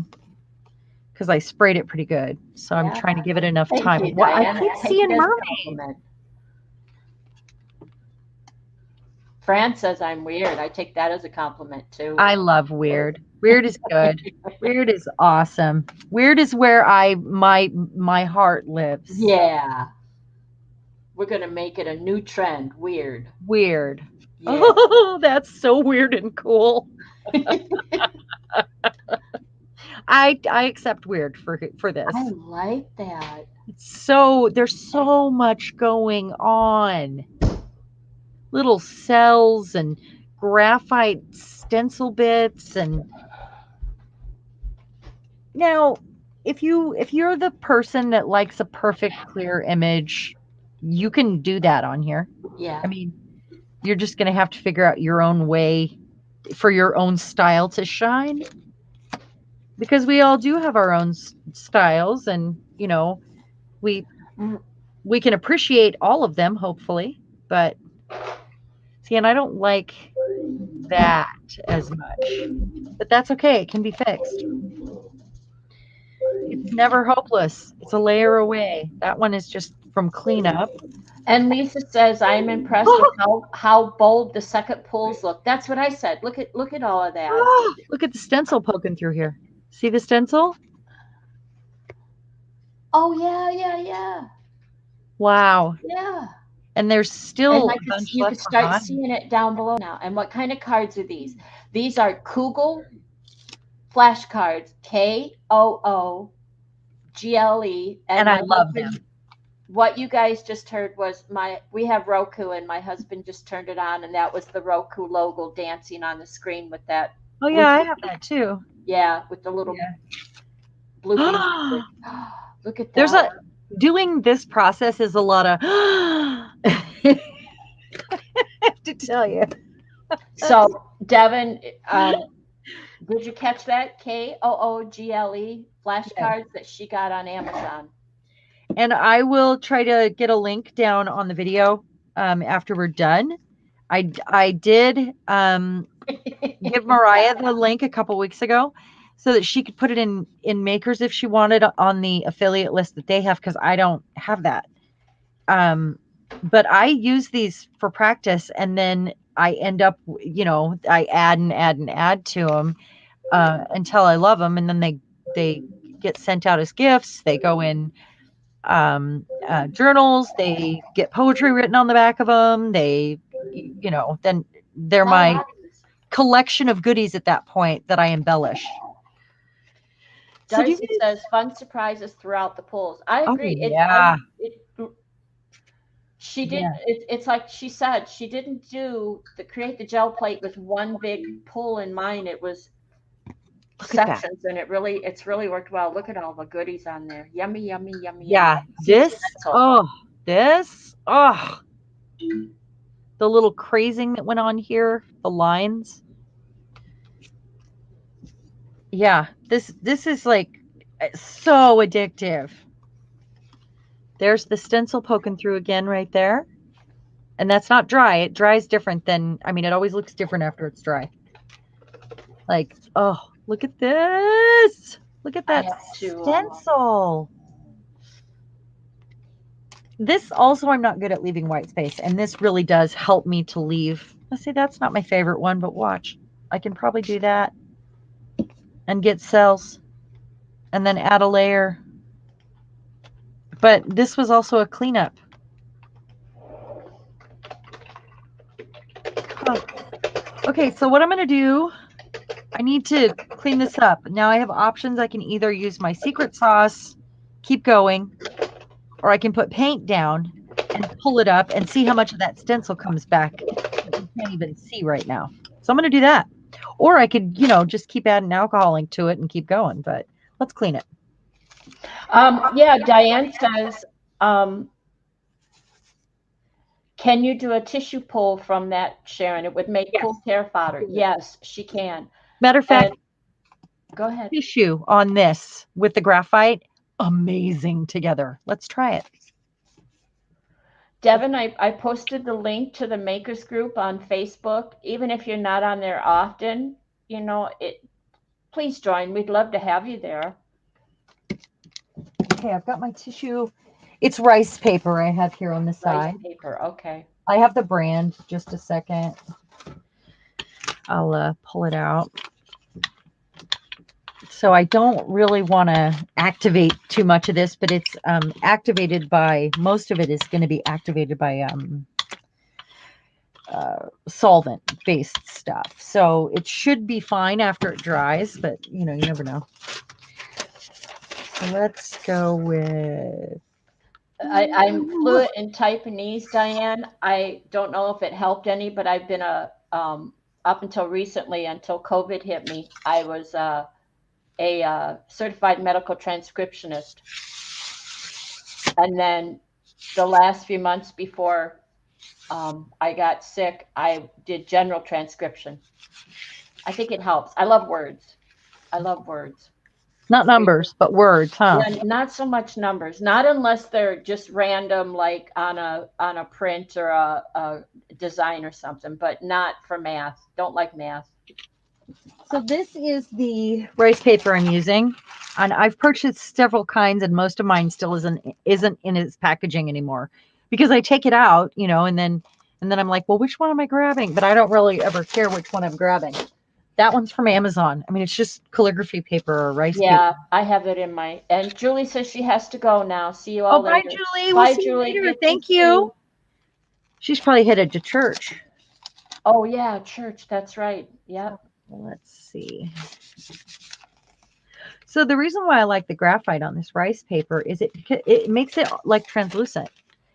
because I sprayed it pretty good. So I'm trying to give it enough time. I keep seeing mermaid. Fran says I'm weird. I take that as a compliment too. I love weird. Weird is good. Weird is awesome. Weird is where my heart lives. Yeah. We're going to make it a new trend. Weird. Weird. Yeah. Oh, that's so weird and cool. I accept weird for this. I like that. There's so much going on. Little cells and graphite stencil bits, and now if you're the person that likes a perfect clear image, you can do that on here. Yeah. I mean, you're just going to have to figure out your own way for your own style to shine, because we all do have our own styles, and we can appreciate all of them, hopefully, but see, and I don't like that as much, but that's okay. It can be fixed. It's never hopeless. It's a layer away. That one is just from cleanup. And Lisa says, I'm impressed with how bold the second pulls look. That's what I said. Look at all of that. Look at the stencil poking through here. See the stencil? Oh yeah. Wow. Yeah. And there's still a bunch You could left start behind. seeing it down below now. And what kind of cards are these? These are Kugel flashcards, KOOGLE. And I love them. What you guys just heard was we have Roku, and my husband just turned it on, and that was the Roku logo dancing on the screen with that. Oh yeah, I have that too. Yeah, with the little blooping. Look at that. Doing this process is a lot of I have to tell you. So Devin, did you catch that? KOOGLE flashcards that she got on Amazon. And I will try to get a link down on the video after we're done. I did give Mariah the link a couple weeks ago so that she could put it in Makers if she wanted on the affiliate list that they have, because I don't have that. But I use these for practice, and then I end up, I add and add and add to them until I love them, and then they get sent out as gifts. They go in journals. They get poetry written on the back of them. They, then they're my collection of goodies at that point that I embellish. Darcy says fun surprises throughout the pulls. I agree. Oh, yeah. She did. Yeah. It's like she said, she didn't create the gel plate with one big pull in mind. It was sections, and it's really worked well. Look at all the goodies on there. Yummy. Yeah. Yummy. The little crazing that went on here, the lines. Yeah, this is like so addictive. There's the stencil poking through again right there. And that's not dry. It dries different than, it always looks different after it's dry. Like, oh, look at this. Look at that stencil. This also, I'm not good at leaving white space. And this really does help me to leave. Let's see, that's not my favorite one, but watch. I can probably do that and get cells and then add a layer. But this was also a cleanup. Okay, so what I'm going to do, I need to clean this up. Now I have options. I can either use my secret sauce, keep going, or I can put paint down and pull it up and see how much of that stencil comes back that you can't even see right now. So I'm going to do that. Or I could, just keep adding alcohol ink to it and keep going, but let's clean it. Yeah, Diane says, can you do a tissue pull from that, Sharon? It would make cool tear fodder. Yes, she can. Matter of fact, go ahead. Tissue on this with the graphite, amazing together. Let's try it. Devin, I posted the link to the Makers group on Facebook. Even if you're not on there often, please join. We'd love to have you there. Okay, I've got my tissue. It's rice paper I have here on the side. Rice paper, okay. I have the brand. Just a second. I'll pull it out. So I don't really want to activate too much of this, but it's activated by, most of it is going to be activated by solvent-based stuff. So it should be fine after it dries, but, you never know. So let's go with... I'm fluent in Taiwanese, Diane. I don't know if it helped any, but I've been up until recently, until COVID hit me, I was a certified medical transcriptionist. And then the last few months before I got sick, I did general transcription. I think it helps. I love words. Not numbers, but words, huh? Yeah, not so much numbers. Not unless they're just random, like on a print or a design or something, but not for math. Don't like math. So this is the rice paper I'm using, and I've purchased several kinds, and most of mine still isn't in its packaging anymore because I take it out, and then I'm like, well, which one am I grabbing? But I don't really ever care which one I'm grabbing. That one's from Amazon. I mean, it's just calligraphy paper or rice paper. Yeah, I have it in my. And Julie says she has to go now. See you all Oh, bye, later. Julie. Bye, We'll see Julie. you later. Good to Thank see you. She's probably headed to church. Oh yeah, church. That's right. Yep. Let's see. So the reason why I like the graphite on this rice paper is it makes it like translucent.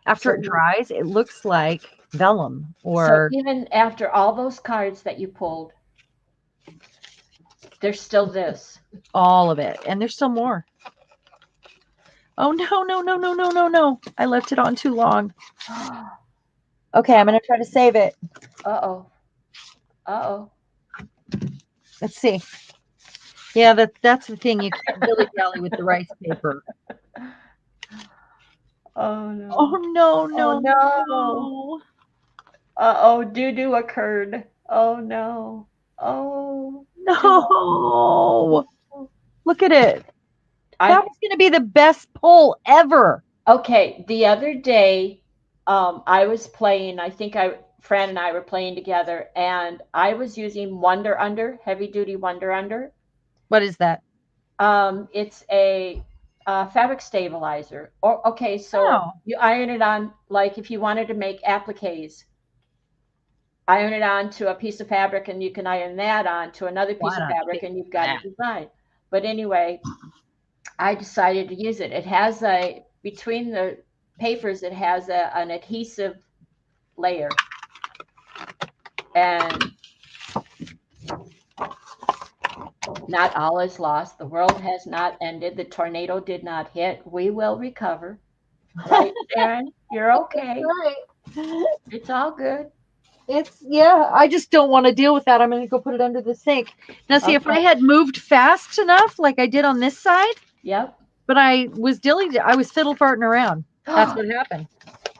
After it dries, it looks like vellum So or even after all those cards that you pulled, there's still this. all of it. And there's still more. Oh, no, no, no, no, no, no, no. I left it on too long. Okay, I'm going to try to save it. Uh-oh. Uh-oh. Let's see. Yeah, that's the thing. You can't dilly-dally with the rice paper. Oh no. Oh, no, no, Oh no. no. Uh-oh, doo-doo occurred. Oh no. Oh No. Look at it. I That was going to be the best pull ever. okay, the other day, I was playing, Fran and I were playing together, and I was using Wonder Under, heavy duty Wonder Under. What is that? It's a fabric stabilizer. Or okay, so Oh. you iron it on, like if you wanted to make appliques, iron it on to a piece of fabric, and you can iron that on to another piece of fabric, and you've got a design. But anyway, I decided to use it. It has between the papers, it has an adhesive layer. And not all is lost. The world has not ended. The tornado did not hit. We will recover. Right, Sharon? You're okay. Right. It's all good. I just don't want to deal with that. I'm going to go put it under the sink. Now, see, if I had moved fast enough, like I did on this side. Yep. But I was fiddle farting around. That's what happened.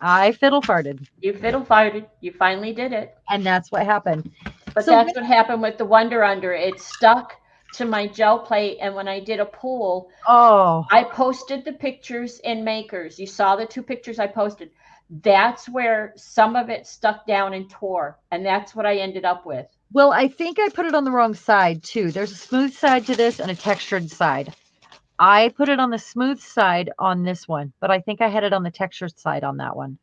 I fiddle farted. You fiddle farted. You finally did it. And that's what happened. But that's what happened with the Wonder Under. It stuck to my gel plate, and when I did a pool, I posted the pictures in Makers. You saw the 2 pictures I posted. That's where some of it stuck down and tore, and that's what I ended up with. Well, I think I put it on the wrong side too. There's a smooth side to this and a textured side. I put it on the smooth side on this one, but I think I had it on the textured side on that one.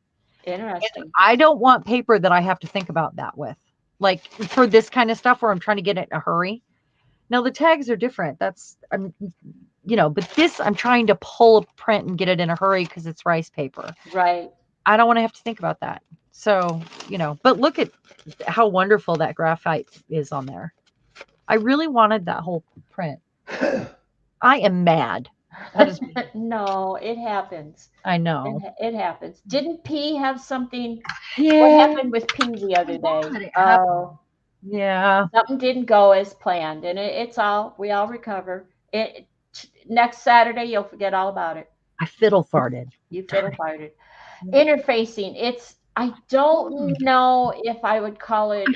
Interesting. And I don't want paper that I have to think about that with, like for this kind of stuff where I'm trying to get it in a hurry. Now the tags are different. But this I'm trying to pull a print and get it in a hurry because it's rice paper. Right. I don't want to have to think about that. So, but look at how wonderful that graphite is on there. I really wanted that whole print. I am mad. No, it happens. I know. It happens. Didn't P have something? Yeah. What happened with P the other day? Oh, yeah. Something didn't go as planned, and we all recover. Next Saturday, you'll forget all about it. I fiddle farted. You fiddle farted. Interfacing. I don't know if I would call it.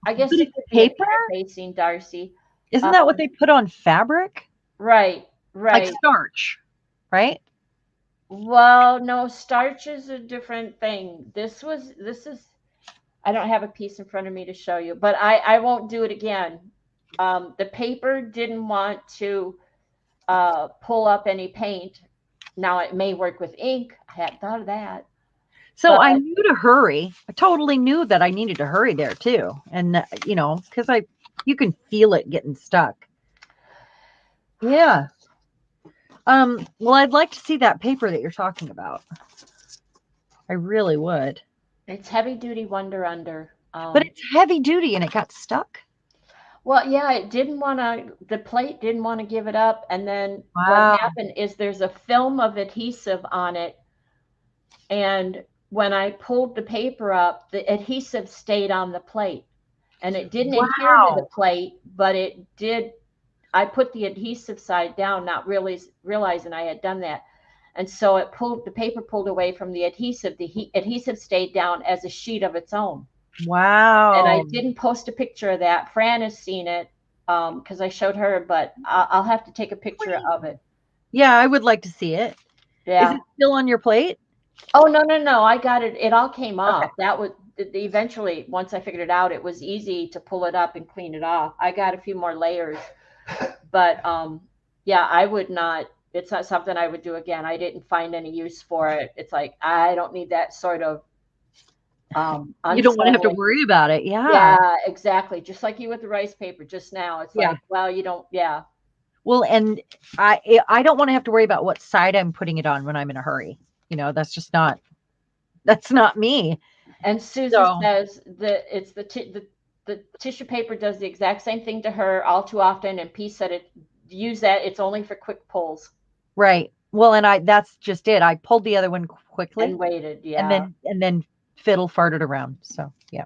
I guess it could be interfacing, Darcy. Isn't that what they put on fabric? Right. Like starch, right? Well, no, starch is a different thing. This is, I don't have a piece in front of me to show you, but I won't do it again. The paper didn't want to pull up any paint. Now it may work with ink. I hadn't thought of that. So I knew to hurry. I totally knew that I needed to hurry there too. And, because you can feel it getting stuck. Yeah. Well, I'd like to see that paper that you're talking about. I really would. It's heavy duty Wonder Under. But it's heavy duty and it got stuck. Well, yeah, the plate didn't want to give it up. And then what happened is there's a film of adhesive on it. And when I pulled the paper up, the adhesive stayed on the plate. And it didn't adhere to the plate, but it did. I put the adhesive side down, not really realizing I had done that. And so the paper pulled away from the adhesive. The adhesive stayed down as a sheet of its own. Wow. And I didn't post a picture of that. Fran has seen it. because I showed her, but I'll have to take a picture of it. Yeah, I would like to see it. Yeah. Is it still on your plate? Oh, no. I got it. It all came off. Okay. That was eventually, once I figured it out, it was easy to pull it up and clean it off. I got a few more layers, but yeah, I would not, it's not something I would do again. I didn't find any use for it. It's like, I don't need that sort of You don't want to have to unsettling. worry about it. Yeah. Yeah, exactly. Just like you with the rice paper just now. It's Yeah. like, well, you don't, yeah. Well, and I don't want to have to worry about what side I'm putting it on when I'm in a hurry. That's just not, that's not me. And Susie So, says that it's the tissue paper does the exact same thing to her all too often. And P said use that. It's only for quick pulls. right. Well, and that's just it. I pulled the other one quickly And waited. Yeah. and then fiddle farted around. So, yeah.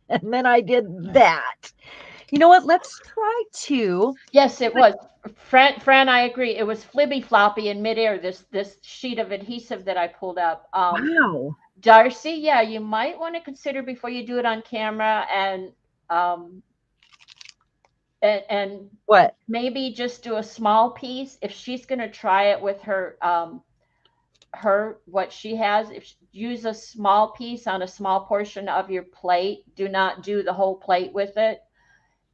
And then I did that. You know what? Let's try to. Yes, it was. Fran, I agree. It was flibby floppy in midair, this sheet of adhesive that I pulled up. Wow. Darcy, yeah, you might want to consider before you do it on camera and What? maybe just do a small piece. If she's going to try it with her what she has, use a small piece on a small portion of your plate. Do not do the whole plate with it.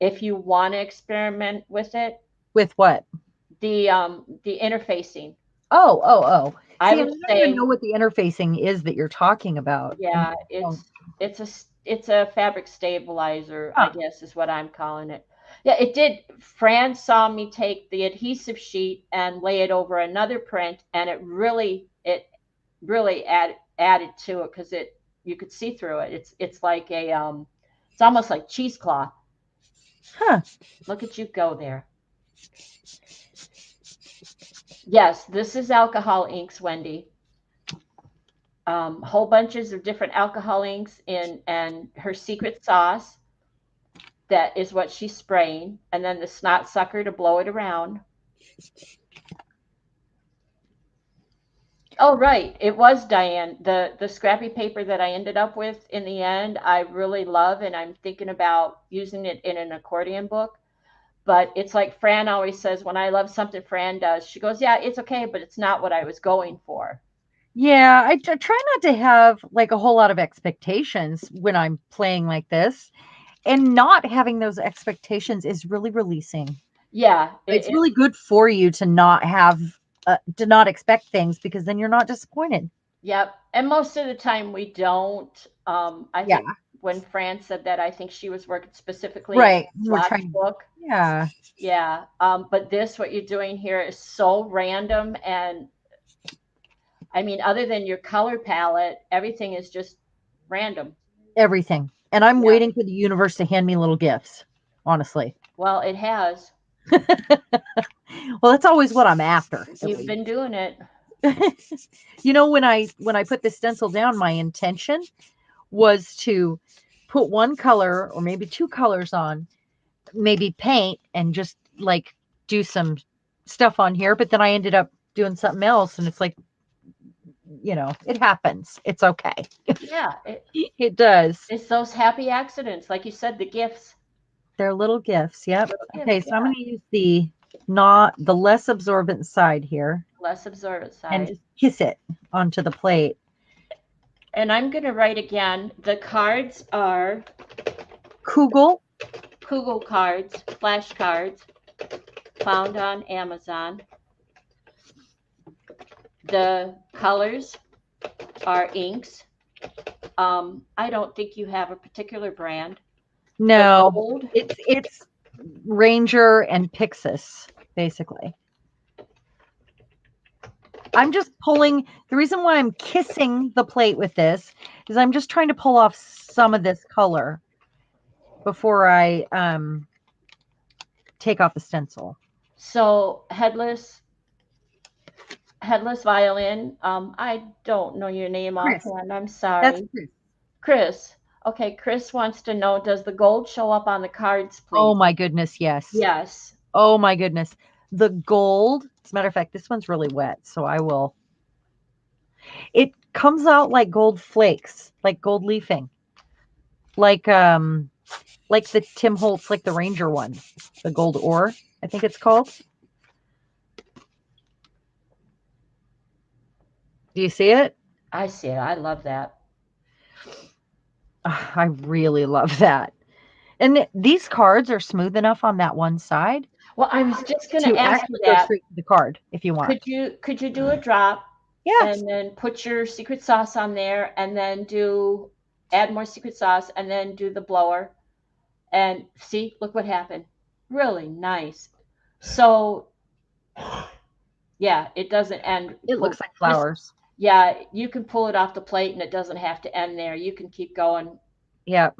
If you want to experiment with it. With what? The interfacing. Oh. I See, I would don't say even know what the interfacing is that you're talking about. yeah, it's a fabric stabilizer, I guess is what I'm calling it. Yeah, it did. Fran saw me take the adhesive sheet and lay it over another print, and it really added to it because you could see through it. It's like a it's almost like cheesecloth. Huh. Look at you go there. Yes, this is alcohol inks, Wendy. Whole bunches of different alcohol inks and her secret sauce. That is what she's spraying. And then the snot sucker to blow it around. Oh, right. It was Diane. The scrappy paper that I ended up with in the end, I really love, and I'm thinking about using it in an accordion book. But it's like Fran always says, when I love something Fran does, she goes, yeah, it's okay, but it's not what I was going for. Yeah, I try not to have like a whole lot of expectations when I'm playing like this. And not having those expectations is really releasing. Yeah. It's really good for you to not have, to not expect things, because then you're not disappointed. Yep. And most of the time we don't. I think when Fran said that, I think she was working specifically right. We're trying book. Yeah. Yeah. But what you're doing here is so random. And I mean, other than your color palette, everything is just random. Everything. And I'm waiting for the universe to hand me little gifts, honestly. Well, it has. Well, that's always what I'm after. You've been doing it. When I put the stencil down, my intention was to put one color or maybe two colors on, maybe paint and just like do some stuff on here. But then I ended up doing something else, and it's like, it happens. It's okay. Yeah, it does. It's those happy accidents, like you said, the gifts. They're little gifts. Yep. Okay, so I'm going to use the less absorbent side here. Less absorbent side. And just kiss it onto the plate. And I'm going to write again. The cards are Kugel cards, flash cards, found on Amazon. The colors are inks. I don't think you have a particular brand. No, it's Ranger and Pixis, basically. I'm just pulling. The reason why I'm kissing the plate with this is I'm just trying to pull off some of this color before I take off the stencil. So headless violin. I don't know your name offhand. I'm sorry. That's Chris. Okay, Chris wants to know, does the gold show up on the cards, please? Oh my goodness, yes. Yes. Oh my goodness. The gold, as a matter of fact, this one's really wet, so I will. It comes out like gold flakes, like gold leafing. Like like the Tim Holtz, like the Ranger one, the gold ore, I think it's called. Do you see it? I see it. I love that. I really love that. And these cards are smooth enough on that one side Well, I was just going to to ask you actually go that. straight to the card if you want. Could you do a drop Yes. and then put your secret sauce on there and then add more secret sauce and then do the blower and see, look what happened. Really nice. So yeah, it doesn't end. It looks like flowers. Yeah, you can pull it off the plate and it doesn't have to end there. You can keep going. Yep.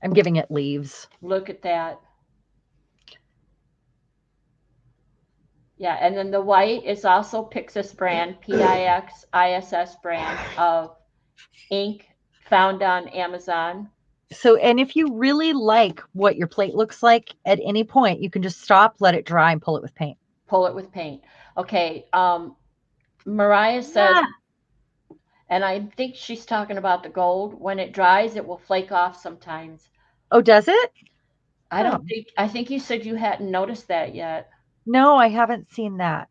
I'm giving it leaves. Look at that. Yeah, and then the white is also Pixis brand, Pixis brand of ink found on Amazon. So, and if you really like what your plate looks like at any point, you can just stop, let it dry, and pull it with paint. Pull it with paint. Okay. Mariah says, and I think she's talking about the gold. When it dries, it will flake off sometimes. Oh, does it? I think you said you hadn't noticed that yet. No, I haven't seen that.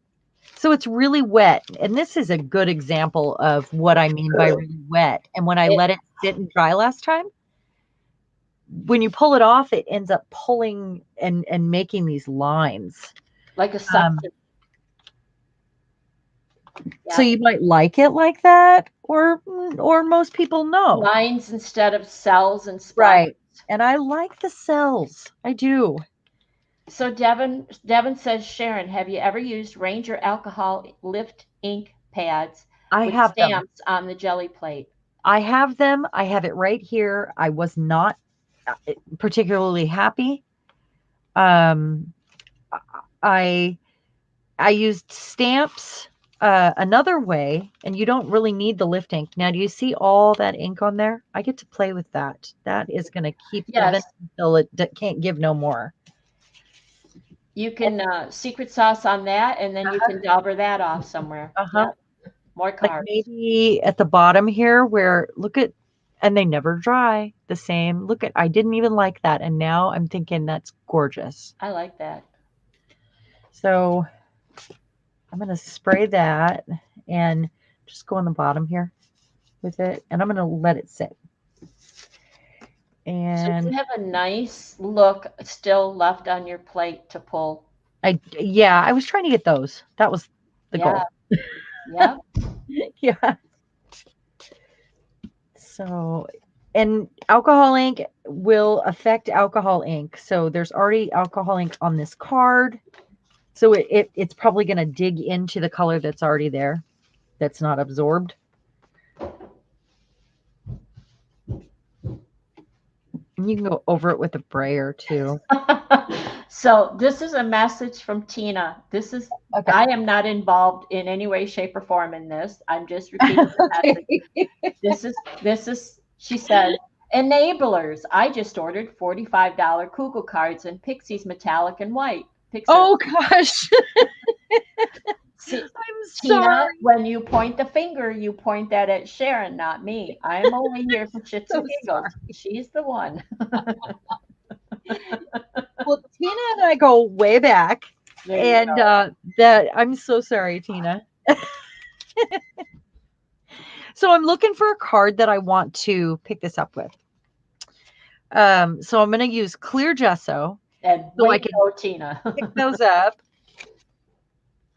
So it's really wet. And this is a good example of what I mean by really wet. And when I let it sit and dry last time, when you pull it off, it ends up pulling and making these lines. Like a suction. So you might like it like that, or most people know. Lines instead of cells and spots. Right. And I like the cells. I do. So Devin says, Sharon, have you ever used Ranger alcohol lift ink pads with stamps on the jelly plate? I have them. I have it right here. I was not particularly happy. I used stamps another way, and you don't really need the lift ink. Now, do you see all that ink on there? I get to play with that. That is going to keep it until it can't give no more. You can secret sauce on that, and then you can dauber that off somewhere. Yep. More cards. Like maybe at the bottom here where, and they never dry the same. I didn't even like that. And now I'm thinking that's gorgeous. I like that. So I'm going to spray that and just go on the bottom here with it. And I'm going to let it sit. And so you have a nice look still left on your plate to pull. I was trying to get those. That was the goal. Yeah. Yeah. So, and alcohol ink will affect alcohol ink. So there's already alcohol ink on this card. So it's probably going to dig into the color that's already there, that's not absorbed. And you can go over it with a brayer too. So this is a message from Tina. I am not involved in any way, shape, or form in this. I'm just repeating the message. This is, she said, enablers. I just ordered $45 Kugel cards in Pixies metallic and white. Pixar. Oh gosh. See, I'm Tina, sorry. when you point the finger, you point that at Sharon, not me. I'm only here for shits and giggles. She's the one. Well, Tina and I go way back, and that I'm so sorry, Tina. So I'm looking for a card that I want to pick this up with. So I'm going to use clear gesso. And so I can Tina. pick those up.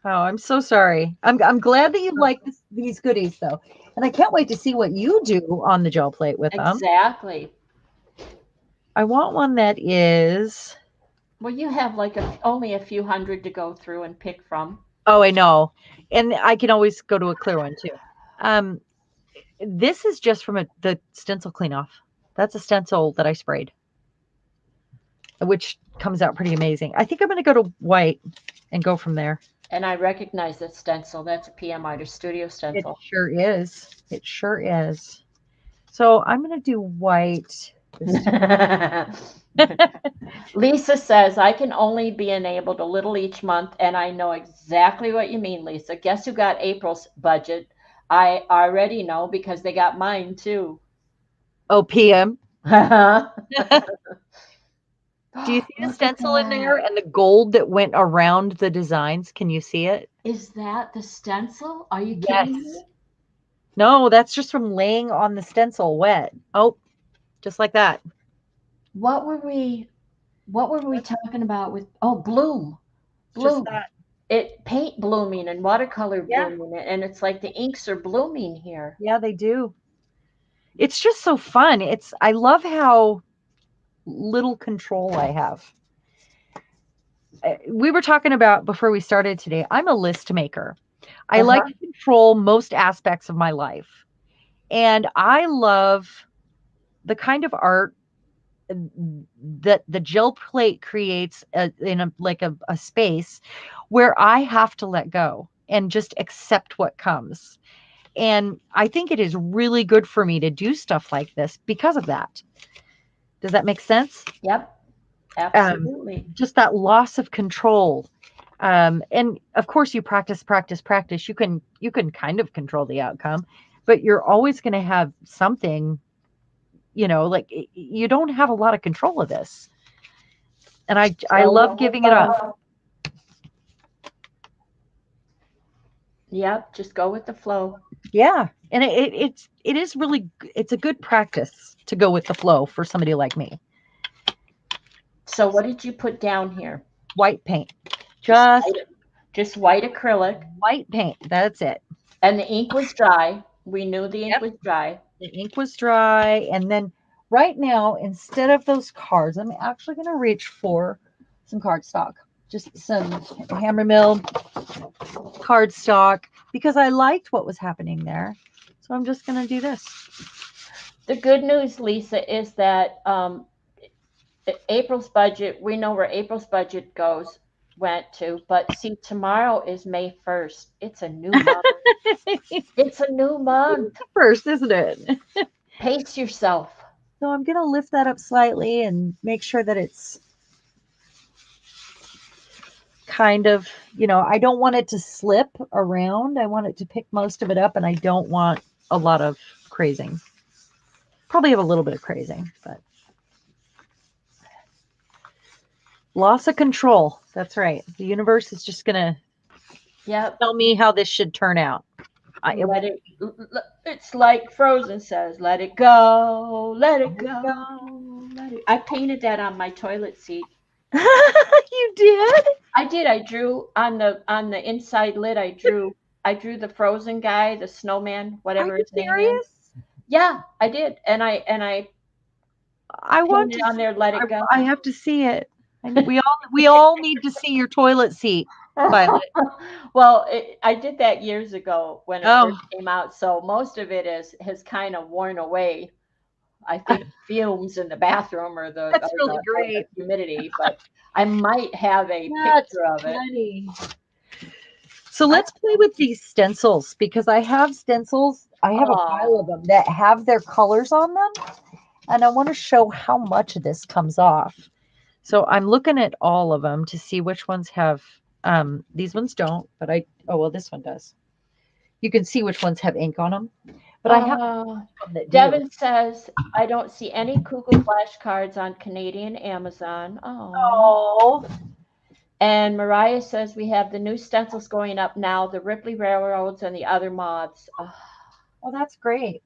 Oh, I'm so sorry. I'm glad that you like these goodies, though. And I can't wait to see what you do on the gel plate with them. Exactly. I want one that is... Well, you have only a few hundred to go through and pick from. Oh, I know. And I can always go to a clear one, too. This is just from the stencil clean off. That's a stencil that I sprayed, which comes out pretty amazing. I think I'm going to go to white and go from there. And I recognize that stencil. That's a PM Artist Studio stencil. It sure is. It sure is. So I'm going to do white. Lisa says, I can only be enabled a little each month, and I know exactly what you mean, Lisa. Guess who got April's budget? I already know because they got mine too. Oh, PM? Do you see the Look at stencil in that. there and the gold that went around the designs? Can you see it? Is that the stencil? Are you Yes. kidding me? No, that's just from laying on the stencil wet. Oh, just like that. What were we talking about with bloom? Just Bloom. that. It paint blooming and watercolor Yeah. blooming, and it's like the inks are blooming here. Yeah, they do. It's just so fun. I love how little control I have. We were talking about before we started today. I'm a list maker. I like to control most aspects of my life. And I love the kind of art that the gel plate creates in a space where I have to let go and just accept what comes. And I think it is really good for me to do stuff like this because of that. Does that make sense? Yep. Absolutely. Just that loss of control. And of course you practice. You can kind of control the outcome, but you're always going to have something, like you don't have a lot of control of this. And I love giving it up. Yep, just go with the flow. Yeah. And it is really, it's a good practice to go with the flow for somebody like me. So what did you put down here? White paint. Just white acrylic. White paint. That's it. And the ink was dry. We knew the ink was dry. The ink was dry. And then right now, instead of those cards, I'm actually going to reach for some cardstock. Just some hammer mill cardstock because I liked what was happening there. So I'm just going to do this. The good news, Lisa, is that April's budget, we know where April's budget went to, but see, tomorrow is May 1st. It's a new month. It's a new month. It's the first, isn't it? Pace yourself. So I'm going to lift that up slightly and make sure that it's kind of, I don't want it to slip around. I want it to pick most of it up, and I don't want a lot of crazing. Probably have a little bit of crazing, but loss of control. That's right. The universe is just going to tell me how this should turn out. It's like Frozen says, let it go, let it go, let it. I painted that on my toilet seat. You did? I did. I drew on the inside lid. I drew the Frozen guy, the snowman, whatever his name is. Yeah, I did, and I want to on there. Let it go. I have to see it. We all need to see your toilet seat, Violet. Well, I did that years ago when it first came out, so most of it has kind of worn away. I think fumes in the bathroom or that's really great humidity, but I might have a picture of it. So let's play with these stencils because I have stencils. I have a pile of them that have their colors on them, and I want to show how much of this comes off. So I'm looking at all of them to see which ones have. These ones don't, but this one does. You can see which ones have ink on them. But I have. Devin says, I don't see any Kugel flashcards on Canadian Amazon. Oh. And Mariah says we have the new stencils going up now, the Ripley Railroads and the other mods. Oh, that's great.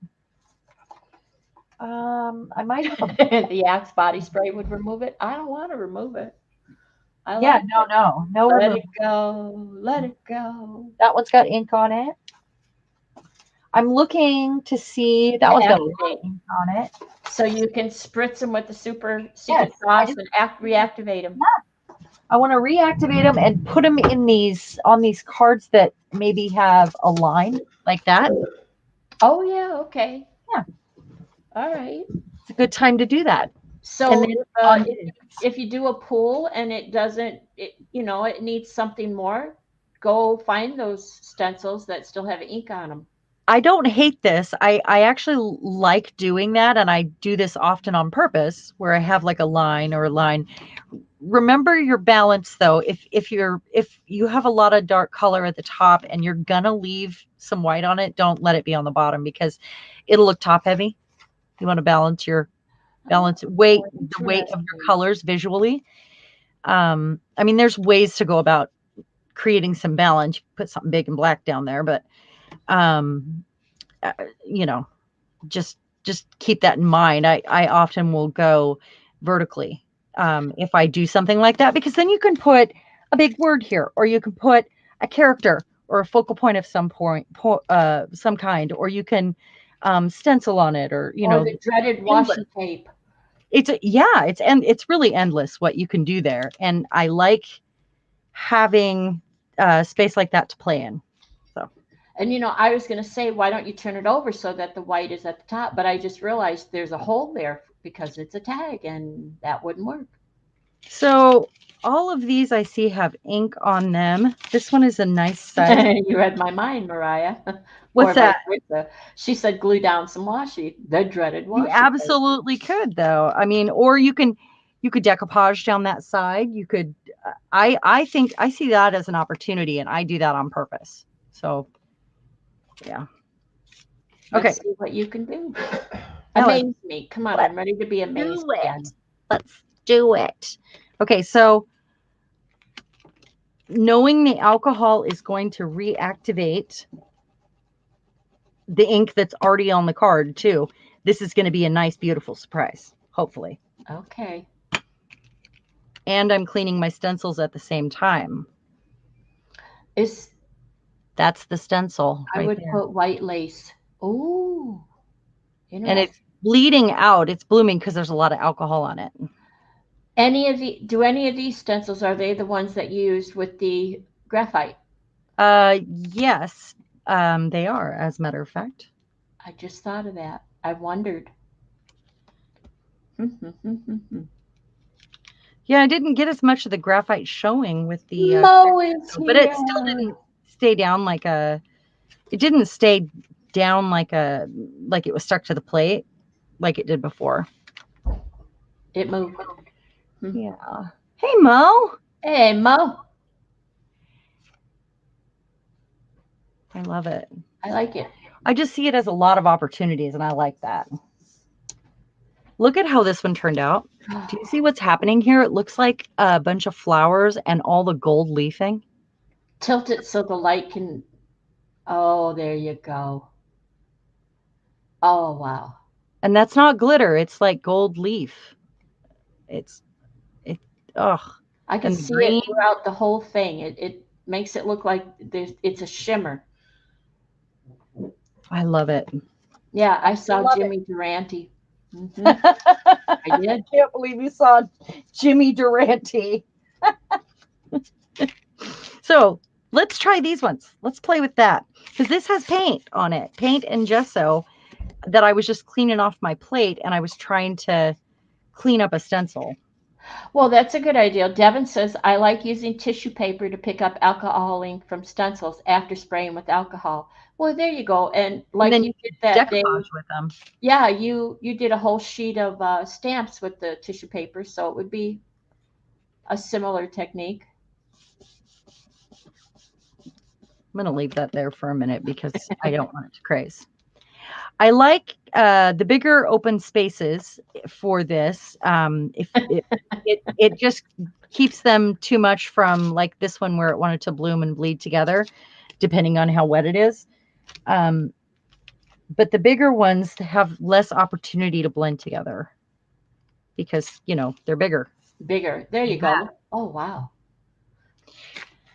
I might have the Axe body spray would remove it. I don't want to remove it. No. Let it go. Let it go. That one's got ink on it. I'm looking to see that one's got ink on it. So you can spritz them with the super secret sauce and reactivate them. Yeah. I want to reactivate them and put them in on these cards that maybe have a line like that. Oh yeah, okay. Yeah. All right. It's a good time to do that. So if you do a pool and it doesn't, it needs something more, go find those stencils that still have ink on them. I don't hate this. I actually like doing that, and I do this often on purpose where I have like a line. Remember your balance though. If you have a lot of dark color at the top and you're gonna leave some white on it, don't let it be on the bottom because it'll look top heavy. You want to balance your balance weight, the weight of your colors visually. I mean, there's ways to go about creating some balance. You put something big and black down there, but you know, just keep that in mind. I often will go vertically if I do something like that, because then you can put a big word here, or you can put a character or a focal point of some some kind, or you can stencil on it, or the dreaded washi tape. It's really endless what you can do there, and I like having space like that to play in. So. And I was going to say, why don't you turn it over so that the white is at the top? But I just realized there's a hole there because it's a tag, and that wouldn't work. So all of these I see have ink on them. This one is a nice size. You read my mind, Mariah. What's that? She said glue down some washi. The dreaded washi. You absolutely could, though. I mean, or you could decoupage down that side. You could. I think I see that as an opportunity, and I do that on purpose. So, yeah. Okay. Let's see what you can do. Amaze me. Come on, I'm ready to be amazed. Let's do it. Okay, so knowing the alcohol is going to reactivate the ink that's already on the card too, this is going to be a nice, beautiful surprise, hopefully. Okay. And I'm cleaning my stencils at the same time. That's the stencil. I would put white lace. Oh. And it's bleeding out. It's blooming because there's a lot of alcohol on it. Do any of these stencils, are they the ones that you used with the graphite? Yes, they are, as a matter of fact. I just thought of that. I wondered. Yeah, I didn't get as much of the graphite showing with the but it still didn't stay down like it didn't stay down like it was stuck to the plate like it did before. It moved. Yeah. Hey, Mo. Hey, Mo. I love it. I like it. I just see it as a lot of opportunities, and I like that. Look at how this one turned out. Do you see what's happening here? It looks like a bunch of flowers and all the gold leafing. Tilt it so the light can... Oh, there you go. Oh, wow. And that's not glitter. It's like gold leaf. I can see it throughout the whole thing. It makes it look like it's a shimmer. I love it. Yeah, I saw Jimmy Durante. I did. I can't believe you saw Jimmy Durante. So let's try these ones. Let's play with that, because this has paint on it, paint and gesso that I was just cleaning off my plate, and I was trying to clean up a stencil. Well, that's a good idea. Devin says, I like using tissue paper to pick up alcohol ink from stencils after spraying with alcohol. Well, there you go. And like you did that day with them. Yeah, you did a whole sheet of stamps with the tissue paper, so it would be a similar technique. I'm going to leave that there for a minute because I don't want it to craze. I like the bigger open spaces for this. If it just keeps them too much from like this one where it wanted to bloom and bleed together, depending on how wet it is. But the bigger ones have less opportunity to blend together because, they're bigger. Bigger. There you go. Oh, wow.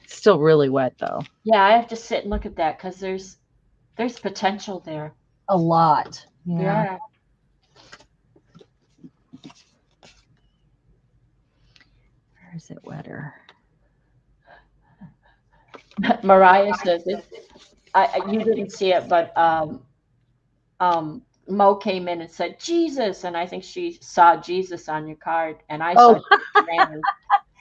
Still really wet, though. Yeah, I have to sit and look at that because there's potential there. A lot. Yeah. Where is it wetter? Mariah says it. You didn't see it, but Mo came in and said Jesus, and I think she saw Jesus on your card, and I saw Jesus.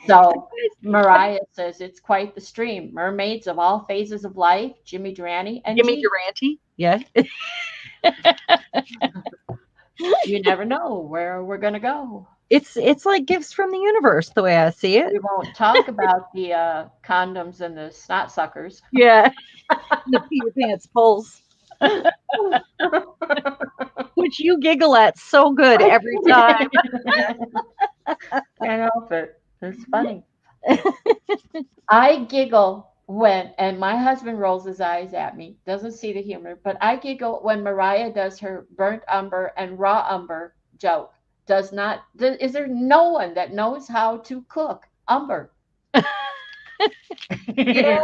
So Mariah says it's quite the stream. Mermaids of all phases of life, Jimmy Durante and Jimmy Durante. Yeah. You never know where we're gonna go. It's like gifts from the universe, the way I see it. We won't talk about the condoms and the snot suckers. Yeah. The Peter Pants pulls. Which you giggle at so good every time. Can't help it. It's funny. I giggle when, and my husband rolls his eyes at me, doesn't see the humor, but I giggle when Mariah does her burnt umber and raw umber joke. Is there no one that knows how to cook umber? Yeah.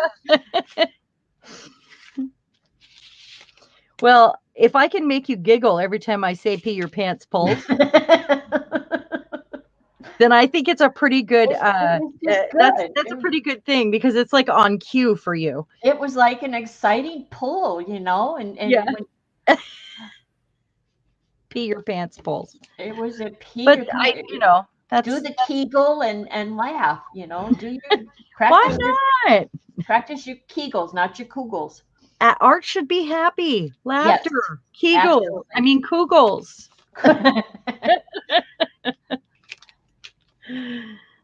Well, if I can make you giggle every time I say pee your pants pulls, then I think it's a pretty good, that's a pretty good thing because it's like on cue for you. It was like an exciting pull, and Yeah. when Pee your pants pulls. it was a pee. But that's do the Kegel and laugh, do your why not? Practice your Kegels, not your Kugels. Art should be happy. Laughter. Yes, Kegels. I mean Kugels.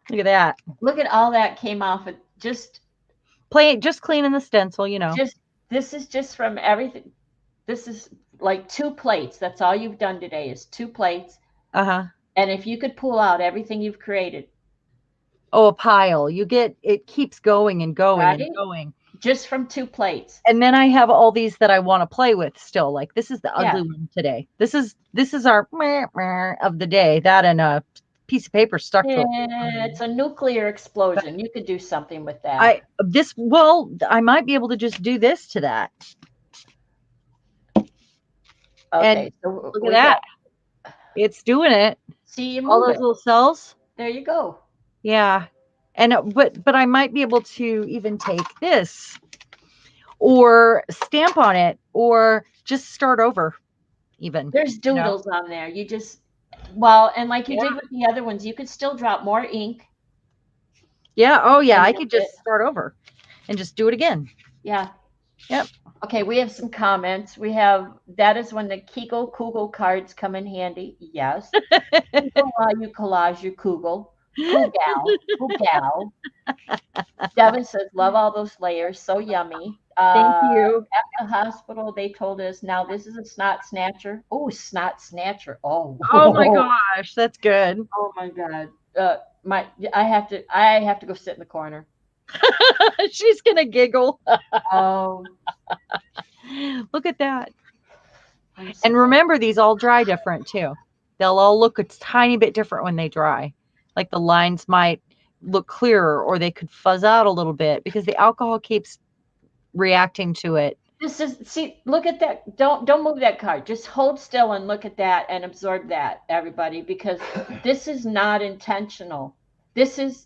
Look at that. Look at all that came off of just cleaning the stencil, This is just from everything. This is like 2 plates. That's all you've done today is 2 plates. Uh-huh. And if you could pull out everything you've created. Oh, a pile. It keeps going and going and going. Just from 2 plates. And then I have all these that I want to play with still. Like this is the ugly one today. This is our of the day. That and a piece of paper stuck to it. It's a nuclear explosion. You could do something with that. I might be able to just do this to that. Okay, and so look at that. It's doing it. See, you move all those little cells. There you go. Yeah. And but I might be able to even take this or stamp on it or just start over even. There's doodles on there. You just and like you did with the other ones, you could still drop more ink. Yeah. Oh yeah. I could just start over and just do it again. Yeah. Yep. Okay, we have some comments. That is when the Kugel cards come in handy. Yes. You collage your Kugel. Kugel. Devin says, love all those layers. So yummy. Thank you. At the hospital, they told us, now this is a snot snatcher. Oh, snot snatcher. Oh my gosh, that's good. Oh my God. I have to go sit in the corner. She's gonna giggle. Oh, look at that. And remember, these all dry different too. They'll all look a tiny bit different when they dry. Like the lines might look clearer or they could fuzz out a little bit because the alcohol keeps reacting to it. Look at that. Don't move that card. Just hold still and look at that and absorb that, everybody, because this is not intentional. This is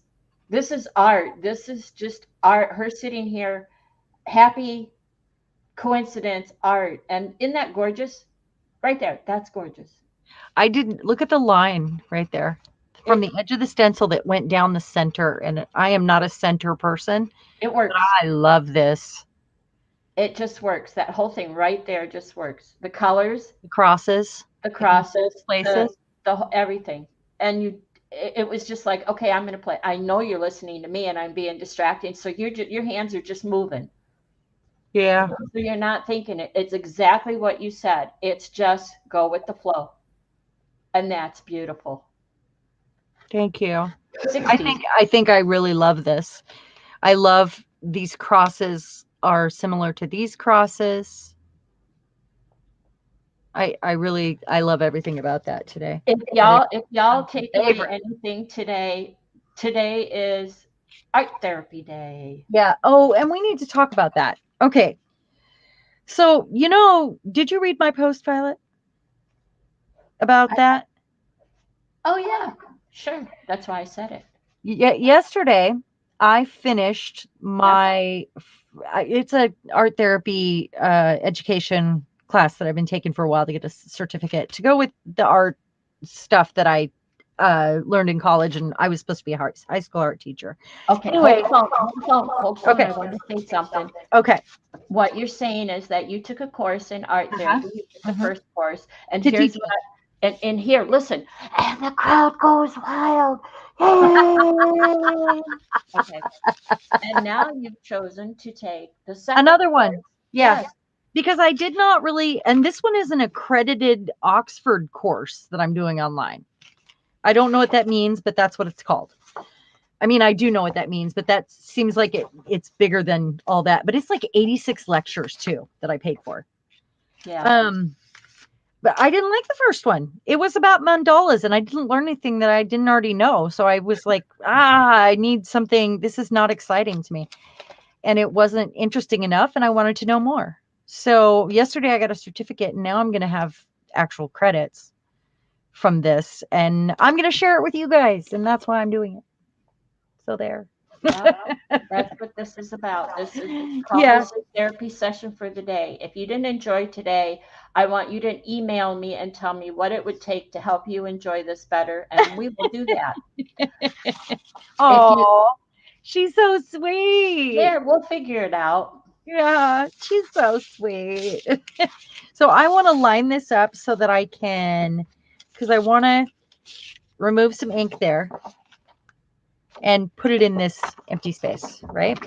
art. This is just art. Her sitting here, happy coincidence art. And isn't that gorgeous? Right there. That's gorgeous. I didn't look at the line right there from the edge of the stencil that went down the center. And I am not a center person. It works. I love this. It just works. That whole thing right there just works. The colors, the crosses, places, the everything. And it was just like, okay, I'm going to play. I know you're listening to me and I'm being distracting. So your hands are just moving. Yeah. So you're not thinking it. It's exactly what you said. It's just go with the flow. And that's beautiful. Thank you. 60s. I think I really love this. I love these crosses are similar to these crosses. I love everything about that today. If y'all take away anything today is Art Therapy Day. Yeah. Oh, and we need to talk about that. Okay. So, did you read my post, Violet? About that? Oh yeah, sure. That's why I said it. Yeah. Yesterday, I finished my. It's a art therapy education class that I've been taking for a while to get a certificate to go with the art stuff that I learned in college, and I was supposed to be a high school art teacher. Okay. Anyway, hold on. Okay. I want to say something. Okay. What you're saying is that you took a course in art therapy, the first course, and here's what. And here, listen, and the crowd goes wild. Okay. And now you've chosen to take the second another one. Yes. because I did not really, and this one is an accredited Oxford course that I'm doing online. I don't know what that means, but that's what it's called. I mean, I do know what that means, but that seems like it's bigger than all that. But it's like 86 lectures too that I paid for. Yeah. But I didn't like the first one. It was about mandalas, and I didn't learn anything that I didn't already know. So I was like, I need something. This is not exciting to me. And it wasn't interesting enough, and I wanted to know more. So yesterday I got a certificate, and now I'm going to have actual credits from this, and I'm going to share it with you guys, and that's why I'm doing it. So there. Yeah, that's what this is about. This is called Yeah. this a therapy session for the day. If you didn't enjoy today, I want you to email me and tell me what it would take to help you enjoy this better, and we will do that. Oh, she's so sweet. Yeah, we'll figure it out. Yeah, she's so sweet. So I want to line this up so that I can, because I want to remove some ink there and put it in this empty space, right?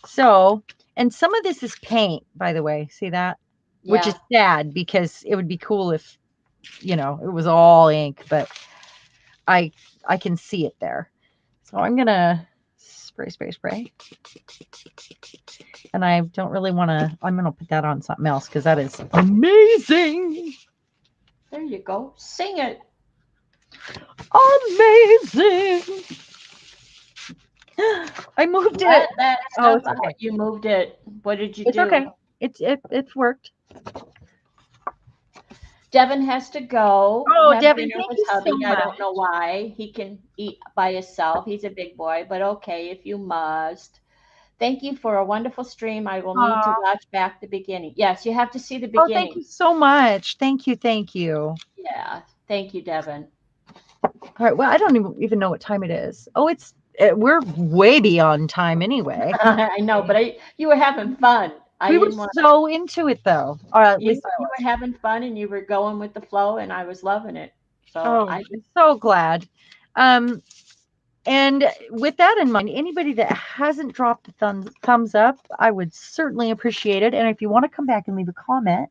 So, and some of this is paint, by the way. See that? Yeah. Which is sad because it would be cool if, it was all ink, but I can see it there. So I'm going to spray. And I don't really want to, I'm going to put that on something else because that is amazing. There you go. Sing it. Amazing. I moved it. That Oh, stuff it's okay. You moved it. What did you It's do? okay. It's worked. Devin has to go. Oh, have Devin, dinner thank with you hubby. so I much. don't know why. He can eat by himself. He's a big boy, but okay if you must. Thank you for a wonderful stream. I will need to watch back the beginning. Yes, you have to see the beginning. Oh, thank you so much. Thank you. Yeah. Thank you, Devin. All right. Well, I don't even know what time it is. Oh, we're way beyond time anyway. I know, but you were having fun. We were so into it, though. Or at least you were having fun, and you were going with the flow, and I was loving it. So I'm so glad. And with that in mind, anybody that hasn't dropped the thumbs up, I would certainly appreciate it. And if you want to come back and leave a comment,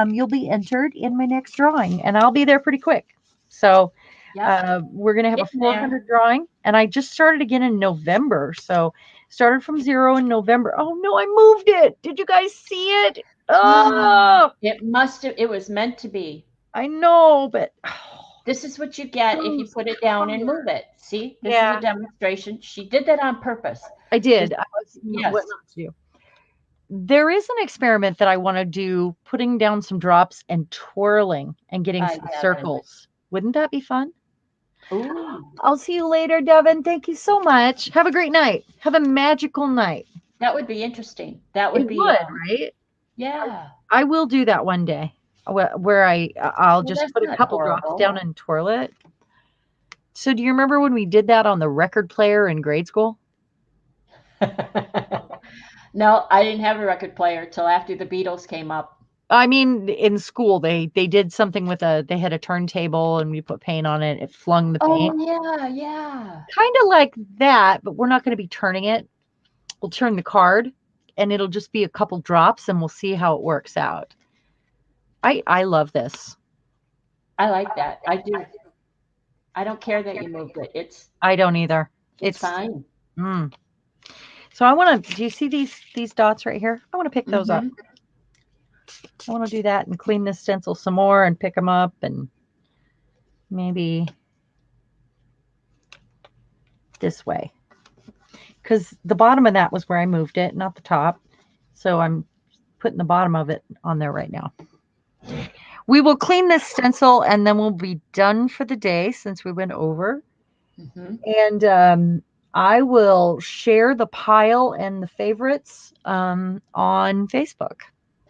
you'll be entered in my next drawing, and I'll be there pretty quick. So we're going to have a 400 drawing, and I just started again in November. So started from 0 in November. Oh no, I moved it. Did you guys see it? Oh, it was meant to be. I know, but this is what you get if you put it down and move it. See, this is a demonstration. She did that on purpose. I did. What not to do. There is an experiment that I want to do, putting down some drops and twirling and getting some circles. Wouldn't that be fun? Ooh. I'll see you later, Devin. Thank you so much. Have a great night. Have a magical night. That would be interesting. That would be right? Yeah. I will do that one day where I'll just put a couple drops down and twirl it. So do you remember when we did that on the record player in grade school? No, I didn't have a record player till after the Beatles came up. I mean, in school, they did something with they had a turntable and we put paint on it. It flung the paint. Oh, yeah. Kind of like that, but we're not going to be turning it. We'll turn the card and it'll just be a couple drops and we'll see how it works out. I love this. I like that. I do. I don't care that you moved it. I don't either. It's fine. So I want to, do you see these dots right here? I want to pick those up. I want to do that and clean this stencil some more and pick them up and maybe this way. Because the bottom of that was where I moved it, not the top. So I'm putting the bottom of it on there right now. We will clean this stencil and then we'll be done for the day since we went over. And I will share the pile and the favorites on Facebook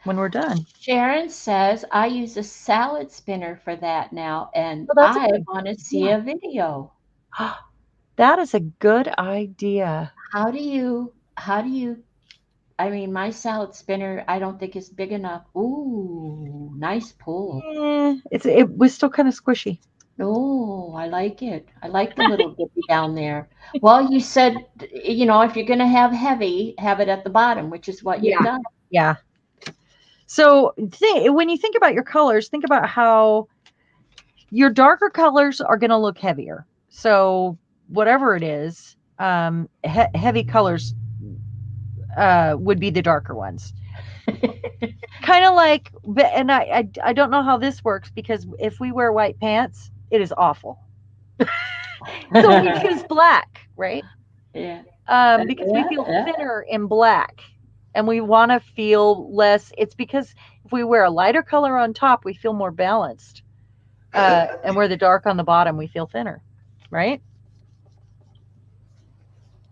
when we're done. Sharon says, I use a salad spinner for that now, and I want to see a video. That is a good idea. How do you, I mean, my salad spinner, I don't think is big enough. Ooh, nice pull. It was still kind of squishy. Oh, I like it. I like the little dippy down there. Well, you said, if you're going to have heavy, have it at the bottom, which is what you've done. Yeah. So when you think about your colors, think about how your darker colors are going to look heavier. So whatever it is, heavy colors would be the darker ones. Kind of like, and I don't know how this works, because if we wear white pants, it is awful. So we choose black, right? Yeah. Because we feel thinner in black, and we want to feel less. It's because if we wear a lighter color on top, we feel more balanced, and wear the dark on the bottom, we feel thinner, right?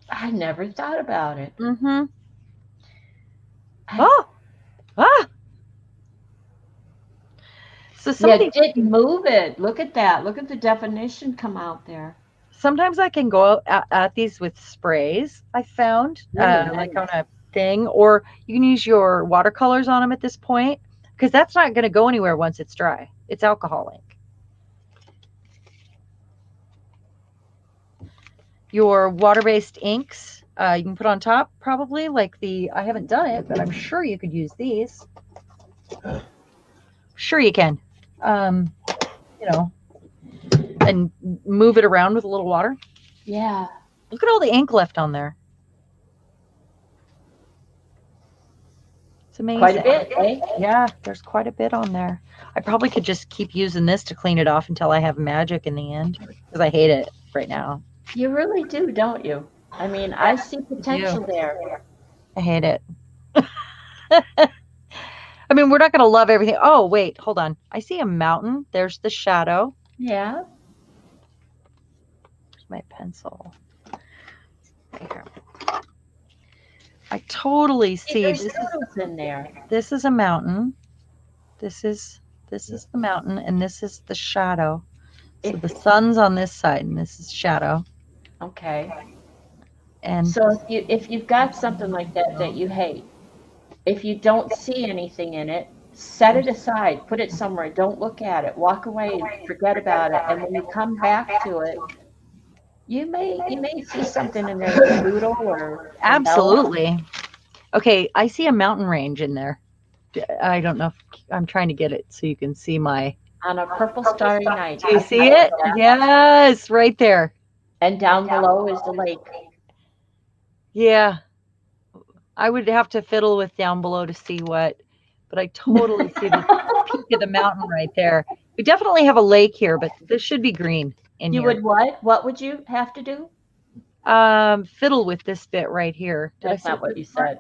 I never thought about it. Mm-hmm. Ah. So somebody didn't move it. Look at that. Look at the definition come out there. Sometimes I can go at these with sprays, I found, like on a thing, or you can use your watercolors on them at this point, because that's not going to go anywhere once it's dry. It's alcohol ink. Your water-based inks, you can put on top, probably, like I haven't done it, but I'm sure you could use these. Sure you can. You know, and move it around with a little water. Yeah. Look at all the ink left on there. It's amazing. Quite a bit, eh? Yeah, there's quite a bit on there. I probably could just keep using this to clean it off until I have magic in the end, because I hate it right now. You really do, don't you? I mean, I see potential there. I hate it. I mean, we're not going to love everything. Oh, wait, hold on. I see a mountain. There's the shadow. Yeah. Where's my pencil? Right here. I totally see this in there. This is a mountain. This is the mountain, and this is the shadow. So the sun's on this side, and this is shadow. Okay. And so if you've got something like that you hate, if you don't see anything in it, set it aside, put it somewhere, don't look at it, walk away, forget about it, and when you come back to it, you may see something in there, doodle or absolutely. Okay, I see a mountain range in there. I don't know if I'm trying to get it so you can see my on a purple starry night. Do you see it? Yes, right there. And down below is the lake. Yeah. I would have to fiddle with down below to see what, but I totally see the peak of the mountain right there. We definitely have a lake here, but this should be green in here. You would what? What would you have to do? Fiddle with this bit right here. That's not what you said.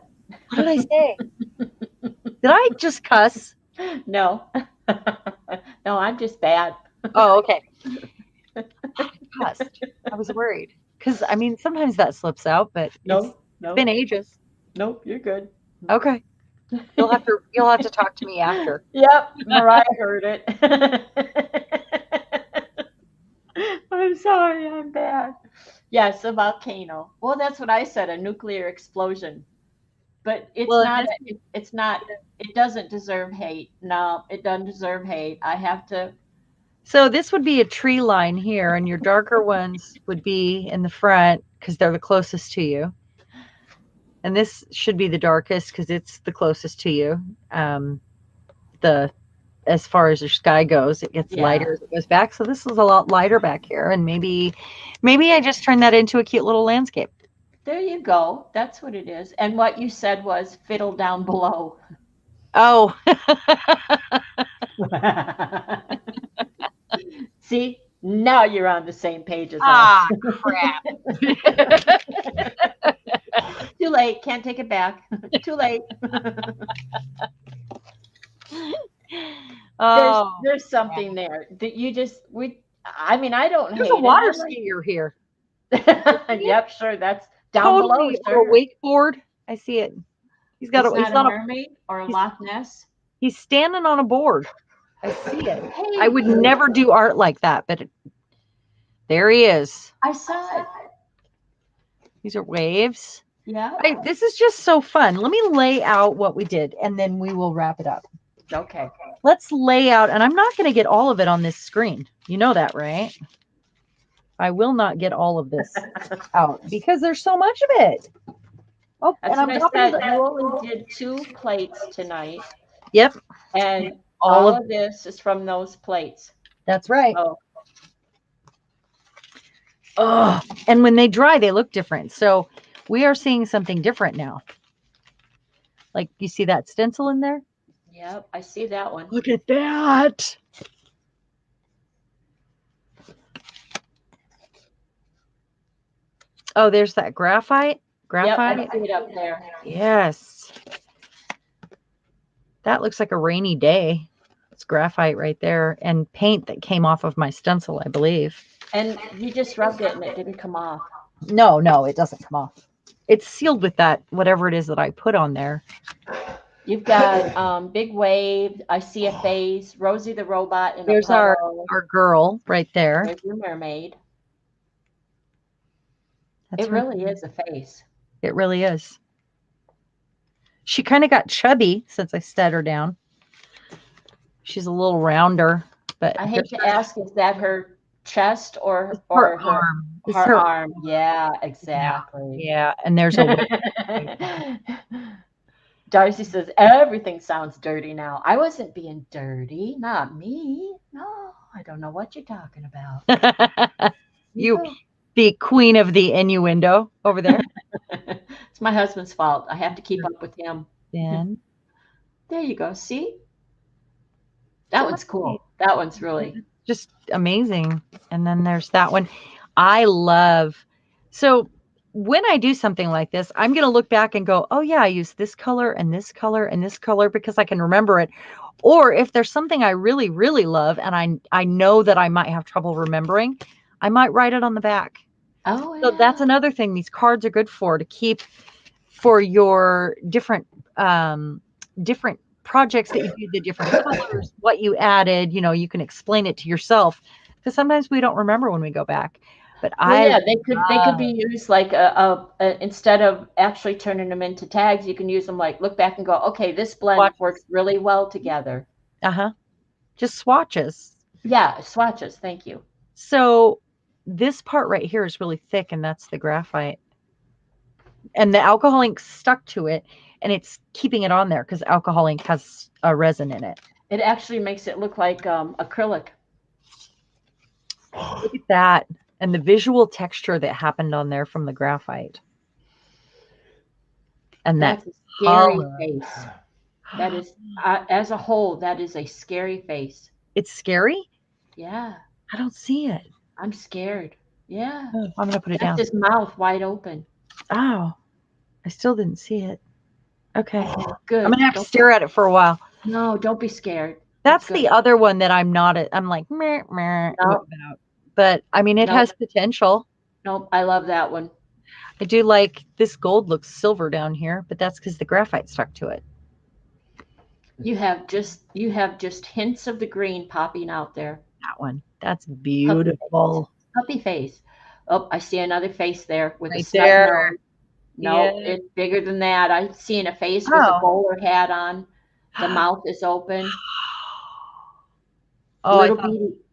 What did I say? Did I just cuss? No. No, I'm just bad. Oh, okay. I cussed. I was worried. Because, I mean, sometimes that slips out, but it's been ages. Nope, you're good. Okay. You'll have to talk to me after. Yep, Mariah heard it. I'm sorry, I'm bad. Yes, a volcano. Well, that's what I said, a nuclear explosion. But it's not, it doesn't deserve hate. No, it doesn't deserve hate. I have to. So this would be a tree line here, and your darker ones would be in the front because they're the closest to you. And this should be the darkest because it's the closest to you. As far as your sky goes, it gets lighter as it goes back. So this is a lot lighter back here, and maybe I just turned that into a cute little landscape. There you go. That's what it is. And what you said was fiddle down below. Oh. See, now you're on the same page as us. Ah, crap. Too late. Can't take it back. Too late. There's something there that you just I mean, I don't hate it. There's a water skier here. Yep, sure. That's down below. Sure. A wakeboard. I see it. He's got he's not a mermaid or a Loch Ness. He's standing on a board. I see it. Hey, I would never do art like that, but there he is. I saw it. These are waves. Yeah. This is just so fun. Let me lay out what we did, and then we will wrap it up. Okay. Let's lay out, and I'm not going to get all of it on this screen. You know that, right? I will not get all of this out because there's so much of it. Oh, that's and I'm what I said. You only did 2 plates tonight. Yep. And All all of this is from those plates. That's right. Oh, Oh, and when they dry, they look different. So we are seeing something different now. Like you see that stencil in there? yep, I see that one. Look at that. Oh, there's that graphite. Yep, I Graphite. see it up there. Yes. That looks like a rainy day. It's graphite right there and paint that came off of my stencil, I believe. And you just rubbed it and it didn't come off. No, it doesn't come off. It's sealed with that, whatever it is that I put on there. You've got Big Wave. I see a face. Rosie the robot in There's a puddle. our girl right there. There's your mermaid. That's it really is a face. It really is. She kind of got chubby since I set her down. She's a little rounder, but I hate to ask, is that her chest or her her arm? Her arm. Yeah, exactly. Yeah, and there's a Darcy says everything sounds dirty now. I wasn't being dirty, not me. No, I don't know what you're talking about. You, the queen of the innuendo over there. It's my husband's fault. I have to keep up with him. Then there you go. See, that one's cool. That one's really just amazing. And then there's that one. I love. So when I do something like this, I'm going to look back and go, oh yeah, I used this color and this color and this color because I can remember it. Or if there's something I really, really love and I know that I might have trouble remembering, I might write it on the back. Oh, yeah. So that's another thing these cards are good for, to keep for your different projects that you do, the different colors, what you added, you can explain it to yourself, because sometimes we don't remember when we go back. But they could be used like instead of actually turning them into tags, you can use them like look back and go, okay, this blend works really well together. Just swatches. Yeah, swatches. Thank you. So this part right here is really thick, and that's the graphite, and the alcohol ink stuck to it, and it's keeping it on there because alcohol ink has a resin in it. It actually makes it look like acrylic. Look at that. And the visual texture that happened on there from the graphite. And that's a scary face. That is, as a whole, that is a scary face. It's scary? Yeah. I don't see it. I'm scared. Yeah. Oh, I'm going to put it down. His mouth wide open. Oh, I still didn't see it. Okay. Good. I'm going to have to stare at it for a while. No, don't be scared. That's the other one that I'm like, meh, about. But I mean, it has potential. Nope, I love that one. I do like this gold looks silver down here, but that's because the graphite stuck to it. You have just hints of the green popping out there. That one. That's beautiful. Puppy face. Oh, I see another face there with a snub nose. No, it's bigger than that. I'm seeing a face with a bowler hat on. The mouth is open.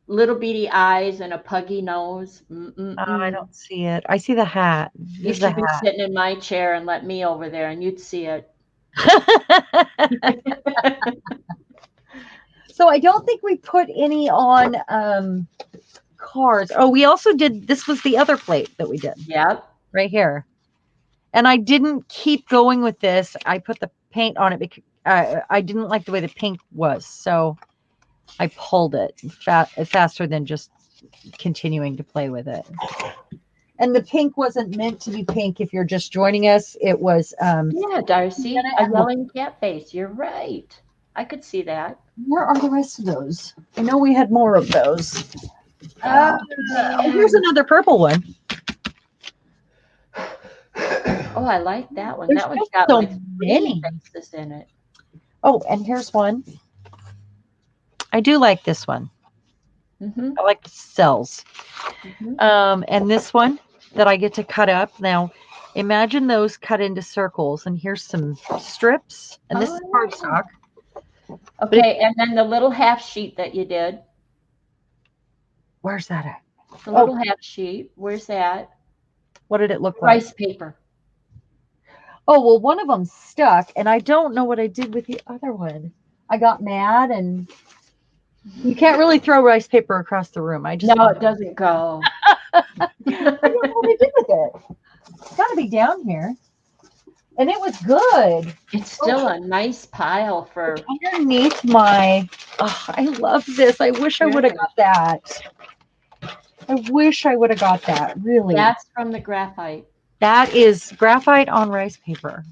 Little beady eyes and a puggy nose. I don't see it. I see the hat. You should be sitting in my chair and let me over there, and you'd see it. So I don't think we put any on cards. Oh, we also did. This was the other plate that we did. Yep. Right here. And I didn't keep going with this. I put the paint on it because I didn't like the way the pink was. So I pulled it faster than just continuing to play with it. And the pink wasn't meant to be pink if you're just joining us. It was yeah, Darcy, a yelling cat face. You're right. I could see that. Where are the rest of those? I know we had more of those. Here's another purple one. Oh, I like that one. There's that one's got so like many faces in it. Oh, and here's one. I do like this one. I like the cells. And this one that I get to cut up. Now, imagine those cut into circles. And here's some strips. And this is cardstock. Okay, and then the little half sheet that you did. Where's that at? The little half sheet. Where's that? What did it look like? Rice paper. Oh, well, one of them stuck. And I don't know what I did with the other one. I got mad, and you can't really throw rice paper across the room. I just No, it doesn't go. I don't know what to do with it. It's got to be down here. And it was good. It's still a nice pile for. Underneath my, oh, I love this. I wish I would have got that. I wish I would have got that, really. That's from the graphite. That is graphite on rice paper.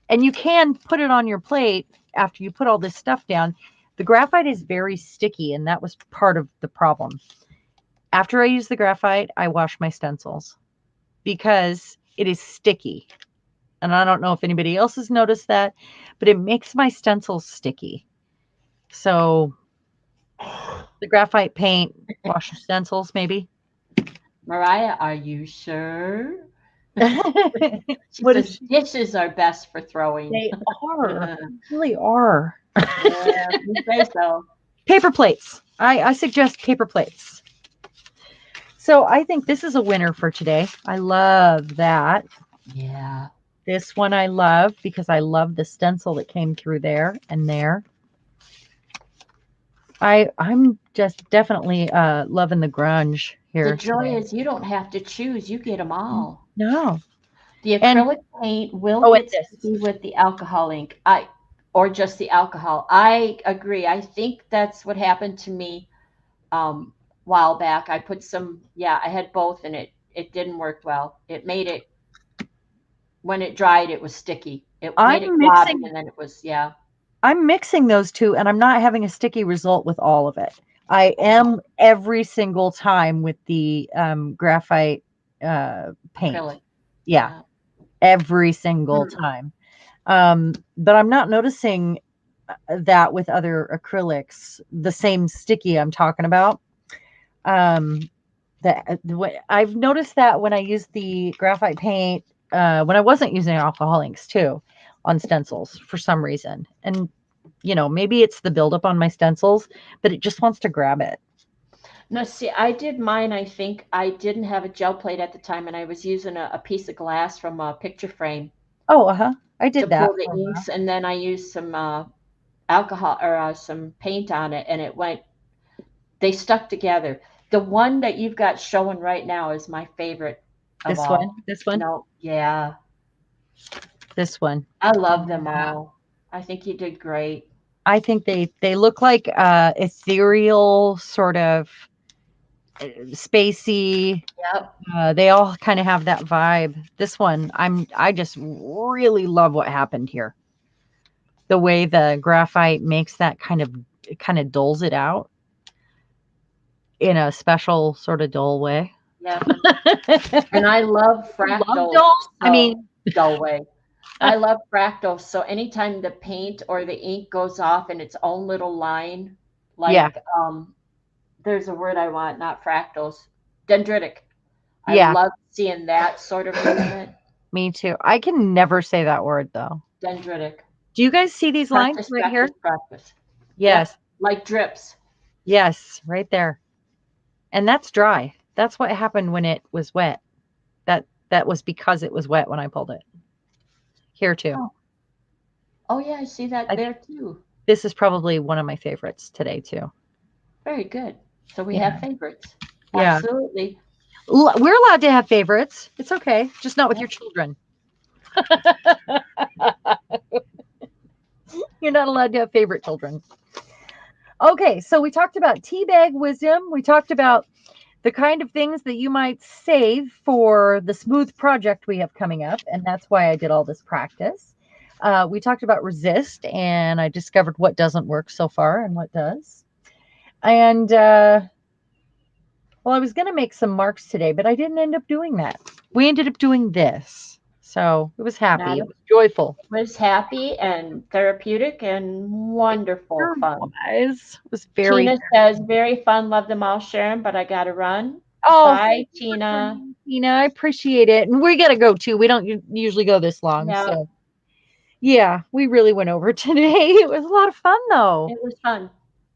And you can put it on your plate after you put all this stuff down. The graphite is very sticky, and that was part of the problem. After I use the graphite, I wash my stencils because it is sticky. And I don't know if anybody else has noticed that, but it makes my stencils sticky. So the graphite paint, wash your stencils, maybe. Mariah, are you sure? She What says dishes are best for throwing. They are. They really are. Yeah, you say so. Paper plates. I suggest paper plates. So I think this is a winner for today. I love that. Yeah. This one I love because I love the stencil that came through there and there. I'm just definitely loving the grunge here. The joy is you don't have to choose. You get them all. No. The acrylic paint will get sticky with the alcohol ink. Or just the alcohol. I agree. I think that's what happened to me while back. I put some, I had both, and it didn't work well. It made it, when it dried, it was sticky. It made it gloppy, and then it was, I'm mixing those two, and I'm not having a sticky result with all of it. I am every single time with the graphite paint. Acrylic. Yeah, every single time. But I'm not noticing that with other acrylics, the same sticky I'm talking about. I've noticed that when I use the graphite paint, when I wasn't using alcohol inks too, on stencils for some reason. And, maybe it's the buildup on my stencils, but it just wants to grab it. No, see, I did mine. I think I didn't have a gel plate at the time, and I was using a piece of glass from a picture frame. Oh, I did that. To pull the inks, and then I used some alcohol or some paint on it, and they stuck together. The one that you've got showing right now is my favorite of all. This one? No, yeah. This one. I love them all. I think you did great. I think they look like ethereal, sort of spacey. Yep. They all kind of have that vibe. This one, I just really love what happened here. The way the graphite makes that kind of dulls it out in a special sort of dull way. Yeah. And I love fractals. Dull way. I love fractals. So anytime the paint or the ink goes off in its own little line, like there's a word I want, not fractals, dendritic. I love seeing that sort of movement. Me too. I can never say that word though. Dendritic. Do you guys see these lines right here? Practice. Yes. Yep. Like drips. Yes, right there. And that's dry. That's what happened when it was wet. That was because it was wet when I pulled it. Here too. Oh yeah, I see that there too. This is probably one of my favorites today too. Very good. So we have favorites. Yeah. Absolutely. We're allowed to have favorites. It's okay. Just not with your children. You're not allowed to have favorite children. Okay, so we talked about teabag wisdom. We talked about the kind of things that you might save for the smooth project we have coming up, and that's why I did all this practice. We talked about resist, and I discovered what doesn't work so far and what does. And, well, I was going to make some marks today, but I didn't end up doing that. We ended up doing this. So it was happy. It was joyful. It was happy and therapeutic and wonderful fun. Guys. It was very. Tina says, very fun. Love them all, Sharon, but I got to run. Oh, bye, Tina. Tina, I appreciate it. And we got to go too. We don't usually go this long. Yeah. So, yeah, we really went over today. It was a lot of fun, though. It was fun.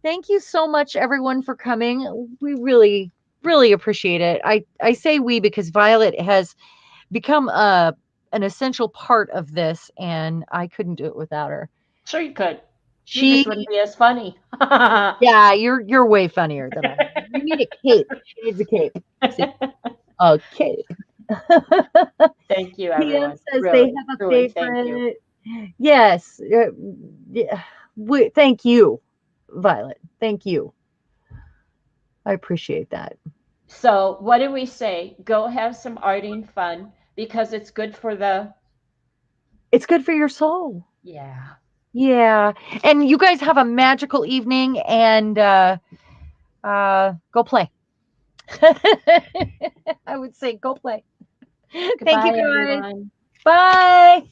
Thank you so much, everyone, for coming. We really, really appreciate it. I say we because Violet has become an essential part of this, and I couldn't do it without her. Sure you could. You just wouldn't be as funny. Yeah, you're way funnier than I am. You need a cape. She needs a cape. See? A cape. Thank you, Pam everyone. says Really, they have a truly, thank you. favorite. Yes. Yeah. Thank you, Violet. Thank you. I appreciate that. So, what do we say? Go have some arting fun because it's good for the. It's good for your soul. Yeah. Yeah. And you guys have a magical evening and go play. I would say go play. Thank Goodbye, you guys. everyone. Bye.